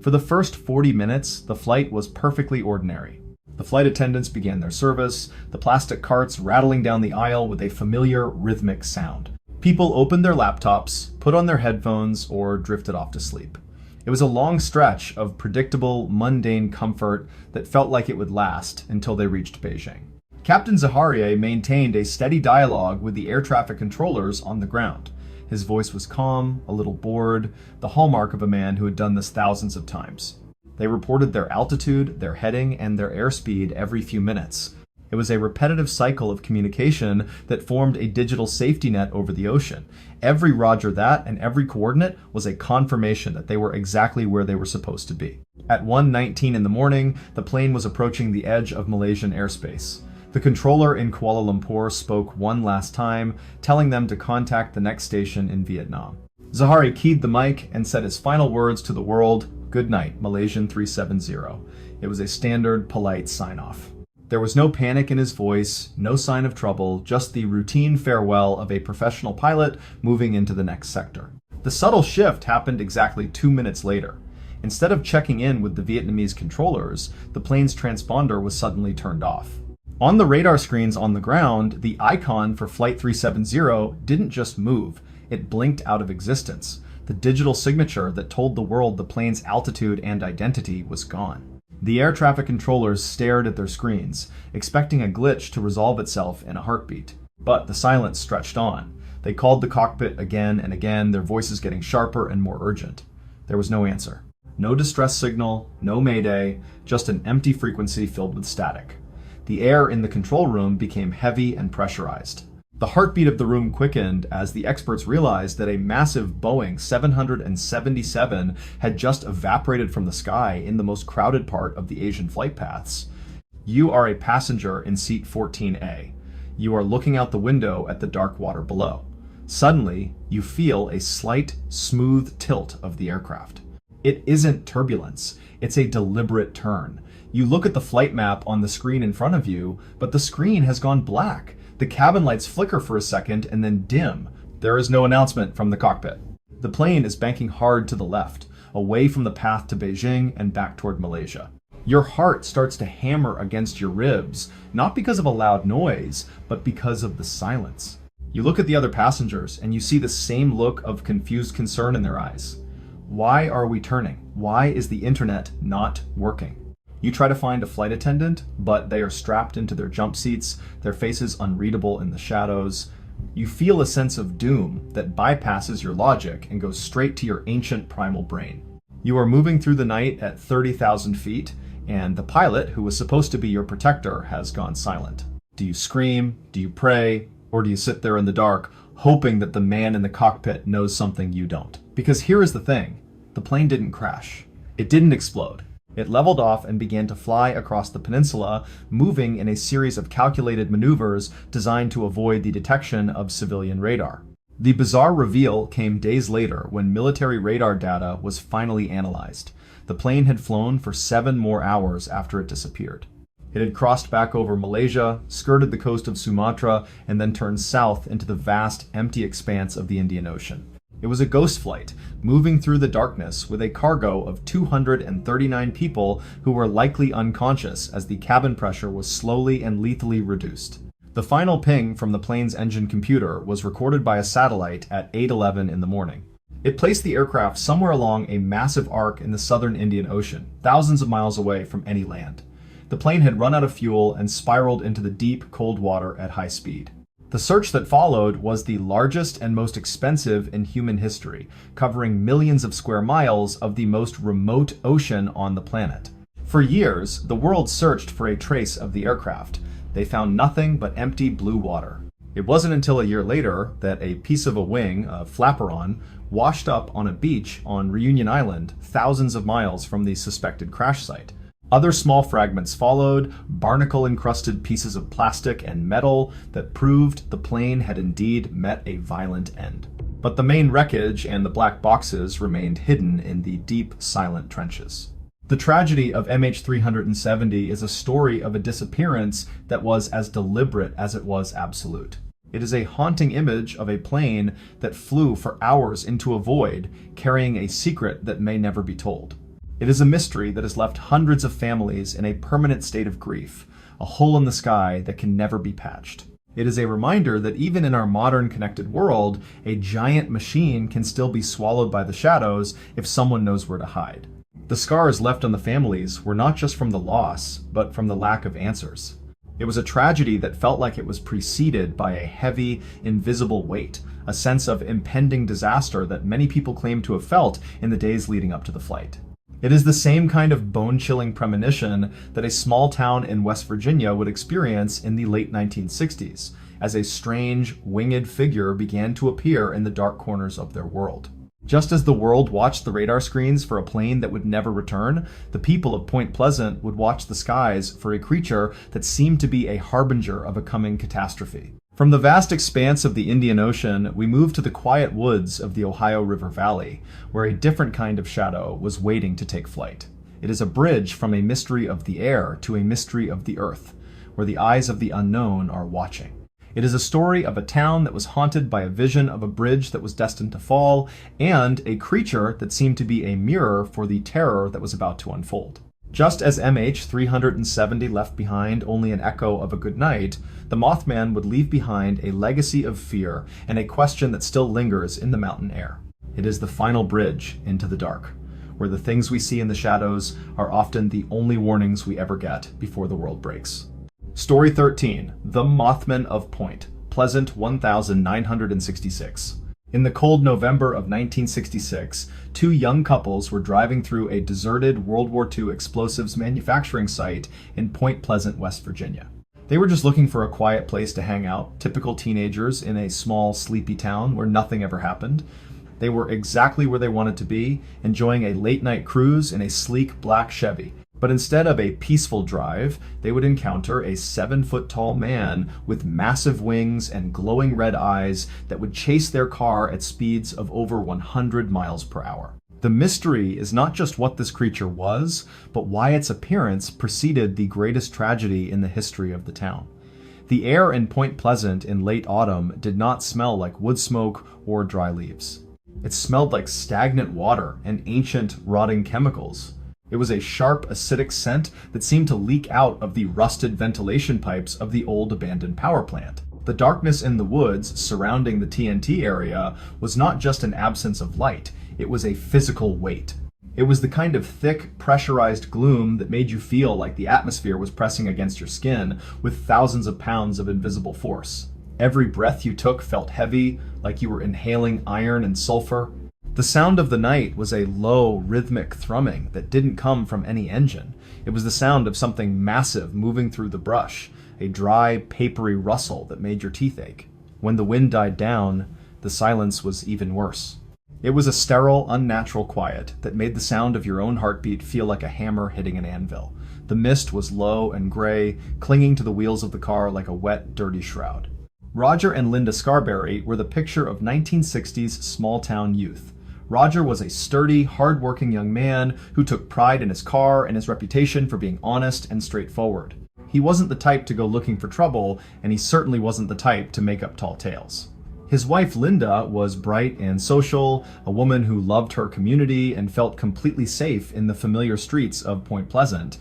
For the first 40 minutes, the flight was perfectly ordinary. The flight attendants began their service, the plastic carts rattling down the aisle with a familiar, rhythmic sound. People opened their laptops, put on their headphones, or drifted off to sleep. It was a long stretch of predictable, mundane comfort that felt like it would last until they reached Beijing. Captain Zaharia maintained a steady dialogue with the air traffic controllers on the ground. His voice was calm, a little bored, the hallmark of a man who had done this thousands of times. They reported their altitude, their heading, and their airspeed every few minutes. It was a repetitive cycle of communication that formed a digital safety net over the ocean. Every roger that and every coordinate was a confirmation that they were exactly where they were supposed to be. At 1:19 in the morning, the plane was approaching the edge of Malaysian airspace. The controller in Kuala Lumpur spoke one last time, telling them to contact the next station in Vietnam. Zahari keyed the mic and said his final words to the world, "Good night, Malaysian 370. It was a standard, polite sign-off. There was no panic in his voice, no sign of trouble, just the routine farewell of a professional pilot moving into the next sector. The subtle shift happened exactly 2 minutes later. Instead of checking in with the Vietnamese controllers, the plane's transponder was suddenly turned off. On the radar screens on the ground, the icon for Flight 370 didn't just move, it blinked out of existence. The digital signature that told the world the plane's altitude and identity was gone. The air traffic controllers stared at their screens, expecting a glitch to resolve itself in a heartbeat. But the silence stretched on. They called the cockpit again and again, their voices getting sharper and more urgent. There was no answer. No distress signal, no mayday, just an empty frequency filled with static. The air in the control room became heavy and pressurized. The heartbeat of the room quickened as the experts realized that a massive Boeing 777 had just evaporated from the sky in the most crowded part of the Asian flight paths. You are a passenger in seat 14A. You are looking out the window at the dark water below. Suddenly, you feel a slight, smooth tilt of the aircraft. It isn't turbulence, it's a deliberate turn. You look at the flight map on the screen in front of you, but the screen has gone black. The cabin lights flicker for a second and then dim. There is no announcement from the cockpit. The plane is banking hard to the left, away from the path to Beijing and back toward Malaysia. Your heart starts to hammer against your ribs, not because of a loud noise, but because of the silence. You look at the other passengers and you see the same look of confused concern in their eyes. Why are we turning? Why is the internet not working? You try to find a flight attendant, but they are strapped into their jump seats, their faces unreadable in the shadows. You feel a sense of doom that bypasses your logic and goes straight to your ancient primal brain. You are moving through the night at 30,000 feet, and the pilot, who was supposed to be your protector, has gone silent. Do you scream? Do you pray? Or do you sit there in the dark, hoping that the man in the cockpit knows something you don't? Because here is the thing. The plane didn't crash. It didn't explode. It leveled off and began to fly across the peninsula, moving in a series of calculated maneuvers designed to avoid the detection of civilian radar. The bizarre reveal came days later when military radar data was finally analyzed. The plane had flown for 7 more hours after it disappeared. It had crossed back over Malaysia, skirted the coast of Sumatra, and then turned south into the vast, empty expanse of the Indian Ocean. It was a ghost flight, moving through the darkness with a cargo of 239 people who were likely unconscious as the cabin pressure was slowly and lethally reduced. The final ping from the plane's engine computer was recorded by a satellite at 8:11 in the morning. It placed the aircraft somewhere along a massive arc in the southern Indian Ocean, thousands of miles away from any land. The plane had run out of fuel and spiraled into the deep, cold water at high speed. The search that followed was the largest and most expensive in human history, covering millions of square miles of the most remote ocean on the planet. For years, the world searched for a trace of the aircraft. They found nothing but empty blue water. It wasn't until a year later that a piece of a wing, a flaperon, washed up on a beach on Reunion Island, thousands of miles from the suspected crash site. Other small fragments followed, barnacle-encrusted pieces of plastic and metal that proved the plane had indeed met a violent end. But the main wreckage and the black boxes remained hidden in the deep, silent trenches. The tragedy of MH370 is a story of a disappearance that was as deliberate as it was absolute. It is a haunting image of a plane that flew for hours into a void, carrying a secret that may never be told. It is a mystery that has left hundreds of families in a permanent state of grief, a hole in the sky that can never be patched. It is a reminder that even in our modern connected world, a giant machine can still be swallowed by the shadows if someone knows where to hide. The scars left on the families were not just from the loss, but from the lack of answers. It was a tragedy that felt like it was preceded by a heavy, invisible weight, a sense of impending disaster that many people claim to have felt in the days leading up to the flight. It is the same kind of bone-chilling premonition that a small town in West Virginia would experience in the late 1960s, as a strange, winged figure began to appear in the dark corners of their world. Just as the world watched the radar screens for a plane that would never return, the people of Point Pleasant would watch the skies for a creature that seemed to be a harbinger of a coming catastrophe. From the vast expanse of the Indian Ocean, we moved to the quiet woods of the Ohio River Valley, where a different kind of shadow was waiting to take flight. It is a bridge from a mystery of the air to a mystery of the earth, where the eyes of the unknown are watching. It is a story of a town that was haunted by a vision of a bridge that was destined to fall, and a creature that seemed to be a mirror for the terror that was about to unfold. Just as MH370 left behind only an echo of a good night, the Mothman would leave behind a legacy of fear and a question that still lingers in the mountain air. It is the final bridge into the dark, where the things we see in the shadows are often the only warnings we ever get before the world breaks. Story 13, The Mothman of Point, Pleasant 1966. In the cold November of 1966, 2 young couples were driving through a deserted World War II explosives manufacturing site in Point Pleasant, West Virginia. They were just looking for a quiet place to hang out, typical teenagers in a small, sleepy town where nothing ever happened. They were exactly where they wanted to be, enjoying a late-night cruise in a sleek black Chevy. But instead of a peaceful drive, they would encounter a 7-foot-tall man with massive wings and glowing red eyes that would chase their car at speeds of over 100 miles per hour. The mystery is not just what this creature was, but why its appearance preceded the greatest tragedy in the history of the town. The air in Point Pleasant in late autumn did not smell like wood smoke or dry leaves. It smelled like stagnant water and ancient, rotting chemicals. It was a sharp, acidic scent that seemed to leak out of the rusted ventilation pipes of the old abandoned power plant. The darkness in the woods surrounding the TNT area was not just an absence of light, it was a physical weight. It was the kind of thick, pressurized gloom that made you feel like the atmosphere was pressing against your skin with thousands of pounds of invisible force. Every breath you took felt heavy, like you were inhaling iron and sulfur. The sound of the night was a low, rhythmic thrumming that didn't come from any engine. It was the sound of something massive moving through the brush, a dry, papery rustle that made your teeth ache. When the wind died down, the silence was even worse. It was a sterile, unnatural quiet that made the sound of your own heartbeat feel like a hammer hitting an anvil. The mist was low and gray, clinging to the wheels of the car like a wet, dirty shroud. Roger and Linda Scarberry were the picture of 1960s small-town youth. Roger was a sturdy, hard-working young man who took pride in his car and his reputation for being honest and straightforward. He wasn't the type to go looking for trouble, and he certainly wasn't the type to make up tall tales. His wife Linda was bright and social, a woman who loved her community and felt completely safe in the familiar streets of Point Pleasant.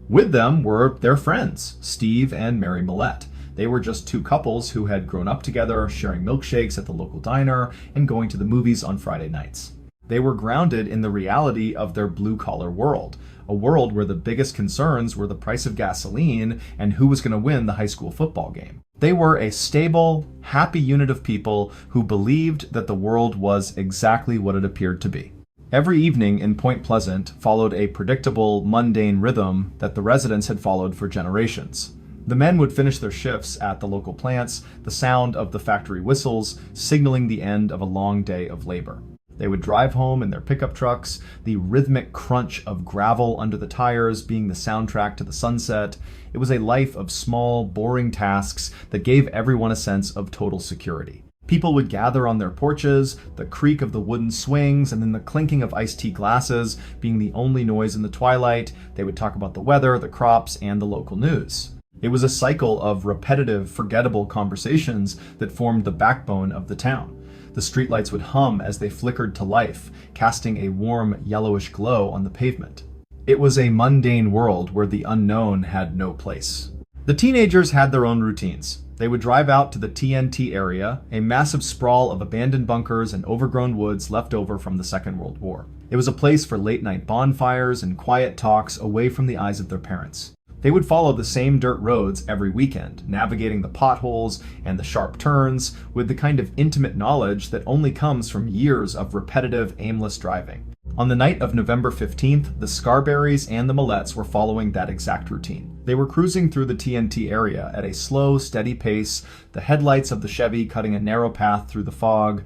With them were their friends, Steve and Mary Millette. They were just two couples who had grown up together, sharing milkshakes at the local diner and going to the movies on Friday nights. They were grounded in the reality of their blue-collar world, a world where the biggest concerns were the price of gasoline and who was going to win the high school football game. They were a stable, happy unit of people who believed that the world was exactly what it appeared to be. Every evening in Point Pleasant followed a predictable, mundane rhythm that the residents had followed for generations. The men would finish their shifts at the local plants, the sound of the factory whistles signaling the end of a long day of labor. They would drive home in their pickup trucks, the rhythmic crunch of gravel under the tires being the soundtrack to the sunset. It was a life of small, boring tasks that gave everyone a sense of total security. People would gather on their porches, the creak of the wooden swings and then the clinking of iced tea glasses being the only noise in the twilight. They would talk about the weather, the crops, and the local news. It was a cycle of repetitive, forgettable conversations that formed the backbone of the town. The streetlights would hum as they flickered to life, casting a warm, yellowish glow on the pavement. It was a mundane world where the unknown had no place. The teenagers had their own routines. They would drive out to the TNT area, a massive sprawl of abandoned bunkers and overgrown woods left over from the Second World War. It was a place for late-night bonfires and quiet talks away from the eyes of their parents. They would follow the same dirt roads every weekend, navigating the potholes and the sharp turns with the kind of intimate knowledge that only comes from years of repetitive, aimless driving. On the night of November 15th, the Scarberrys and the Millettes were following that exact routine. They were cruising through the TNT area at a slow, steady pace, the headlights of the Chevy cutting a narrow path through the fog.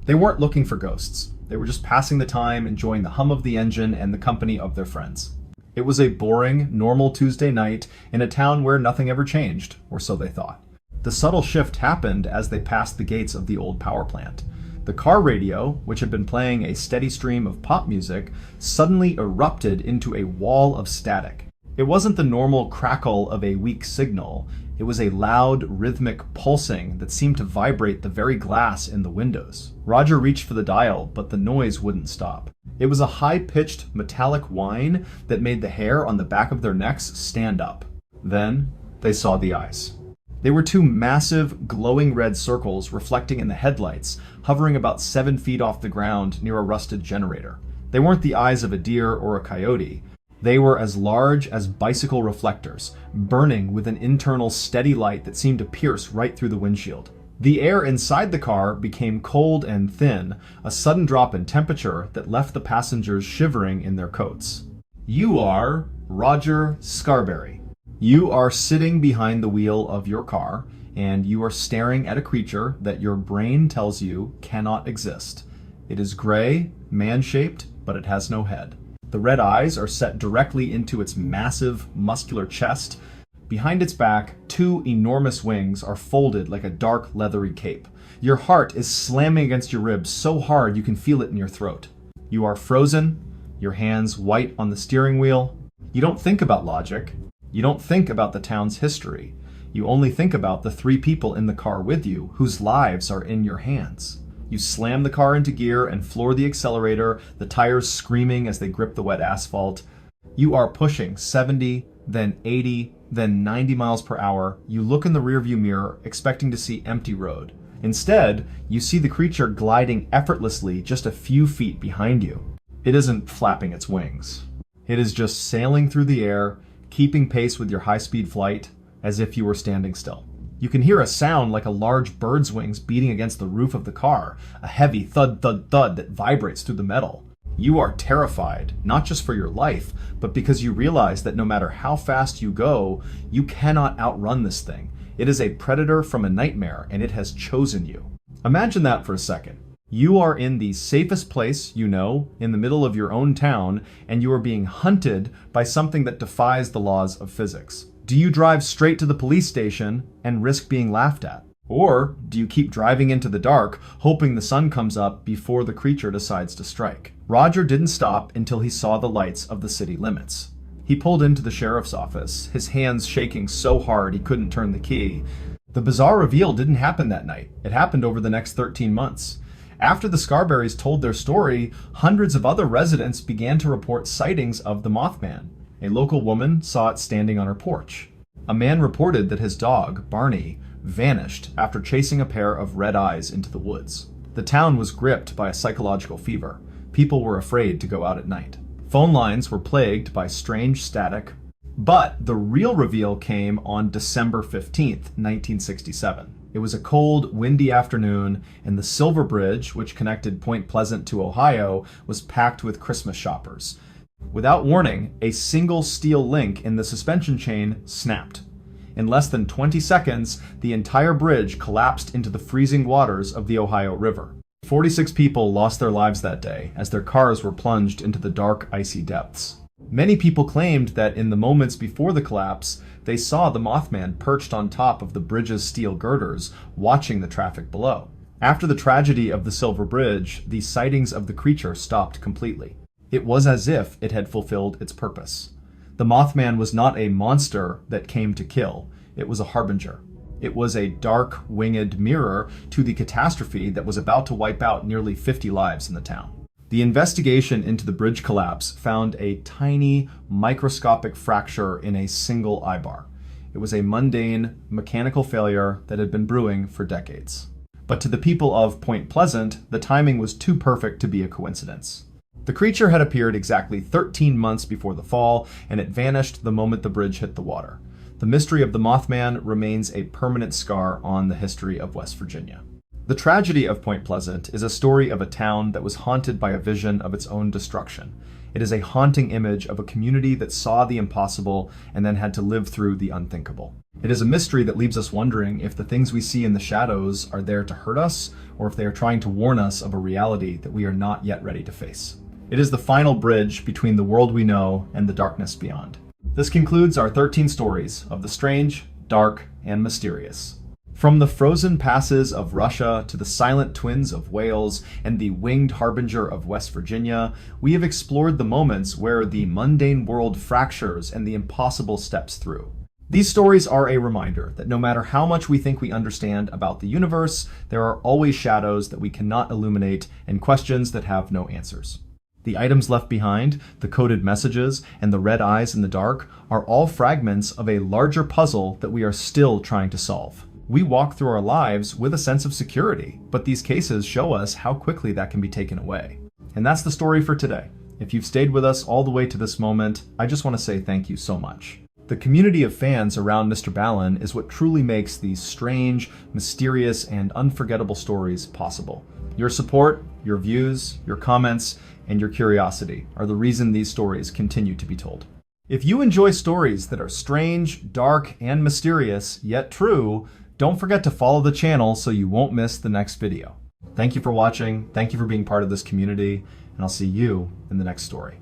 They weren't looking for ghosts. They were just passing the time, enjoying the hum of the engine and the company of their friends. It was a boring, normal Tuesday night in a town where nothing ever changed, or so they thought. The subtle shift happened as they passed the gates of the old power plant. The car radio, which had been playing a steady stream of pop music, suddenly erupted into a wall of static. It wasn't the normal crackle of a weak signal. It was a loud, rhythmic pulsing that seemed to vibrate the very glass in the windows. Roger reached for the dial, but the noise wouldn't stop. It was a high-pitched, metallic whine that made the hair on the back of their necks stand up. Then they saw the eyes. They were two massive, glowing red circles reflecting in the headlights, hovering about 7 feet off the ground near a rusted generator. They weren't the eyes of a deer or a coyote. They were as large as bicycle reflectors, burning with an internal steady light that seemed to pierce right through the windshield. The air inside the car became cold and thin, a sudden drop in temperature that left the passengers shivering in their coats. You are Roger Scarberry. You are sitting behind the wheel of your car, and you are staring at a creature that your brain tells you cannot exist. It is gray, man-shaped, but it has no head. The red eyes are set directly into its massive, muscular chest. Behind its back, two enormous wings are folded like a dark, leathery cape. Your heart is slamming against your ribs so hard you can feel it in your throat. You are frozen, your hands white on the steering wheel. You don't think about logic. You don't think about the town's history. You only think about the 3 people in the car with you whose lives are in your hands. You slam the car into gear and floor the accelerator, the tires screaming as they grip the wet asphalt. You are pushing 70, then 80, then 90 miles per hour. You look in the rearview mirror, expecting to see empty road. Instead, you see the creature gliding effortlessly just a few feet behind you. It isn't flapping its wings. It is just sailing through the air, keeping pace with your high-speed flight, as if you were standing still. You can hear a sound like a large bird's wings beating against the roof of the car, a heavy thud, thud, thud that vibrates through the metal. You are terrified, not just for your life, but because you realize that no matter how fast you go, you cannot outrun this thing. It is a predator from a nightmare, and it has chosen you. Imagine that for a second. You are in the safest place you know, in the middle of your own town, and you are being hunted by something that defies the laws of physics. Do you drive straight to the police station and risk being laughed at? Or do you keep driving into the dark, hoping the sun comes up before the creature decides to strike? Roger didn't stop until he saw the lights of the city limits. He pulled into the sheriff's office, his hands shaking so hard he couldn't turn the key. The bizarre reveal didn't happen that night. It happened over the next 13 months. After the Scarberrys told their story, hundreds of other residents began to report sightings of the Mothman. A local woman saw it standing on her porch. A man reported that his dog, Barney, vanished after chasing a pair of red eyes into the woods. The town was gripped by a psychological fever. People were afraid to go out at night. Phone lines were plagued by strange static. But the real reveal came on December 15th, 1967. It was a cold, windy afternoon, and the Silver Bridge, which connected Point Pleasant to Ohio, was packed with Christmas shoppers. Without warning, a single steel link in the suspension chain snapped. In less than 20 seconds, the entire bridge collapsed into the freezing waters of the Ohio River. 46 people lost their lives that day as their cars were plunged into the dark, icy depths. Many people claimed that in the moments before the collapse, they saw the Mothman perched on top of the bridge's steel girders, watching the traffic below. After the tragedy of the Silver Bridge, the sightings of the creature stopped completely. It was as if it had fulfilled its purpose. The Mothman was not a monster that came to kill. It was a harbinger. It was a dark, winged mirror to the catastrophe that was about to wipe out nearly 50 lives in the town. The investigation into the bridge collapse found a tiny, microscopic fracture in a single eyebar. It was a mundane, mechanical failure that had been brewing for decades. But to the people of Point Pleasant, the timing was too perfect to be a coincidence. The creature had appeared exactly 13 months before the fall, and it vanished the moment the bridge hit the water. The mystery of the Mothman remains a permanent scar on the history of West Virginia. The tragedy of Point Pleasant is a story of a town that was haunted by a vision of its own destruction. It is a haunting image of a community that saw the impossible and then had to live through the unthinkable. It is a mystery that leaves us wondering if the things we see in the shadows are there to hurt us, or if they are trying to warn us of a reality that we are not yet ready to face. It is the final bridge between the world we know and the darkness beyond. This concludes our 13 stories of the strange, dark, and mysterious. From the frozen passes of Russia to the silent twins of Wales and the winged harbinger of West Virginia, we have explored the moments where the mundane world fractures and the impossible steps through. These stories are a reminder that no matter how much we think we understand about the universe, there are always shadows that we cannot illuminate and questions that have no answers. The items left behind, the coded messages, and the red eyes in the dark are all fragments of a larger puzzle that we are still trying to solve. We walk through our lives with a sense of security, but these cases show us how quickly that can be taken away. And that's the story for today. If you've stayed with us all the way to this moment, I just want to say thank you so much. The community of fans around MrBallen is what truly makes these strange, mysterious, and unforgettable stories possible. Your support, your views, your comments, and your curiosity are the reason these stories continue to be told. If you enjoy stories that are strange, dark, and mysterious, yet true, don't forget to follow the channel so you won't miss the next video. Thank you for watching, thank you for being part of this community, and I'll see you in the next story.